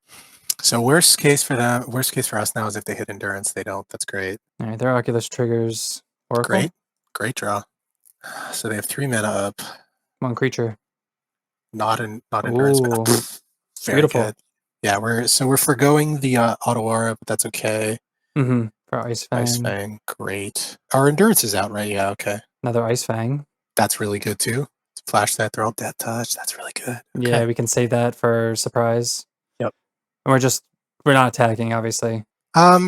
So worst case for them, worst case for us now is if they hit endurance, they don't. That's great. All right, their Oculus triggers Oracle. Great draw. So they have 3 mana up. One creature. Not endurance. Very beautiful. Good. Yeah, we're forgoing the Otawara, but that's okay. For Ice Fang. Ice Fang, great. Our endurance is out, right? Yeah, okay. Another Ice Fang. That's really good too. Flash that, throw out Death Touch. That's really good. Okay. Yeah, we can save that for surprise. Yep. And we're not attacking, obviously. I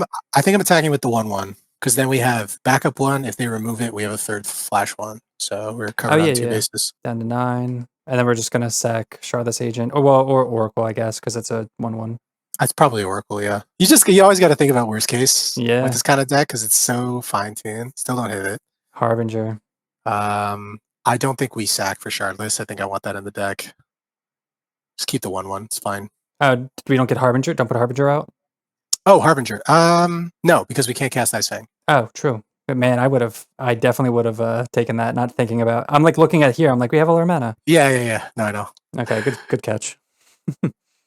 think I'm attacking with the 1/1 because then we have backup 1. If they remove it, we have a 3rd flash 1. So we're covered on 2 bases. Down to 9. And then we're just gonna sack Shardless Agent, or Oracle, I guess, because it's a 1/1. That's probably Oracle, yeah. You always got to think about worst case with this kind of deck because it's so fine tuned. Still don't hit it. Harbinger. I don't think we sack for Shardless. I think I want that in the deck. Just keep the 1/1. It's fine. We don't get Harbinger. Don't put Harbinger out. Oh, Harbinger. No, because we can't cast Ice Fang. Oh, true. But man, I definitely would have taken that, not thinking about. I'm like looking at here. I'm like, we have all our mana. Yeah. No, I know. Okay, good catch.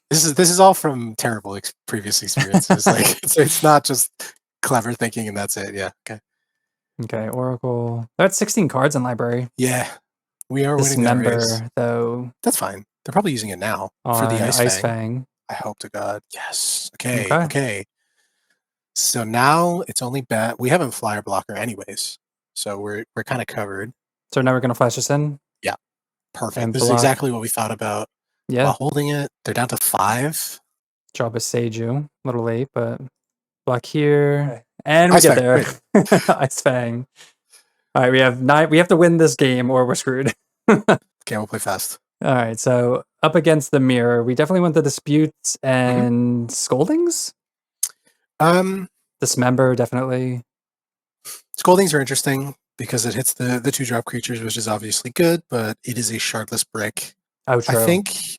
This is all from terrible previous experiences. Like it's not just clever thinking and that's it. Yeah. Okay. Okay, Oracle. That's 16 cards in library. Yeah, we are winning that race. Though. That's fine. They're probably using it now for the Ice Fang. I hope to God. Yes. Okay. So now it's only bad. We have a flyer blocker anyways, so we're kind of covered. So now we're gonna flash this in. Yeah, perfect. And this is exactly what we thought about. Yeah, while holding it, they're down to 5. Drop a Seiju, a little late, but block here, and we get there. Ice Fang. All right, we have 9. We have to win this game, or we're screwed. Okay, we'll play fast. All right, so up against the mirror, we definitely want the disputes and scoldings. Dismember, definitely. Scoldings are interesting because it hits the 2-drop creatures, which is obviously good, but it is a shardless brick. Oh, true.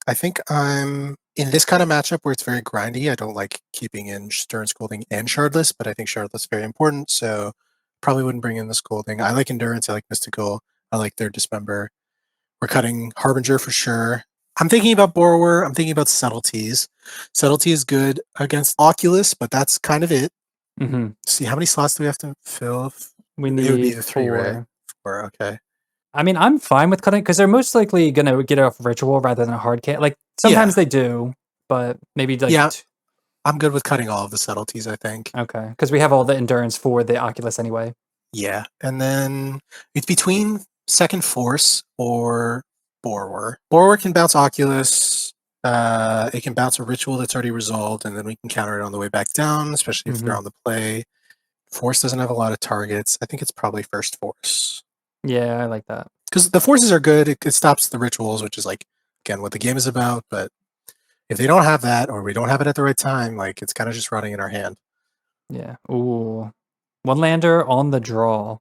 I think I'm in this kind of matchup where it's very grindy. I don't like keeping in Stern Scolding and Shardless, but I think Shardless is very important, so probably wouldn't bring in the Scolding. I like Endurance, I like Mystical, I like their Dismember. We're cutting Harbinger for sure. I'm thinking about Borrower, I'm thinking about Subtleties. Subtlety is good against Oculus, but that's kind of it. See, how many slots do we have to fill? We need it would be the 3, 4. right? 4, okay. I mean, I'm fine with cutting because they're most likely going to get it off ritual rather than a hard cat. Like sometimes they do, but maybe I'm good with cutting all of the subtleties, I think. Okay, because we have all the endurance for the Oculus anyway. Yeah, and then it's between Second Force or Borrower. Borrower can bounce Oculus. It can bounce a ritual that's already resolved, and then we can counter it on the way back down, especially if they're on the play. Force doesn't have a lot of targets. I think it's probably First Force. Yeah, I like that. Because the forces are good. It stops the rituals, which is like, again, what the game is about. But if they don't have that, or we don't have it at the right time, like it's kind of just rotting in our hand. Yeah. Ooh. 1-lander on the draw.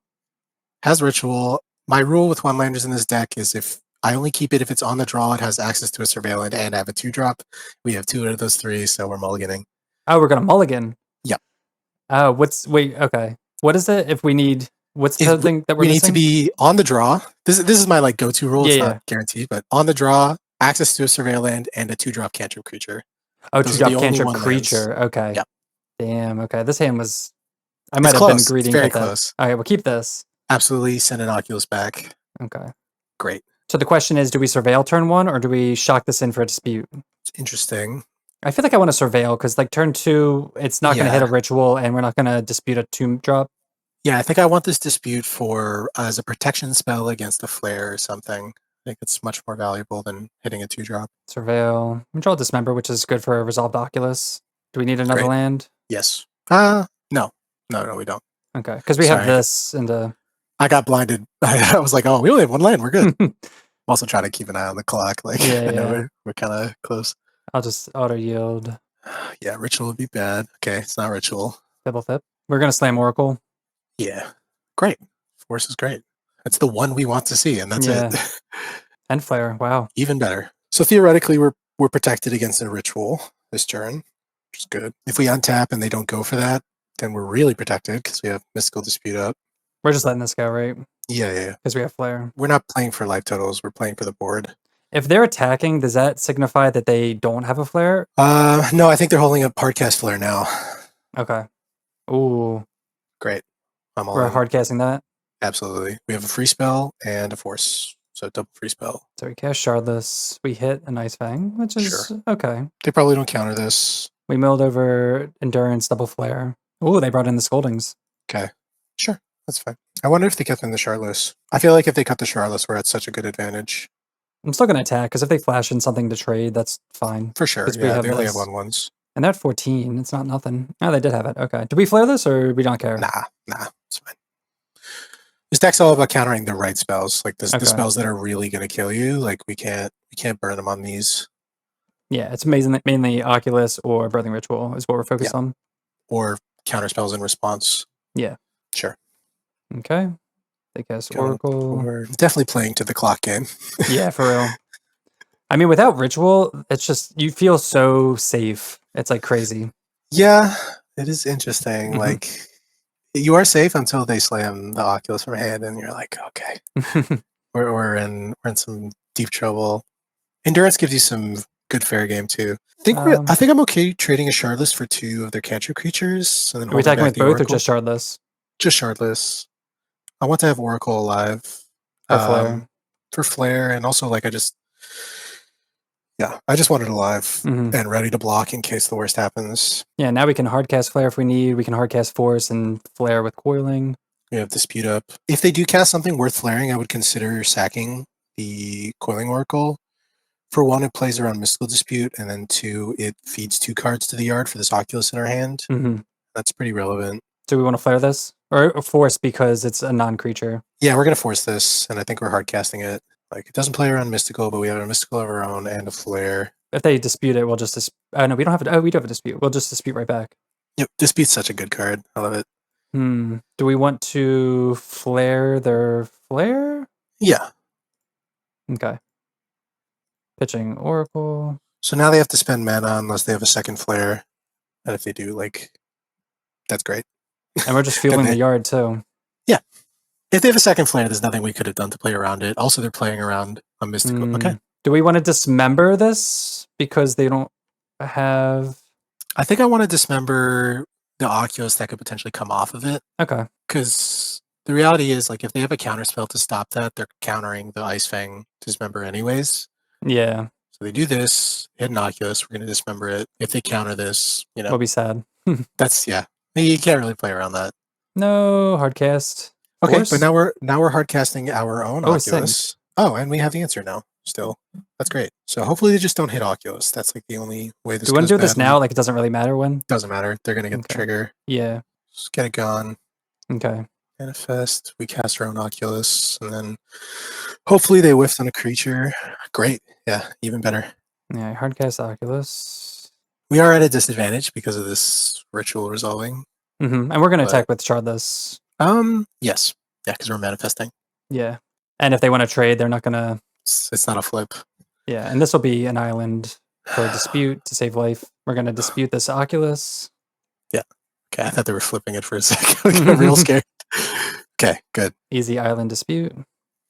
Has ritual. My rule with 1-landers in this deck is if I only keep it if it's on the draw, it has access to a Surveillant and have a 2-drop. We have 2 out of those 3, so we're mulliganing. Oh, we're going to mulligan? Yep. Oh, okay. What is it if we need? What's the thing that we're we need missing? to be on the draw. This is my like go-to rule. Yeah, It's yeah. not guaranteed, but on the draw, access to a surveil land and a 2-drop cantrip creature. Oh, Those are the 2-drop only cantrip one lands. creature. Okay. Yep. Damn. Okay. This hand was. I It's might have been close. greedy It's and very get that. close. All right, we'll keep this. Absolutely send an Oculus back. Okay. Great. So the question is, do we surveil turn 1 or do we shock this in for a dispute? It's interesting. I feel like I want to surveil because like turn 2, it's not going to hit a ritual and we're not going to dispute a 2-drop. Yeah, I think I want this dispute for as a protection spell against a flare or something. I think it's much more valuable than hitting a 2-drop. Surveil. We draw Dismember, which is good for a Resolved Oculus. Do we need another land? Yes. No, we don't. Okay, because we have this and I got blinded. I was like, oh, we only have one land. We're good. I'm also trying to keep an eye on the clock. Like, I know we're kind of close. I'll just auto yield. Yeah, ritual would be bad. Okay, it's not ritual. Double flip. We're gonna slam Oracle. Yeah, great. Force is great. That's the one we want to see, and that's it. And flare. Wow. Even better. So theoretically, we're protected against a ritual this turn, which is good. If we untap and they don't go for that, then we're really protected because we have Mystical Dispute up. We're just letting this go, right? Yeah. Because we have flare. We're not playing for life totals. We're playing for the board. If they're attacking, does that signify that they don't have a flare? No, I think they're holding a hardcast flare now. Okay. Ooh. Great. We're hardcasting that? Absolutely. We have a free spell and a force. So double free spell. So we cast Shardless. We hit a Nice Fang, which is okay. They probably don't counter this. We milled over Endurance, double flare. Ooh, they brought in the Scoldings. Okay. Sure. That's fine. I wonder if they cut in the Shardless. I feel like if they cut the Shardless, we're at such a good advantage. I'm still going to attack, because if they flash in something to trade, that's fine. For sure. Yeah, they only have 1/1s. And they're at 14. It's not nothing. Oh, they did have it. Okay. Do we flare this, or we don't care? Nah. It's fine. This deck's all about countering the right spells. Like the spells that are really going to kill you. Like we can't burn them on these. Yeah, it's amazing that mainly Oculus or Birthing Ritual is what we're focused on. Or counter spells in response. Yeah. Sure. Okay. They cast Oracle. We're definitely playing to the clock game. Yeah, for real. I mean, without Ritual, it's just, you feel so safe. It's like crazy. Yeah, it is interesting. Like, you are safe until they slam the Oculus from hand, and you're like, okay, we're in some deep trouble. Endurance gives you some good fair game too. I think I'm okay trading a Shardless for 2 of their cantrip creatures. And then are we attacking with both or just Shardless? Just Shardless. I want to have Oracle alive. For flare, and also like I just want it alive and ready to block in case the worst happens. Yeah, now we can hardcast flare if we need. We can hardcast force and flare with coiling. We have dispute up. If they do cast something worth flaring, I would consider sacking the coiling oracle. For 1, it plays around mystical dispute, and then 2, it feeds 2 cards to the yard for this Oculus in our hand. That's pretty relevant. Do we want to flare this? Or force because it's a non-creature? Yeah, we're going to force this, and I think we're hardcasting it. Like, it doesn't play around mystical, but we have a mystical of our own and a flare. If they dispute it, we'll just oh, no, we don't have it. Oh, we do have a dispute. We'll just dispute right back. Yep, dispute's such a good card. I love it. Do we want to flare their flare? Yeah. Okay. Pitching Oracle. So now they have to spend mana unless they have a second flare. And if they do, like, that's great. And we're just fueling the yard, too. Yeah. If they have a second flare, there's nothing we could have done to play around it. Also, they're playing around a mystical. Okay. Do we want to dismember this because they don't have... I think I want to dismember the Oculus that could potentially come off of it. Okay. Because the reality is, like, if they have a counter spell to stop that, they're countering the Ice Fang dismember anyways. Yeah. So they do this, hit an Oculus, we're going to dismember it. If they counter this, you know. We'll be sad. That's, yeah. You can't really play around that. No, hardcast. Okay, but now we're hardcasting our own Oculus. Oh, and we have the answer now. Still, that's great. So hopefully they just don't hit Oculus. That's like the only way this. Do we want to do this now? Like it doesn't really matter when. Doesn't matter. They're gonna get the trigger. Yeah. Just get it gone. Okay. Manifest. We cast our own Oculus, and then hopefully they whiffed on a creature. Great. Yeah, even better. Yeah, hardcast Oculus. We are at a disadvantage because of this ritual resolving. And we're gonna attack with Shardless. Yes. Yeah, because we're manifesting. Yeah. And if they want to trade, they're not gonna... It's not a flip. Yeah, and this will be an island for a dispute to save life. We're gonna dispute this Oculus. Yeah. Okay, I thought they were flipping it for a second. I got real scared. Okay, good. Easy island dispute.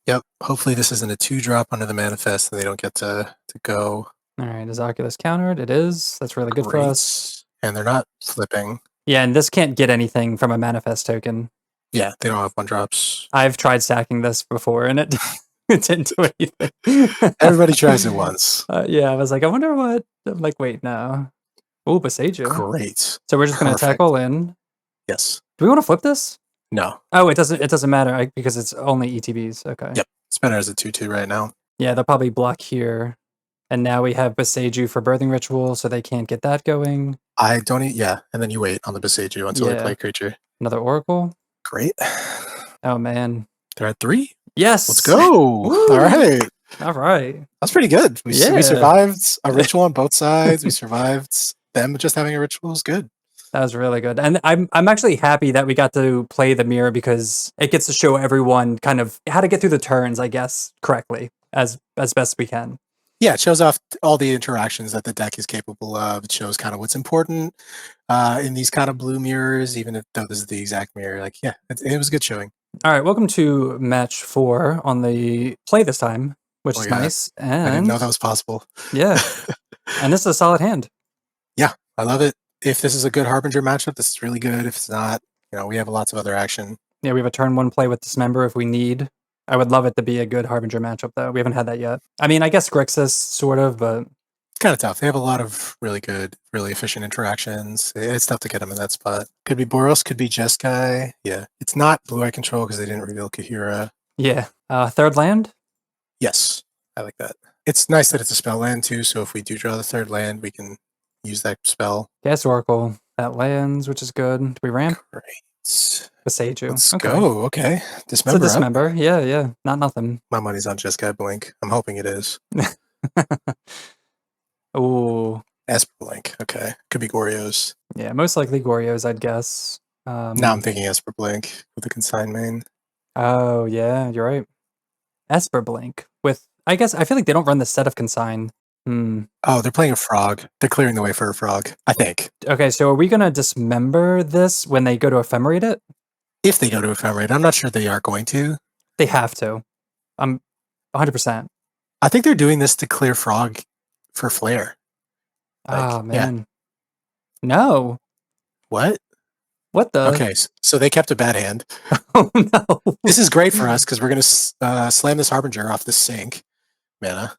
Yep. Hopefully this isn't a 2-drop under the manifest and they don't get to go. All right, is Oculus countered? It is. That's really good for us. And they're not flipping. Yeah, and this can't get anything from a manifest token. Yeah, they don't have 1-drops. I've tried stacking this before, and it didn't do anything. Everybody tries it once. Yeah, I was like, I wonder what. I'm like, wait, no. Oh, Beseiju. Great. So we're just going to attack all in. Yes. Do we want to flip this? No. Oh, it doesn't. It doesn't matter because it's only ETBs. Okay. Yep. It's better as a 2/2 right now. Yeah, they'll probably block here, and now we have Beseiju for Birthing Ritual, so they can't get that going. I don't. Yeah, and then you wait on the Beseiju until they play creature. Another Oracle. Great. Oh man. They're at 3. Yes. Let's go. All right. All right. That's pretty good. We Yeah. survived a ritual on both sides. We survived them just having a ritual is good. That was really good. And I'm actually happy that we got to play the mirror because it gets to show everyone kind of how to get through the turns, I guess, correctly as best we can. Yeah, it shows off all the interactions that the deck is capable of. It shows kind of what's important in these kind of blue mirrors, even if though this is the exact mirror. Like, yeah, it was a good showing. All right, welcome to match 4 on the play this time, which is nice. And I didn't know that was possible. Yeah. And this is a solid hand. Yeah, I love it. If this is a good Harbinger matchup, this is really good. If it's not, we have lots of other action. Yeah, we have a turn 1 play with Dismember if we need. I would love it to be a good Harbinger matchup, though. We haven't had that yet. I mean, I guess Grixis, sort of, but... It's kind of tough. They have a lot of really good, really efficient interactions. It's tough to get them in that spot. Could be Boros, could be Jeskai. Yeah. It's not Blue-Eye Control because they didn't reveal Kahira. Yeah. Third land? Yes. I like that. It's nice that it's a spell land, too, so if we do draw the third land, we can use that spell. Yes, Oracle. That lands, which is good. Do we ramp? Great. Beseiju. Let's go. Okay. Dismember. It's a Dismember. Yeah. Not nothing. My money's on Jeskai Blink. I'm hoping it is. Ooh. Esper Blink. Okay. Could be Goryo's. Yeah, most likely Goryo's, I'd guess. Now I'm thinking Esper Blink with the consign main. Oh, yeah, you're right. Esper Blink with, I guess, I feel like they don't run the set of consign. Oh, they're playing a frog. They're clearing the way for a frog, I think. Okay, so are we going to dismember this when they go to ephemerate it? If they go to ephemerate, I'm not sure they are going to. They have to. I'm 100%. I think they're doing this to clear frog for flare. Oh, man. Yeah. No. What? What the? Okay, so they kept a bad hand. Oh, no. This is great for us because we're going to slam this Harbinger off the sink mana.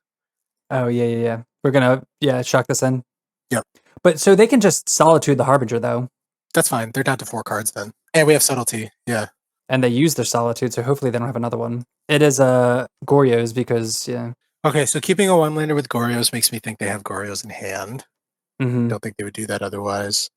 Oh, yeah. We're going to, shock this in. Yep. But so they can just Solitude the Harbinger, though. That's fine. They're down to 4 cards then. And we have Subtlety. Yeah. And they use their Solitude, so hopefully they don't have another one. It is Goryo's because, yeah. Okay, so keeping a 1-lander with Goryo's makes me think they have Goryo's in hand. Mm-hmm. Don't think they would do that otherwise.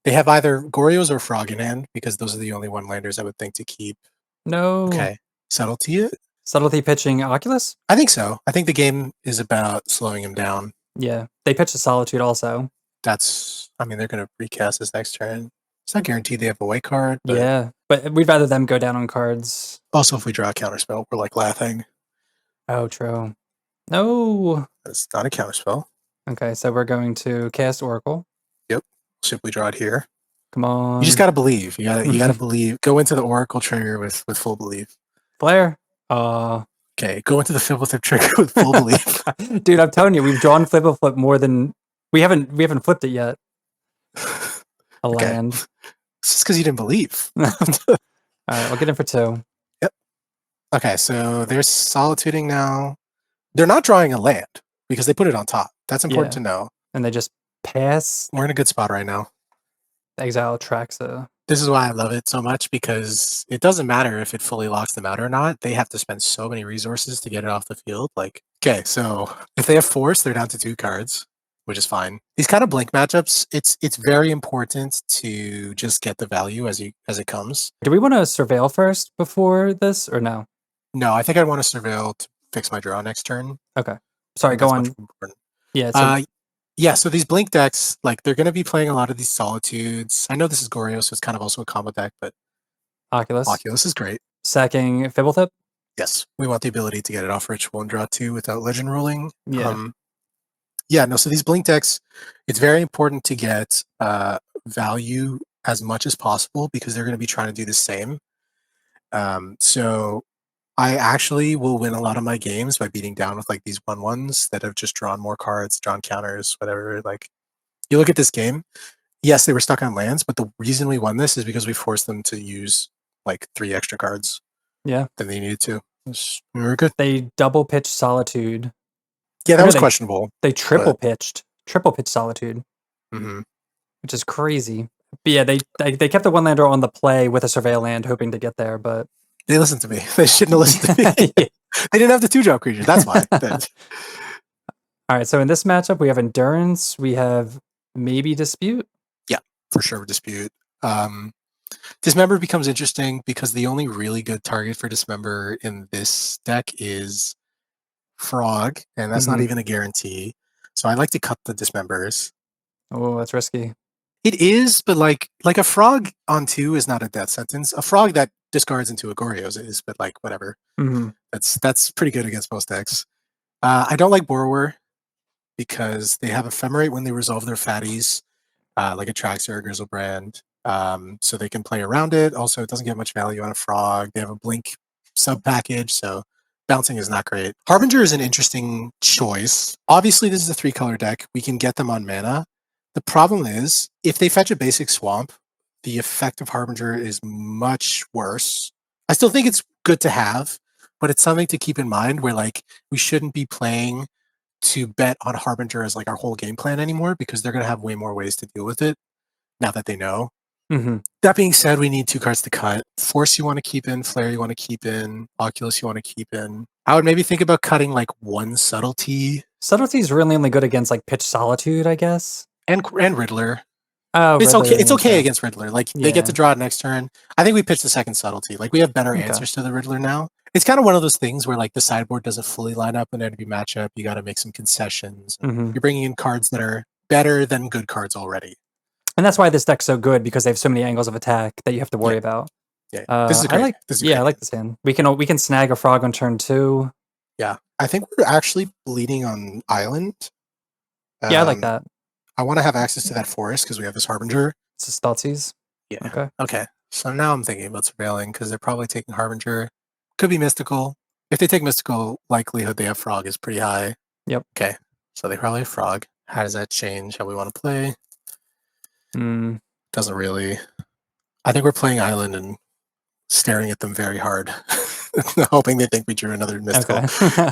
They have either Goryo's or Frog in hand because those are the only 1-landers I would think to keep. No. Okay. Subtlety it? Subtlety pitching Oculus? I think so. I think the game is about slowing him down. Yeah. They pitch a Solitude also. They're going to recast this next turn. It's not guaranteed they have a white card. But yeah, but we'd rather them go down on cards. Also, if we draw a counterspell, we're like laughing. Oh, true. No. It's not a counterspell. Okay, so we're going to cast Oracle. Yep. Simply draw it here. Come on. You just gotta believe. You gotta believe. Go into the Oracle trigger with full belief. Flare. Okay, go into the Fibblethip trigger with full belief. Dude, I'm telling you, we've drawn Fibblethip more than we haven't flipped it yet. A land. It's just because you didn't believe. All right, I'll get in for 2. Yep. Okay, so they're solituding now. They're not drawing a land because they put it on top. That's important to know. And they just pass. We're in a good spot right now. Exile Traxa. This is why I love it so much because it doesn't matter if it fully locks them out or not. They have to spend so many resources to get it off the field. Okay, so if they have Force, they're down to 2 cards, which is fine. These kind of blink matchups, it's very important to just get the value as it comes. Do we want to surveil first before this or no? No, I think I'd want to surveil to fix my draw next turn. Okay. Sorry, go on. Yeah. So these blink decks, they're going to be playing a lot of these solitudes. I know this is Goryo, so it's kind of also a combo deck, but Oculus is great. Sacking Fibblethip? Yes. We want the ability to get it off Ritual and draw 2 without Legend ruling. Yeah. So these blink decks, it's very important to get value as much as possible because they're going to be trying to do the same. So I actually will win a lot of my games by beating down with like these 1/1s that have just drawn more cards, drawn counters, whatever. Like you look at this game, yes, they were stuck on lands, but the reason we won this is because we forced them to use like 3 extra cards. Yeah. Than they needed to. We were good. They double pitched Solitude. Yeah, that was questionable. They triple pitched Solitude, which is crazy. But yeah, they kept the one lander on the play with a surveil land, hoping to get there, but they listened to me. They shouldn't have listened to me. Yeah. They didn't have the 2-drop creature. That's why. All right, so in this matchup, we have Endurance. We have maybe Dispute. Yeah, for sure, Dispute. Dismember becomes interesting because the only really good target for Dismember in this deck is Frog, and that's not even a guarantee. So I like to cut the Dismembers. Oh, that's risky. It is, but like a Frog on 2 is not a death sentence. A Frog that discards into a Goryo's is, but like whatever. That's pretty good against most decks. I don't like Borrower because they have Ephemerate when they resolve their fatties, like a Traxxer or Grizzlebrand. So they can play around it. Also, it doesn't get much value on a Frog. They have a Blink sub package, so bouncing is not great. Harbinger is an interesting choice. Obviously, this is a 3-color deck. We can get them on mana. The problem is, if they fetch a basic swamp, the effect of Harbinger is much worse. I still think it's good to have, but it's something to keep in mind where like we shouldn't be playing to bet on Harbinger as like our whole game plan anymore because they're going to have way more ways to deal with it now that they know. That being said, we need 2 cards to cut. Force you want to keep in, Flare you want to keep in, Oculus you want to keep in. I would maybe think about cutting like 1 Subtlety. Subtlety is really only good against like Pitch Solitude, I guess. And Riddler. Oh, it's Riddler, okay. It's okay against Riddler. Like they get to Yeah. draw it next turn. I think we pitched the second Subtlety. Like we have better answers to the Riddler now. It's kind of one of those things where like the sideboard doesn't fully line up in every matchup. You got to make some concessions. You're bringing in cards that are better than good cards already. And that's why this deck's so good because they have so many angles of attack that you have to worry about. Yeah, this is great. I like this hand. We can snag a Frog on turn 2. Yeah, I think we're actually bleeding on Island. Yeah, I like that. I want to have access to that forest because we have this Harbinger. It's just Thoughtseize. Yeah. Okay. So now I'm thinking about surveilling because they're probably taking Harbinger. Could be Mystical. If they take Mystical, likelihood they have Frog is pretty high. Yep. Okay. So they probably have Frog. How does that change how we want to play? Doesn't really. I think we're playing Island and staring at them very hard, hoping they think we drew another Mystical. Okay.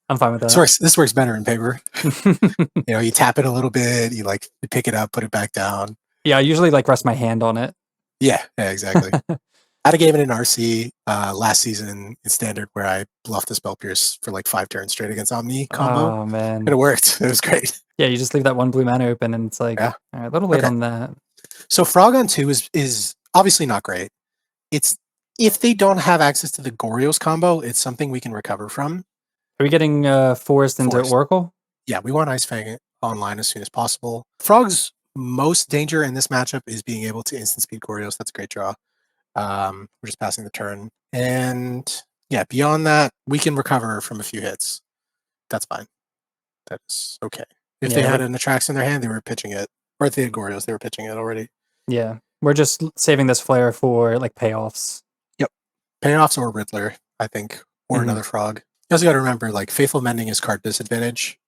I'm fine with that. This works better in paper. You tap it a little bit, you pick it up, put it back down. Yeah, I usually rest my hand on it. Yeah, exactly. I had a game in an RC last season in Standard where I bluffed the Spell Pierce for 5 turns straight against Omni combo. Oh man, and it worked. It was great. Yeah, you just leave that 1 blue mana open, and it's all right, a little late on that. So Frog on 2 is obviously not great. It's if they don't have access to the Goryo's combo, it's something we can recover from. Are we getting Forest into Oracle? Yeah, we want Ice Fang online as soon as possible. Frog's most danger in this matchup is being able to instant speed Goryo's. That's a great draw. We're just passing the turn. And yeah, beyond that, we can recover from a few hits. That's fine. That's okay. If they had an Attrax in their hand, they were pitching it. Or if they had Goryo's, they were pitching it already. Yeah. We're just saving this flare for payoffs. Yep. Payoffs or Riddler, I think. Or another Frog. You also got to remember, Faithful Mending is card disadvantage.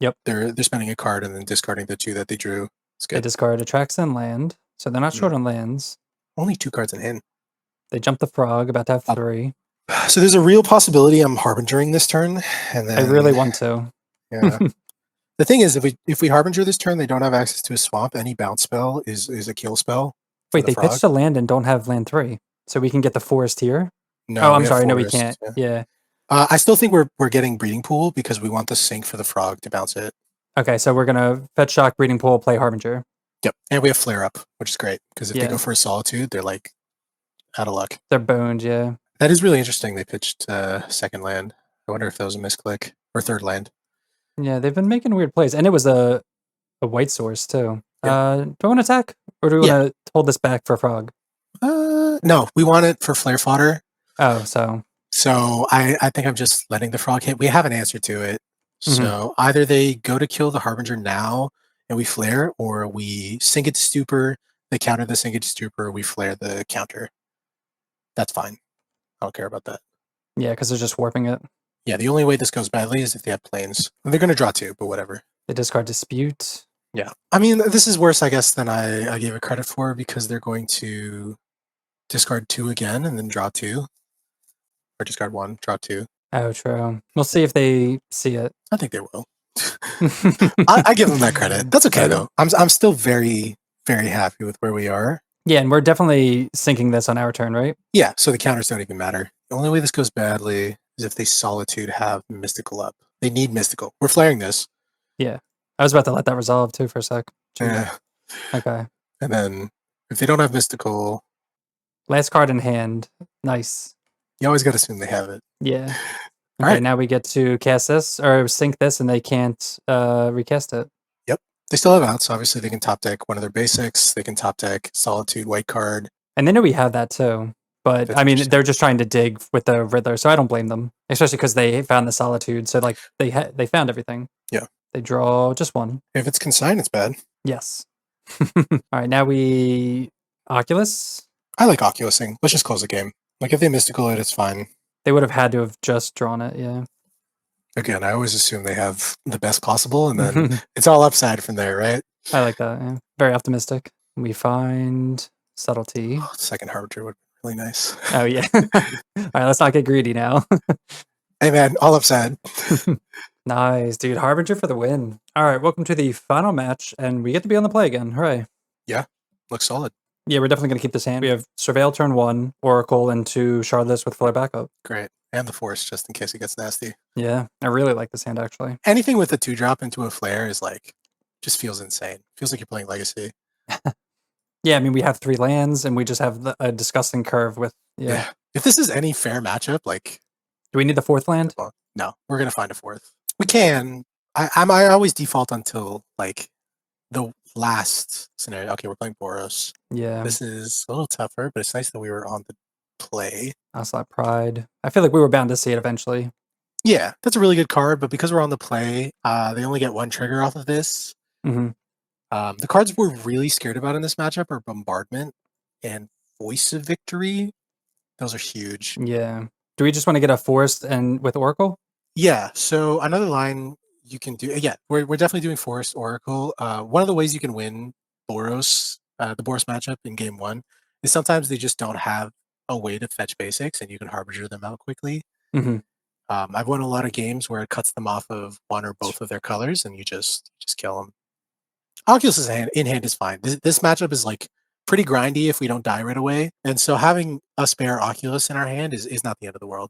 Yep. They're spending a card and then discarding the 2 that they drew. It's good. They discard Attrax and land, so they're not short on lands. Only 2 cards in hand. They jump the Frog, about to have 3. So there's a real possibility I'm Harbingering this turn, and then I really want to. Yeah. The thing is, if we Harbinger this turn, they don't have access to a swamp. Any bounce spell is a kill spell. Wait, they pitched a land and don't have land 3, so we can get the forest here. No, oh, I'm sorry. No, we can't. Yeah. I still think we're getting Breeding Pool because we want the sink for the Frog to bounce it. Okay, so we're gonna fetch Shock, Breeding Pool, play Harbinger. Yep, and we have Flare Up, which is great because if they go for a Solitude, they're out of luck. They're boned, yeah. That is really interesting. They pitched second land. I wonder if that was a misclick or third land. Yeah, they've been making weird plays, and it was a white source too. Yeah. Do we want to attack, or do we want to hold this back for Frog? No, we want it for Flare Fodder. Oh, so I think I'm just letting the Frog hit. We have an answer to it. So either they go to kill the Harbinger now and we flare, or we sink it to Stupor, They counter the Engage Trooper, we flare the counter. That's fine. I don't care about that. Yeah, because they're just warping it. Yeah, the only way this goes badly is if they have planes. They're going to draw 2, but whatever. They discard Dispute. Yeah. I mean, this is worse, I guess, than I gave it credit for, because they're going to discard 2 again and then draw 2. Or discard 1, draw 2. Oh, true. We'll see if they see it. I think they will. I give them that credit. That's okay, though. I'm still very, very happy with where we are. Yeah, and we're definitely syncing this on our turn, right? Yeah, so the counters don't even matter. The only way this goes badly is if they Solitude have Mystical up. They need Mystical. We're flaring this. Yeah. I was about to let that resolve, too, for a sec. Yeah. Okay. And then if they don't have Mystical... Last card in hand. Nice. You always got to assume they have it. Yeah. Okay, now we get to cast this, or sync this, and they can't recast it. Yep. They still have outs. Obviously, they can top deck one of their basics. They can top deck Solitude, white card. And they know we have that, too. But, That's I mean, they're just trying to dig with the Riddler, so I don't blame them. Especially because they found the Solitude, so, like, they found everything. Yeah. They draw just one. If it's consigned, it's bad. Yes. All right, now we... Oculus? I like Oculusing. Let's just close the game. Like, if they Mystical it, it's fine. They would have had to have just drawn it, yeah. Again, I always assume they have the best possible, and then it's all upside from there, right? I like that, yeah. Very optimistic. We find Subtlety. Oh, second Harbinger would be really nice. Oh, yeah. All right, let's not get greedy now. Hey, man, all upside. Nice, dude. Harbinger for the win. All right, welcome to the final match, and we get to be on the play again. Hooray. Yeah, looks solid. Yeah, we're definitely going to keep this hand. We have Surveil turn 1, Oracle into Shardless with flare backup. Great. And the Force, just in case it gets nasty. Yeah, I really like this hand, actually. Anything with a 2-drop into a flare is like, just feels insane. Feels like you're playing Legacy. Yeah, I mean, we have 3 lands, and we just have a disgusting curve with... Yeah. If this is any fair matchup, like... Do we need the 4th land? No, we're going to find a 4th. We can. I always default until, like, the last scenario. Okay, we're playing Boros. Yeah. This is a little tougher, but it's nice that we were on the play. Onslaught Pride. I feel like we were bound to see it eventually. Yeah, that's a really good card, but because we're on the play, they only get 1 trigger off of this. Mm-hmm. The cards we're really scared about in this matchup are Bombardment and Voice of Victory. Those are huge. Yeah. Do we just want to get a Forest and with Oracle? Yeah, so another line you can do, yeah, we're definitely doing Forest Oracle. One of the ways you can win Boros, the Boros matchup in game 1, is sometimes they just don't have a way to fetch basics, and you can Harbinger them out quickly. Mm-hmm. I've won a lot of games where it cuts them off of one or both of their colors, and you just kill them. Oculus in hand is fine. This matchup is like pretty grindy if we don't die right away, and so having a spare Oculus in our hand is not the end of the world.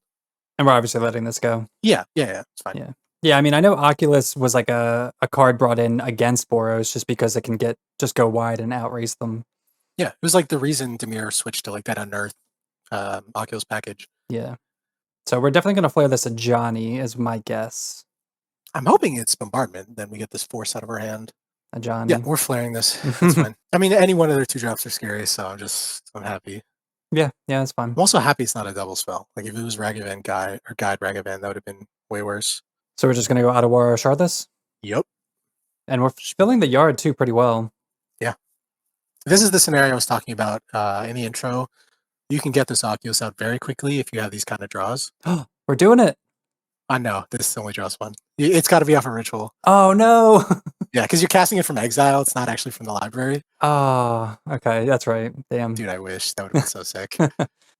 And we're obviously letting this go. Yeah, it's fine. Yeah, I mean, I know Oculus was like a card brought in against Boros just because it can just go wide and outrace them. Yeah, it was like the reason Demir switched to like that Unearth Oculus package. Yeah. So we're definitely going to flare this at Johnny, is my guess. I'm hoping it's Bombardment, then we get this Force out of our hand. A Johnny. Yeah, we're flaring this. That's fine. I mean, any one of their 2-drops are scary, so I'm happy. Yeah, that's fine. I'm also happy it's not a double spell. Like, if it was Ragavan Guide or Guide Ragavan, that would have been way worse. So we're just going to go out of war Shardless? Yep. And we're filling the yard, too, pretty well. Yeah. This is the scenario I was talking about in the intro. You can get this Oculus out very quickly if you have these kind of draws. We're doing it. I know. This only draws 1. It's got to be off a ritual. Oh, no. Yeah, because you're casting it from exile. It's not actually from the library. Oh, okay. That's right. Damn. Dude, I wish. That would have been so sick.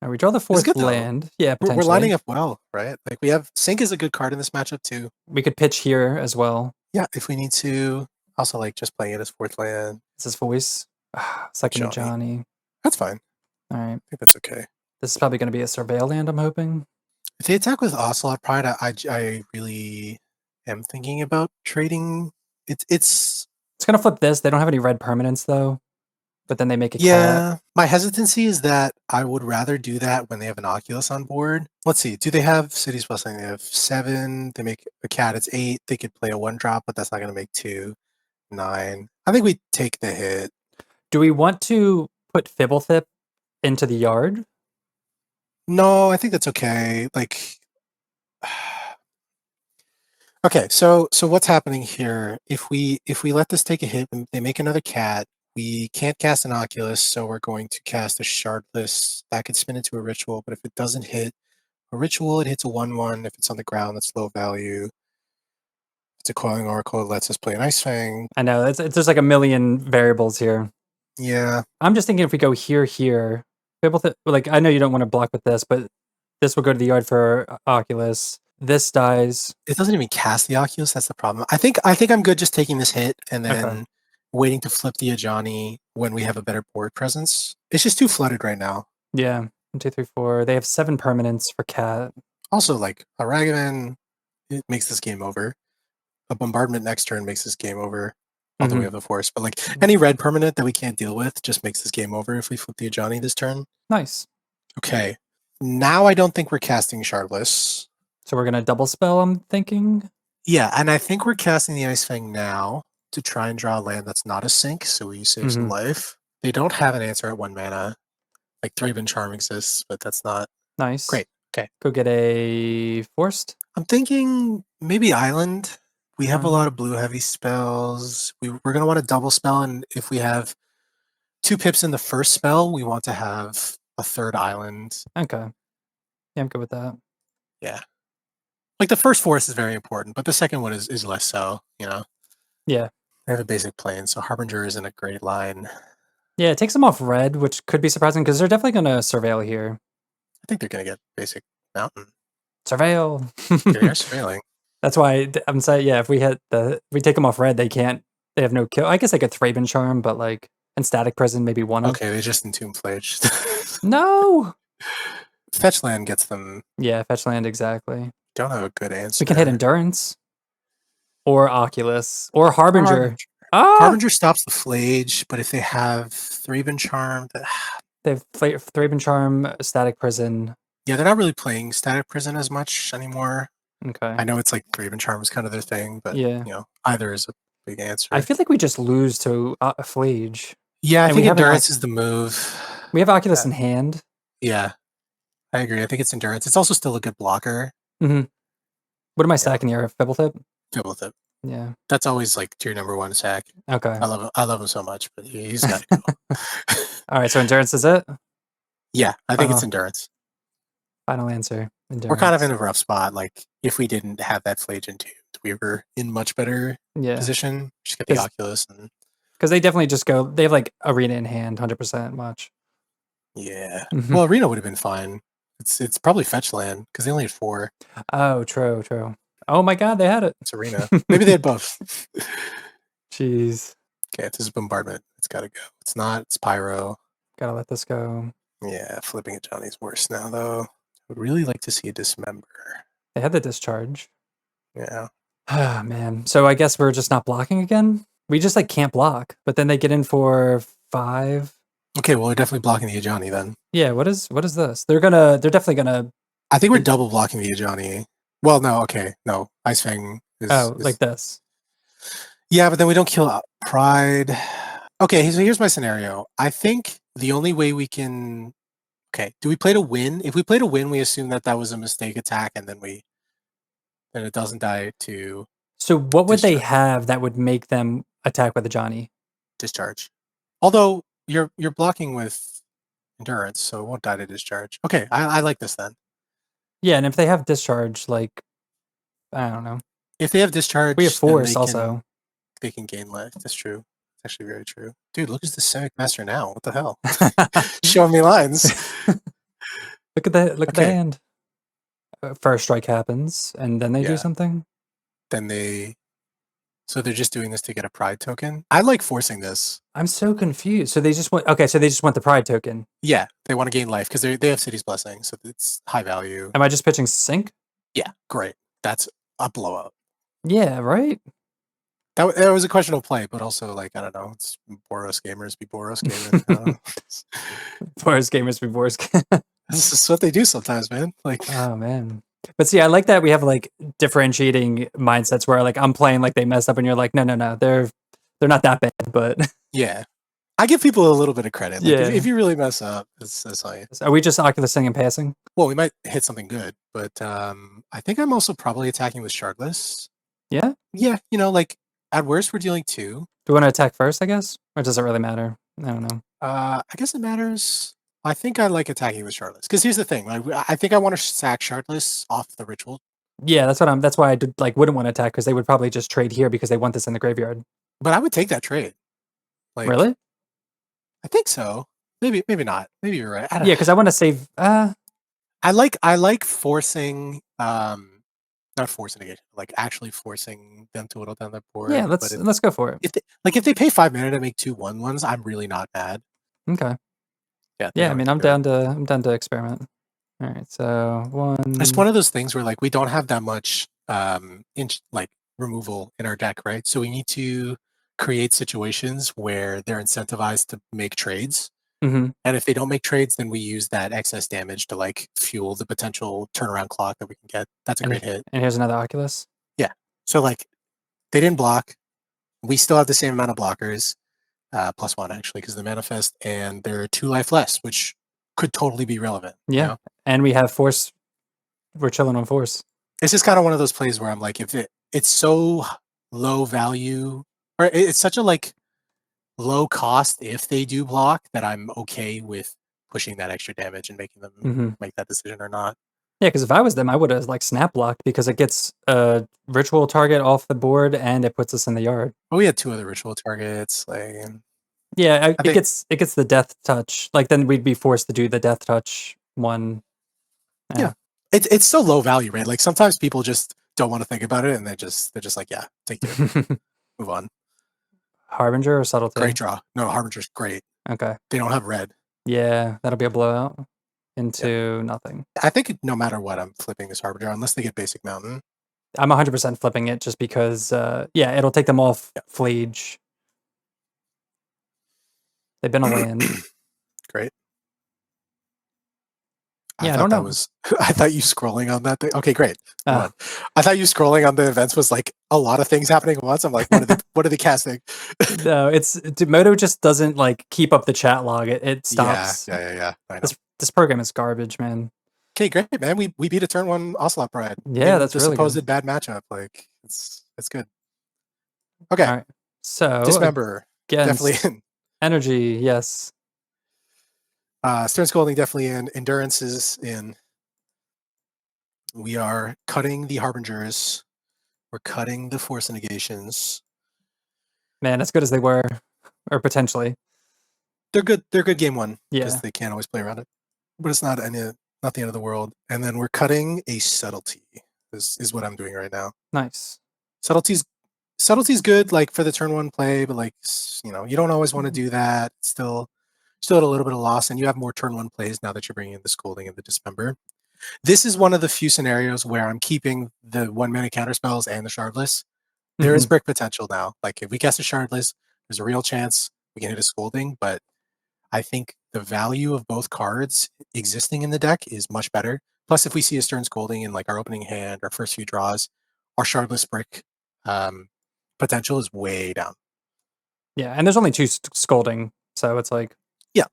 We draw the 4th land. Yeah, potentially. We're lining up well, right? Like, we have... Sync is a good card in this matchup, too. We could pitch here as well. Yeah, if we need to. Also, like, just playing it as 4th land. This is Voice. Second Johnny. That's fine. All right. I think that's okay. This is probably going to be a Surveil land, I'm hoping. If they attack with Ocelot Pride, I really am thinking about trading. It's going to flip this. They don't have any red permanents, though. But then they make a cat. My hesitancy is that I would rather do that when they have an Oculus on board. Let's see. Do they have Cities Blessing? They have 7. They make a cat. It's 8. They could play a 1-drop, but that's not going to make 2. 9. I think we take the hit. Do we want to put Fibblethip into the yard? No, I think that's okay. Like, okay, so what's happening here? If we let this take a hit and they make another cat, We can't cast an Oculus, so we're going to cast a Shardless. That could spin into a Ritual, but if it doesn't hit a Ritual, it hits a 1/1. If it's on the ground, that's low value. It's a Coiling Oracle. It lets us play an Ice Fang. I know there's like a million variables here. Yeah. I'm just thinking if we go here, like I know you don't want to block with this, but this will go to the yard for Oculus. This dies. It doesn't even cast the Oculus. That's the problem. I think I'm good just taking this hit and then waiting to flip the Ajani when we have a better board presence. It's just too flooded right now. Yeah. 1, 2, 3, 4. They have 7 permanents for Cat. Also, like a Ragavan, it makes this game over. A Bombardment next turn makes this game over. Although we have the Force, but like any red permanent that we can't deal with just makes this game over if we flip the Ajani this turn. Nice. Okay. Now I don't think we're casting Shardless. So we're gonna double spell, I'm thinking. Yeah, and I think we're casting the Ice Fang now to try and draw a land that's not a sink, so we save some life. They don't have an answer at 1 mana. Like Thraben Charm exists, but that's not nice. Great. Okay. Go get a forced. I'm thinking maybe Island. We have a lot of blue heavy spells. We're gonna want to double spell, and if we have 2 pips in the first spell, we want to have a 3rd island. Okay. Yeah, I'm good with that. Yeah. Like the first force is very important, but the second one is less so, you know? Yeah. I have a basic plane, so Harbinger isn't a great line. Yeah, it takes them off red, which could be surprising because they're definitely going to surveil here. I think they're going to get basic mountain. Surveil. They are surveilling. That's why I'm saying, yeah, if we take them off red, they have no kill. I guess they could Thraben Charm, but like, and Static Prison, maybe one Okay, they just Entomb Flage. No! Fetch land gets them. Yeah, fetch land, exactly. Don't have a good answer. We can hit Endurance. Or Oculus. Or Harbinger. Harbinger stops the Flage, but if they have Thraben Charm... They have Thraben Charm, Static Prison. Yeah, they're not really playing Static Prison as much anymore. Okay. I know it's like Thraben Charm is kind of their thing, but you know, either is a big answer. I feel like we just lose to Flage. Yeah, I think Endurance is the move. We have Oculus in hand. Yeah, I agree. I think it's Endurance. It's also still a good blocker. Mm-hmm. What am I stacking here? Fibblethip? Fibblethip. Yeah. That's always like tier number 1 sack. Okay. I love him so much, but he's got to go. All right, so Endurance is it? Yeah, I think it's Endurance. Final answer. Endurance. We're kind of in a rough spot. Like, if we didn't have that Flage Entombed, we were in much better position. Just get the Oculus. Because they definitely just go, they have like Arena in hand, 100% watch. Yeah. Well, Arena would have been fine. It's probably fetch land, because they only had 4. Oh, true. Oh my god, they had it. It's Arena. Maybe they had both. Jeez. Okay, if this is Bombardment, it's got to go. It's not, it's Pyro. Gotta let this go. Yeah, flipping it Johnny's worse now, though. I would really like to see a Dismember. They had the Discharge. Yeah. Ah, man. So I guess we're just not blocking again? We just like can't block, but then they get in for 5. Okay, well, we're definitely blocking the Ajani then. Yeah, what is this? They're definitely gonna... I think we're double blocking the Ajani. Well, no, okay. No, Ice Fang is... like this. Yeah, but then we don't kill Pride. Okay, so here's my scenario. I think the only way we can... Okay, do we play to win? If we play to win, we assume that was a mistake attack, and then it doesn't die to... So what would they have that would make them attack with a Johnny? Discharge. Although you're blocking with Endurance, so it won't die to Discharge. Okay, I like this then. Yeah, and if they have Discharge, like, I don't know. If they have Discharge... We have Force also. They can gain life. That's true. It's actually very true. Dude, look at the Simic Master now. What the hell? Showing me lines. Look at the hand. First strike happens, and then they do something. So they're just doing this to get a Pride token. I like forcing this. I'm so confused. So they just want the Pride token. Yeah, they want to gain life because they have City's Blessing, so it's high value. Am I just pitching Sync? Yeah, great. That's a blowout. Yeah, right. That was a questionable play, but also like I don't know. It's Boros gamers be Boros gamers. Boros gamers be Boros gamers. This is what they do sometimes, man. Like, oh man. But see, I like that we have like differentiating mindsets where like I'm playing like they messed up, and you're like, no, they're not that bad, but yeah, I give people a little bit of credit. Like, if you really mess up, that's all you. Are we just Oculusing and passing? Well, we might hit something good, but I think I'm also probably attacking with Shardless. Yeah, yeah, like At worst, we're dealing 2. Do we want to attack first, I guess? Or does it really matter? I don't know. I guess it matters. I think I like attacking with Shardless. Because here's the thing. Like, I think I want to sack Shardless off the ritual. Yeah, that's why I did, like, wouldn't want to attack, because they would probably just trade here because they want this in the graveyard. But I would take that trade. Like, Really? I think so. Maybe not. Maybe you're right. Yeah, because I want to save. I like forcing, not forcing it, like actually forcing them to whittle down their board. Yeah, let's go for it. If they pay 5 mana to make 2 1/1s, I'm really not mad. Okay. Yeah. Yeah, I mean, I'm down to experiment. All right, so 1. It's one of those things where like we don't have that much like removal in our deck, right? So we need to create situations where they're incentivized to make trades. Mm-hmm. And if they don't make trades, then we use that excess damage to like fuel the potential turnaround clock that we can get. That's a great hit. And here's another Oculus. Yeah. So like they didn't block. We still have the same amount of blockers, +1 actually, because the manifest, and they're 2 life less, which could totally be relevant. Yeah. You know? And we have force. We're chilling on force. It's just kind of one of those plays where I'm like, if it's so low value, or it's such a like low cost if they do block, that I'm okay with pushing that extra damage and making them make that decision or not. Yeah, because if I was them, I would have like snap blocked, because it gets a ritual target off the board and it puts us in the yard. Oh, we had 2 other ritual targets. Like, yeah, it gets the death touch. Like then we'd be forced to do the death touch one. Yeah. It's so low value, right? Like sometimes people just don't want to think about it, and they're just like, yeah, take 2, move on. Harbinger or Subtlety? Great draw. No, Harbinger's great. Okay. They don't have red. Yeah, that'll be a blowout into nothing. I think no matter what, I'm flipping this Harbinger unless they get basic mountain. I'm 100% flipping it just because, it'll take them off Fleege. They've been a land. Great. Yeah, I don't know. I thought you scrolling on that thing. Okay, great. I thought you scrolling on the events was like a lot of things happening at once. I'm like, what are they casting? No, Moto just doesn't like keep up the chat log. It stops. Yeah. I know. This program is garbage, man. Okay, great, man. We beat a turn 1 Ocelot Pride. Yeah, that's the really supposed good. bad matchup. Like it's good. Okay. All right. So Dismember definitely in. Energy, yes. Stern Scolding definitely in. Endurance is in. We are cutting the Harbingers. We're cutting the Force Negations. Man, as good as they were, or potentially. They're good. They're good game 1 because Yeah. they can't always play around it. But it's not the end of the world. And then we're cutting a Subtlety. Is what I'm doing right now. Nice. Subtlety's good, like for the turn 1 play, but like you don't always want to do that. Still at a little bit of loss, and you have more turn 1 plays now that you're bringing in the Scolding and the Dismember. This is one of the few scenarios where I'm keeping the 1-mana counterspells and the Shardless. There is brick potential now. Like if we cast a Shardless, there's a real chance we can hit a Scolding, but I think the value of both cards existing in the deck is much better. Plus, if we see a Stern Scolding in like our opening hand, our first few draws, our Shardless brick potential is way down. Yeah, and there's only 2 Scolding, so it's like... Yeah.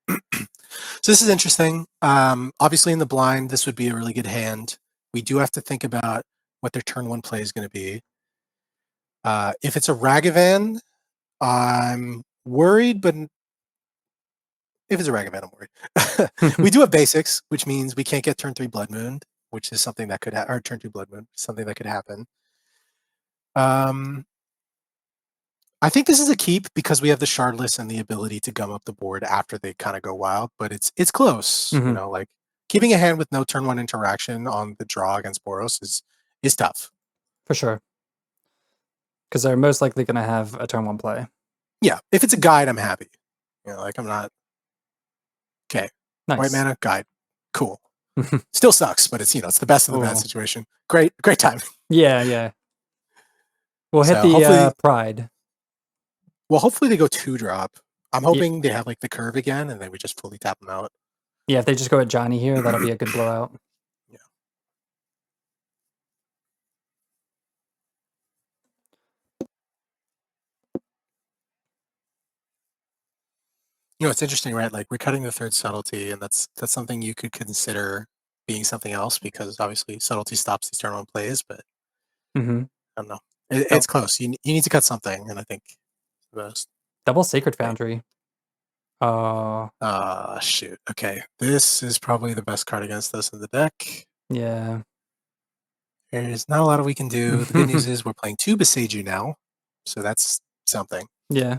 So this is interesting. Obviously in the blind, this would be a really good hand. We do have to think about what their turn 1 play is going to be. If it's a Ragavan, I'm worried, but if it's a Ragavan, I'm worried. We do have basics, which means we can't get turn 3 Blood Moon, which is something that could or turn 2 Blood Moon, something that could happen. I think this is a keep because we have the Shardless and the ability to gum up the board after they kind of go wild, but it's close. You know, like keeping a hand with no turn 1 interaction on the draw against Boros is tough. For sure. Because they're most likely going to have a turn 1 play. Yeah, if it's a guide, I'm happy. Like I'm not. Okay, nice. White mana guide, cool. Still sucks, but it's it's the best of the bad situation. Great time. Yeah. We'll hit the Pride. Well, hopefully they go 2-drop. I'm hoping they have like the curve again, and then we just fully tap them out. Yeah, if they just go at Johnny here, that'll be a good blowout. Yeah. It's interesting, right? Like we're cutting the 3rd Subtlety, and that's something you could consider being something else because obviously Subtlety stops these turn 1 plays, but I don't know. It's close. You need to cut something, and I think the best. Double Sacred Foundry. Shoot. Okay, this is probably the best card against us in the deck. Yeah. There's not a lot we can do. The good news is we're playing 2 Boseiju now, so that's something. Yeah.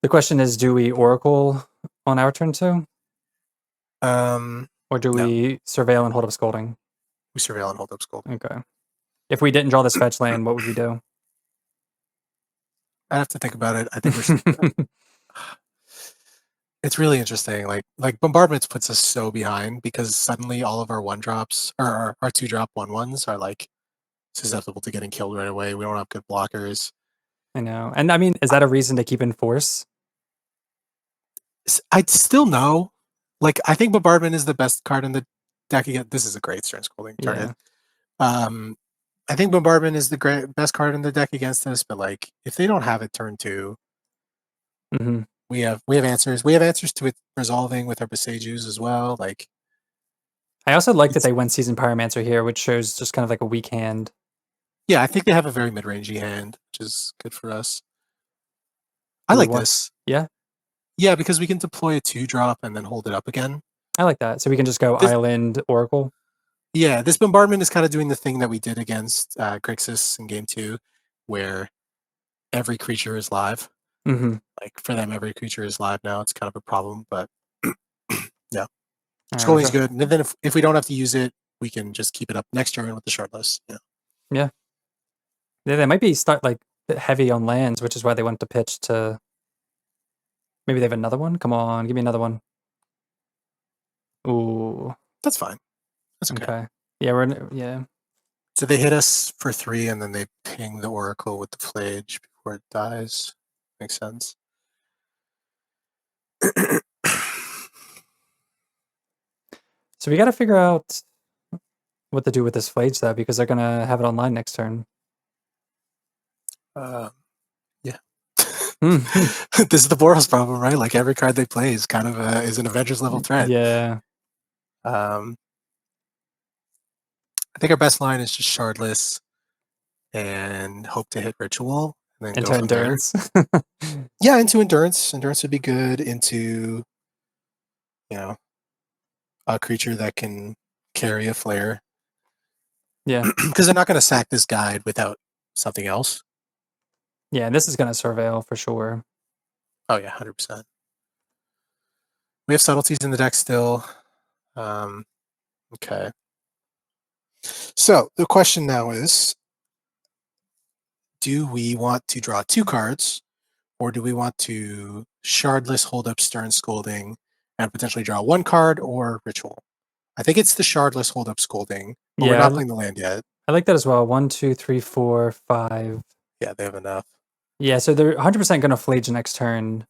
The question is, do we Oracle on our turn too? Or do we Surveil and hold up Scolding? We Surveil and hold up Scolding. Okay. If we didn't draw this fetch land, what would we do? I have to think about it. I think we're it's really interesting. Like Bombardment puts us so behind because suddenly all of our 1-drops or our 2-drop 1/1s are like susceptible to getting killed right away. We don't have good blockers. I know. And I mean, is that a reason to keep in Force? I'd still know. Like, I think Bombardment is the best card in the deck again. This is a great Stern Scolding target. I think Bombardment is the best card in the deck against us, but like if they don't have it turn 2, we have answers. We have answers to it resolving with our Boseijus as well. Like, I also like that they went Seasoned Pyromancer here, which shows just kind of like a weak hand. Yeah, I think they have a very mid-rangey hand, which is good for us. I like this. Yeah? Yeah, because we can deploy a 2-drop and then hold it up again. I like that. So we can just go Island, Oracle. Yeah, this Bombardment is kind of doing the thing that we did against Grixis in Game 2, where every creature is live. Like, for them, every creature is live now. It's kind of a problem, but yeah. Scolding's good. And then if we don't have to use it, we can just keep it up next turn with the shortlist. Yeah. Yeah, they might be like heavy on lands, which is why they went to pitch to. Maybe they have another one. Come on, give me another one. Ooh, that's fine. That's okay. Yeah. So they hit us for 3, and then they ping the Oracle with the Flage before it dies. Makes sense. So we got to figure out what to do with this Flage, though, because they're gonna have it online next turn. Yeah. This is the Boros problem, right? Like every card they play is kind of is an Avengers level threat. Yeah. I think our best line is just Shardless and hope to hit Ritual and then into Endurance. Yeah, into Endurance. Endurance would be good. Into a creature that can carry a flare. Yeah, because they're not going to sack this guide without something else. Yeah, and this is going to Surveil for sure. Oh yeah, 100%. We have subtleties in the deck still. Okay. So the question now is, do we want to draw 2 cards, or do we want to Shardless, hold up Stern Scolding, and potentially draw 1 card or Ritual? I think it's the Shardless, hold up Scolding, but we're not playing the land yet. I like that as well. 1, 2, 3, 4, 5. Yeah, they have enough. Yeah, so they're 100% going to Flage next turn.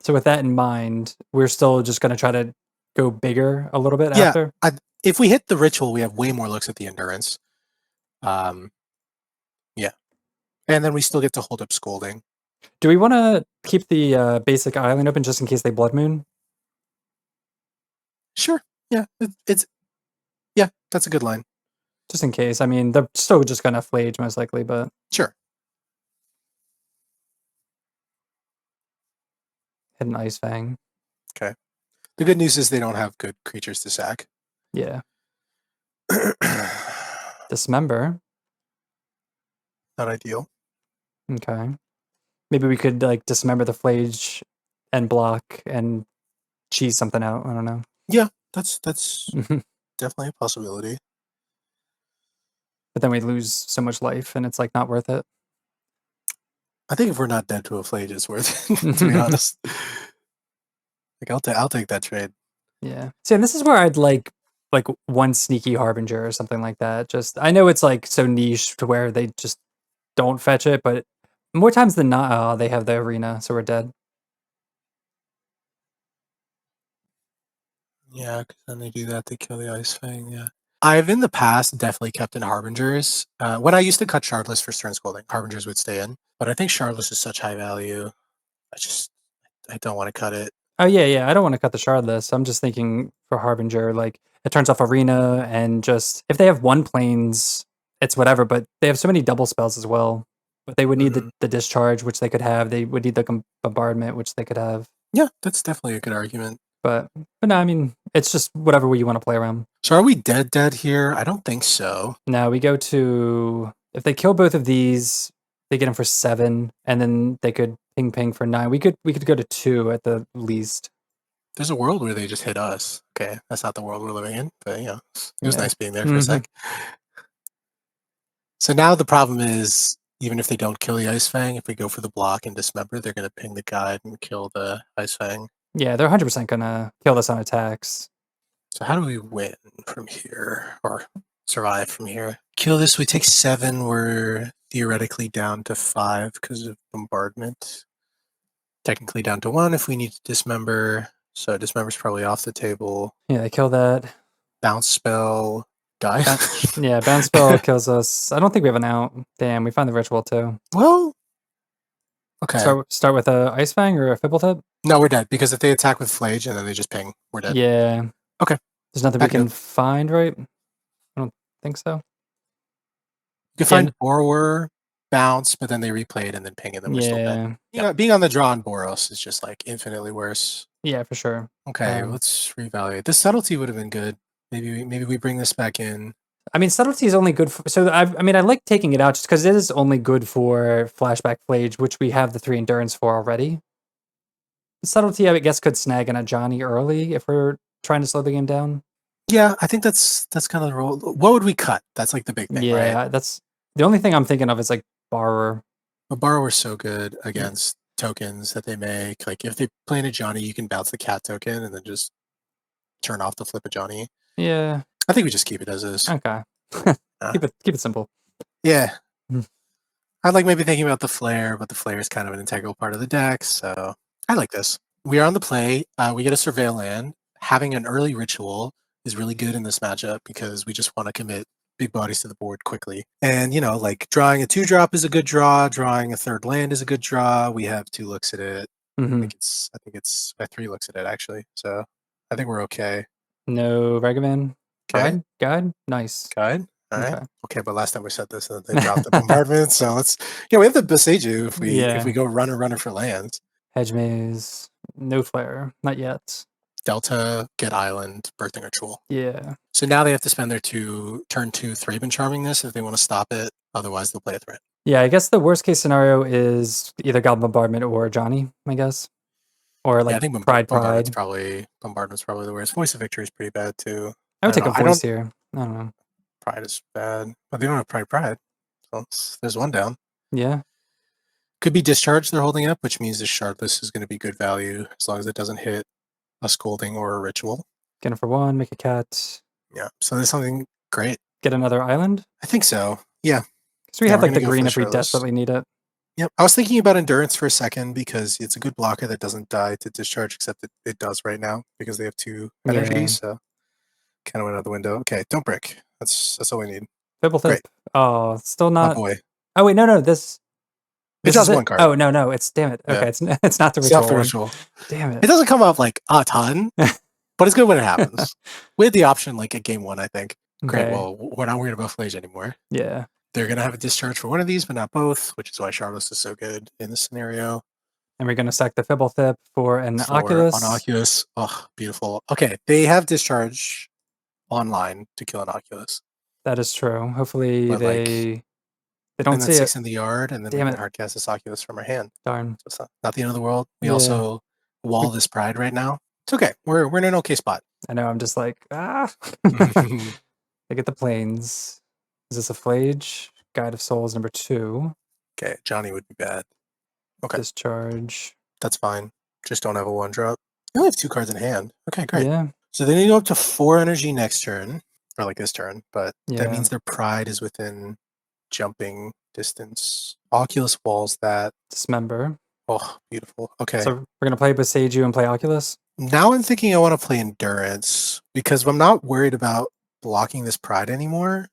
So with that in mind, we're still just going to try to go bigger a little bit after. If we hit the Ritual, we have way more looks at the Endurance. Yeah. And then we still get to hold up Scolding. Do we want to keep the basic island open just in case they Blood Moon? Sure. Yeah, that's a good line. Just in case. I mean, they're still just going to Flage most likely, but... Sure. Hit an Ice Fang. Okay. The good news is they don't have good creatures to sack. Yeah. Dismember. Not ideal. Okay. Maybe we could like dismember the Flage and block and cheese something out. I don't know. Yeah, that's definitely a possibility. But then we lose so much life and it's like not worth it. I think if we're not dead to a Flage, it's worth it, to be honest. Like I'll take that trade. Yeah. See, and this is where I'd like one Sneaky Harbinger or something like that. Just I know it's like so niche to where they just don't fetch it, but more times than not, they have the arena, so we're dead. Yeah, because then they do that, they kill the Ice Fang, yeah. I've in the past definitely kept in Harbingers. When I used to cut Shardless for Stern Scolding, Harbingers would stay in. But I think Shardless is such high value. I don't want to cut it. Oh, yeah. I don't want to cut the Shardless. I'm just thinking for Harbinger, like, it turns off Arena, and just, if they have 1 planes, it's whatever. But they have so many double spells as well. But they would need Mhm. the discharge, which they could have. They would need the bombardment, which they could have. Yeah, that's definitely a good argument. But no, I mean, it's just whatever way you want to play around. So are we dead here? I don't think so. Now we go to, if they kill both of these, they get them for 7, and then they could ping for 9. We could go to 2 at the least. There's a world where they just hit us. Okay, that's not the world we're living in, but it was Yeah. nice being there for a sec. So now the problem is, even if they don't kill the Ice Fang, if we go for the block and dismember, they're going to ping the guide and kill the Ice Fang. Yeah, they're 100% gonna kill us on attacks. So how do we win from here, or survive from here? Kill this, we take 7, we're theoretically down to 5 because of bombardment. Technically down to 1 if we need to dismember. So dismember's probably off the table. Yeah, they kill that. Bounce spell, die. Yeah, bounce spell kills us. I don't think we have an out. Damn, we find the ritual too. Well, okay. Start with a Ice Fang or a Fibble. No, we're dead, because if they attack with Flage and then they just ping, we're dead. Yeah. Okay. There's nothing we can find, right? I don't think so. You can find Borrower, bounce, but then they replay it and then ping, and then we're still dead. Yeah, being on the draw on Boros is just like infinitely worse. Yeah, for sure. Okay, let's reevaluate. This subtlety would have been good. Maybe we bring this back in. I mean, subtlety is only good for. So I like taking it out just because it is only good for flashback Flage, which we have the 3 endurance for already. Subtlety, I guess, could snag in a Johnny early if we're trying to slow the game down. Yeah, I think that's kind of the role. What would we cut? That's like the big thing, right? Yeah, that's the only thing I'm thinking of is like Borrower. But Borrower's so good against tokens that they make. Like if they play in a Johnny, you can bounce the cat token and then just turn off the flip a Johnny. Yeah, I think we just keep it as is. Okay. Keep it simple. Yeah. I'd like maybe thinking about the flare, but the flare is kind of an integral part of the deck, so I like this. We are on the play. We get a surveil land. Having an early ritual is really good in this matchup because we just want to commit big bodies to the board quickly. And, like drawing a 2-drop is a good draw. Drawing a 3rd land is a good draw. We have 2 looks at it. I think it's 3 looks at it, actually. So I think we're okay. No Regiman. Okay. Guide? Nice. Guide? All right. Okay, but last time we said this, they dropped the bombardment. So let's, we have the Beseiju if we go runner for lands. Hedge Maze, no flare, not yet. Delta, get island, birthing ritual. Yeah. So now they have to spend their turn 2 Thraben charming this if they want to stop it. Otherwise, they'll play a threat. Yeah, I guess the worst case scenario is either Goblin Bombardment or Johnny, I guess. Or like I think Pride. Bombardment's probably the worst. Voice of Victory is pretty bad too. I would take a voice here. I don't know. Pride is bad, but they don't have Pride. So there's 1 down. Yeah. Could be Discharge they're holding up, which means this Shardless is going to be good value as long as it doesn't hit a Scolding or a Ritual. Get him for 1, make a cat. Yeah, so there's something great. Get another island? I think so, yeah. So we have like the green if we desperately need it. Yep, I was thinking about Endurance for a second because it's a good blocker that doesn't die to Discharge, except it does right now because they have 2 energy, so kind of went out the window. Okay, don't brick. That's all we need. Fibble Thip. Oh, still not. Oh boy. Oh wait, no. This is 1 card. Oh no, it's damn it. Okay, it's not the ritual. It's not the ritual. Damn it. It doesn't come up like a ton, but it's good when it happens. We had the option like at game 1, I think. Great. Well, we're not worried about Flage anymore. Yeah. They're gonna have a discharge for one of these, but not both, which is why Shardless is so good in this scenario. And we're gonna sack the Fibble Thip for an Oculus. On Oculus. Oh, beautiful. Okay, they have discharge online to kill an Oculus. That is true. Hopefully they don't see 6 in the yard, and then we can hardcast this Oculus from our hand. Darn. So it's not the end of the world. We also wall this Pride right now. It's okay. We're in an okay spot. I know. I'm just like They get the planes. Is this a Flage? Guide of Souls number 2. Okay, Johnny would be bad. Okay. Discharge. That's fine. Just don't have a 1-drop. You only have 2 cards in hand. Okay, great. Yeah. So they need to go up to 4 energy next turn, or like this turn, but that means their Pride is within jumping distance. Oculus walls that. Dismember. Oh, beautiful. Okay. So we're going to play Beseiju and play Oculus? Now I'm thinking I want to play Endurance because I'm not worried about blocking this Pride anymore.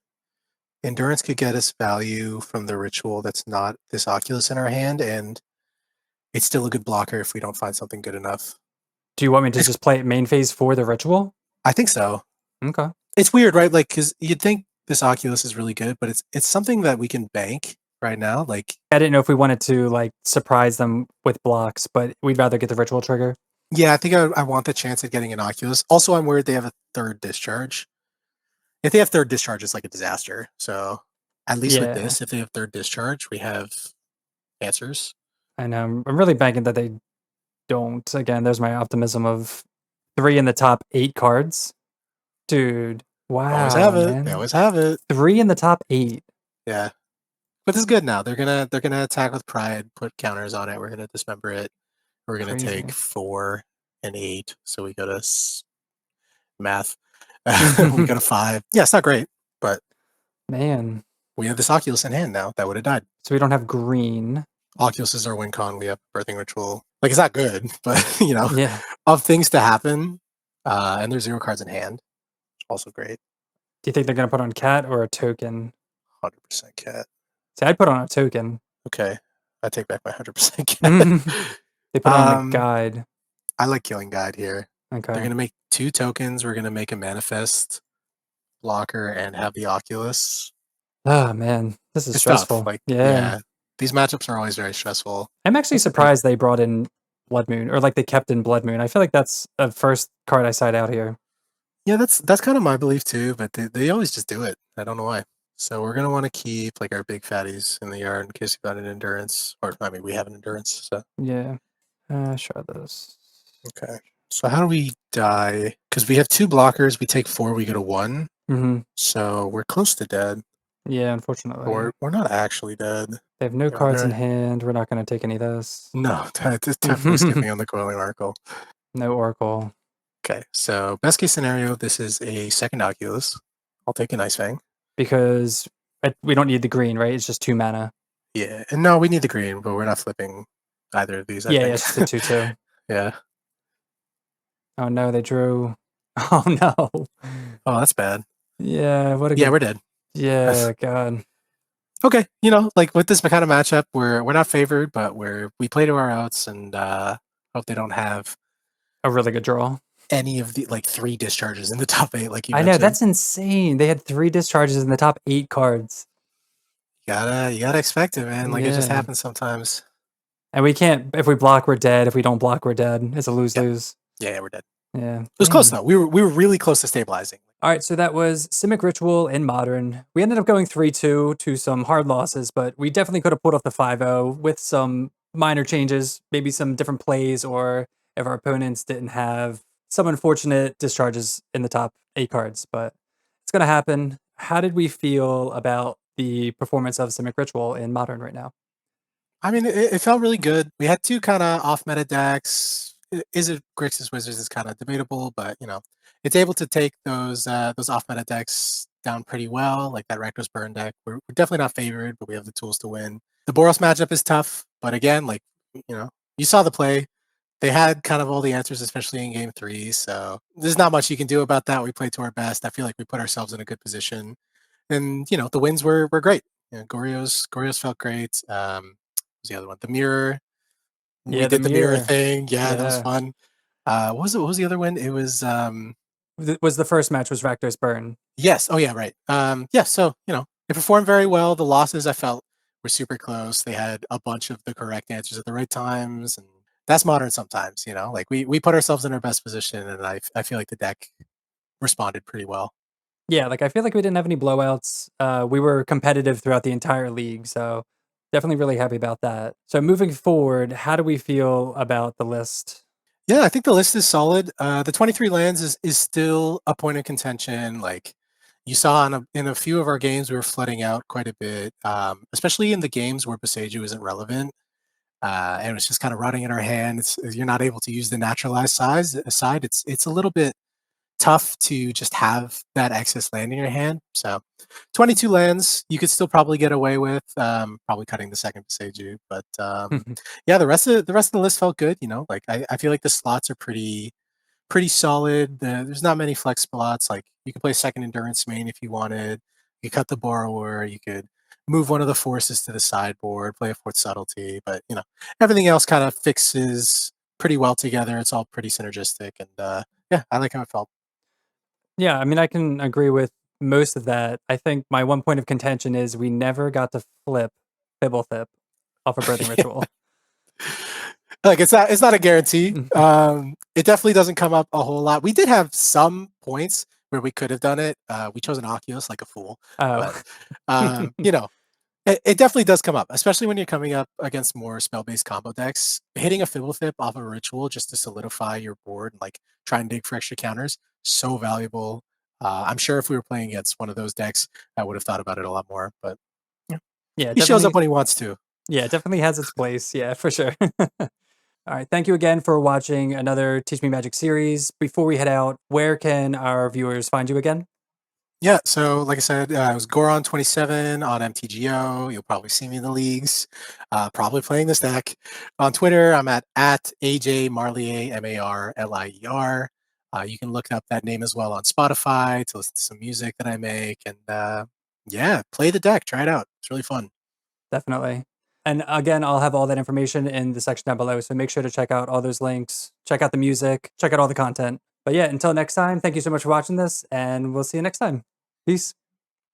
Endurance could get us value from the ritual that's not this Oculus in our hand, and it's still a good blocker if we don't find something good enough. Do you want me to just play it main phase for the ritual? I think so. Okay. It's weird, right? Like, because you'd think this Oculus is really good, but it's something that we can bank right now. Like, I didn't know if we wanted to like surprise them with blocks, but we'd rather get the ritual trigger. yeah, I think I want the chance of getting an Oculus. Also, I'm worried they have a third discharge. If they have third discharge, it's like a disaster. So at least with Yeah, this, if they have third discharge, we have answers. I know. I'm really banking that they don't. Again, there's my optimism of 3 in the top 8 cards. Dude, Always have wow, it. They man. always have it. 3 in the top 8. Yeah. But this is good now. They're gonna attack with pride, put counters on it. We're gonna dismember it. We're gonna take Crazy. 4 and 8. So we go to math. We go to 5. Yeah, it's not great, but Man. we have this Oculus in hand now. That would have died. So we don't have green. Oculus is our win con. We have birthing ritual. Like, it's not good, but Yeah. of things to happen. And there's 0 cards in hand. Also great. Do you think they're gonna put on cat or a token? 100% cat. See, I'd put on a token. Okay. I take back my 100% cat. They put on a guide. I like Killing Guide here. Okay. They're gonna make 2 tokens. We're gonna make a manifest blocker and have the Oculus. Oh man, this is It's stressful. tough. Like, yeah. these matchups are always very stressful. I'm actually surprised they brought in Blood Moon, or like they kept in Blood Moon. I feel like that's a first card I side out here. Yeah, that's kind of my belief too, but they always just do it. I don't know why. So we're gonna want to keep like our big fatties in the yard in case you've got an endurance, or I mean we have an endurance. So Yeah. Sure this. okay. So how do we die? Because we have 2 blockers. We take 4. We go to 1. Mm-hmm. So we're close to dead. Yeah, unfortunately. We're not actually dead. They have no Yeah, cards in they're- hand. We're not going to take any of this. No, that's definitely skipping on the Coiling Oracle. No Oracle. Okay, so best case scenario, this is a second Oculus. I'll take an Ice Fang. Because we don't need the green, right? It's just 2 mana. Yeah, and no, we need the green, but we're not flipping either of these. I Yeah, think. it's the 2/2. Yeah. Oh no, they drew. Oh no. Oh, that's bad. Yeah, what a Yeah, good... we're dead. Yeah, God. Okay, like with this kind of matchup, we're not favored, but we play to our outs, and hope they don't have A really good draw. any of the like 3 discharges in the top 8, like you I know, mentioned. that's insane. They had 3 discharges in the top 8 cards. You gotta expect it, man. Like, it just Yeah. happens sometimes. And we can't, if we block, we're dead. If we don't block, we're dead. It's a lose-lose. Yeah, we're dead. Yeah. It was close though. We were really close to stabilizing. All right, so that was Simic Ritual in Modern. We ended up going 3-2 to some hard losses, but we definitely could have pulled off the 5-0 with some minor changes, maybe some different plays, or if our opponents didn't have some unfortunate discharges in the top 8 cards. But it's going to happen. How did we feel about the performance of Simic Ritual in Modern right now? I mean, it felt really good. We had 2 kind of off meta decks. Is it Grixis Wizards is kind of debatable, but it's able to take those off meta decks down pretty well, like that Rakdos Burn deck. We're definitely not favored, but we have the tools to win. The Boros matchup is tough, but again, like you saw the play. They had kind of all the answers, especially in game 3. So there's not much you can do about that. We played to our best. I feel like we put ourselves in a good position, and the wins were great. Goryo's felt great. What was the other one? The mirror. Yeah, We the did the mirror mirror. thing. Yeah, that was Yeah. fun. What was it? What was the other one? It was Was the first match was Rakdos Burn. yes. Oh yeah, right. Yeah, so they performed very well. The losses I felt were super close. They had a bunch of the correct answers at the right times, and that's Modern sometimes. Like we put ourselves in our best position, and I feel like the deck responded pretty well. Yeah, like I feel like we didn't have any blowouts. We were competitive throughout the entire league, so definitely really happy about that. So moving forward, how do we feel about the list? Yeah, I think the list is solid. The 23 lands is still a point of contention. Like you saw in a few of our games, we were flooding out quite a bit, especially in the games where Boseiju isn't relevant. And it's just kind of rotting in our hand. You're not able to use the naturalized side. It's a little bit tough to just have that excess land in your hand. So 22 lands you could still probably get away with, probably cutting the second Boseiju. But yeah, the rest of the list felt good. Like I feel like the slots are pretty solid. There's not many flex spots. Like you could play second endurance main if you wanted. You could cut the borrower. You could move one of the forces to the sideboard, play a fourth subtlety. But everything else kind of fixes pretty well together. It's all pretty synergistic, and yeah, I like how it felt. Yeah, I mean, I can agree with most of that. I think my one point of contention is we never got to flip Fibblethip off a Birthing Ritual. Like it's not a guarantee. Mm. It definitely doesn't come up a whole lot. We did have some points where we could have done it. We chose an Oculus like a fool. Oh. But you know, it definitely does come up, especially when you're coming up against more spell-based combo decks. Hitting a Fibblethip off a ritual just to solidify your board and like try and dig for extra counters, so valuable. I'm sure if we were playing against one of those decks, I would have thought about it a lot more. But Yeah, he shows up definitely. when he wants to. Yeah, it definitely has its place. Yeah, for sure. All right. Thank you again for watching another Teach Me Magic series. Before we head out, where can our viewers find you again? Yeah, so like I said, it was Goron27 on MTGO. You'll probably see me in the leagues, probably playing this deck. On Twitter, I'm at AJ Marlier, Marlier. You can look up that name as well on Spotify to listen to some music that I make. And yeah, play the deck. Try it out. It's really fun. Definitely. And again, I'll have all that information in the section down below. So make sure to check out all those links, check out the music, check out all the content. But yeah, until next time, thank you so much for watching this, and we'll see you next time. Peace.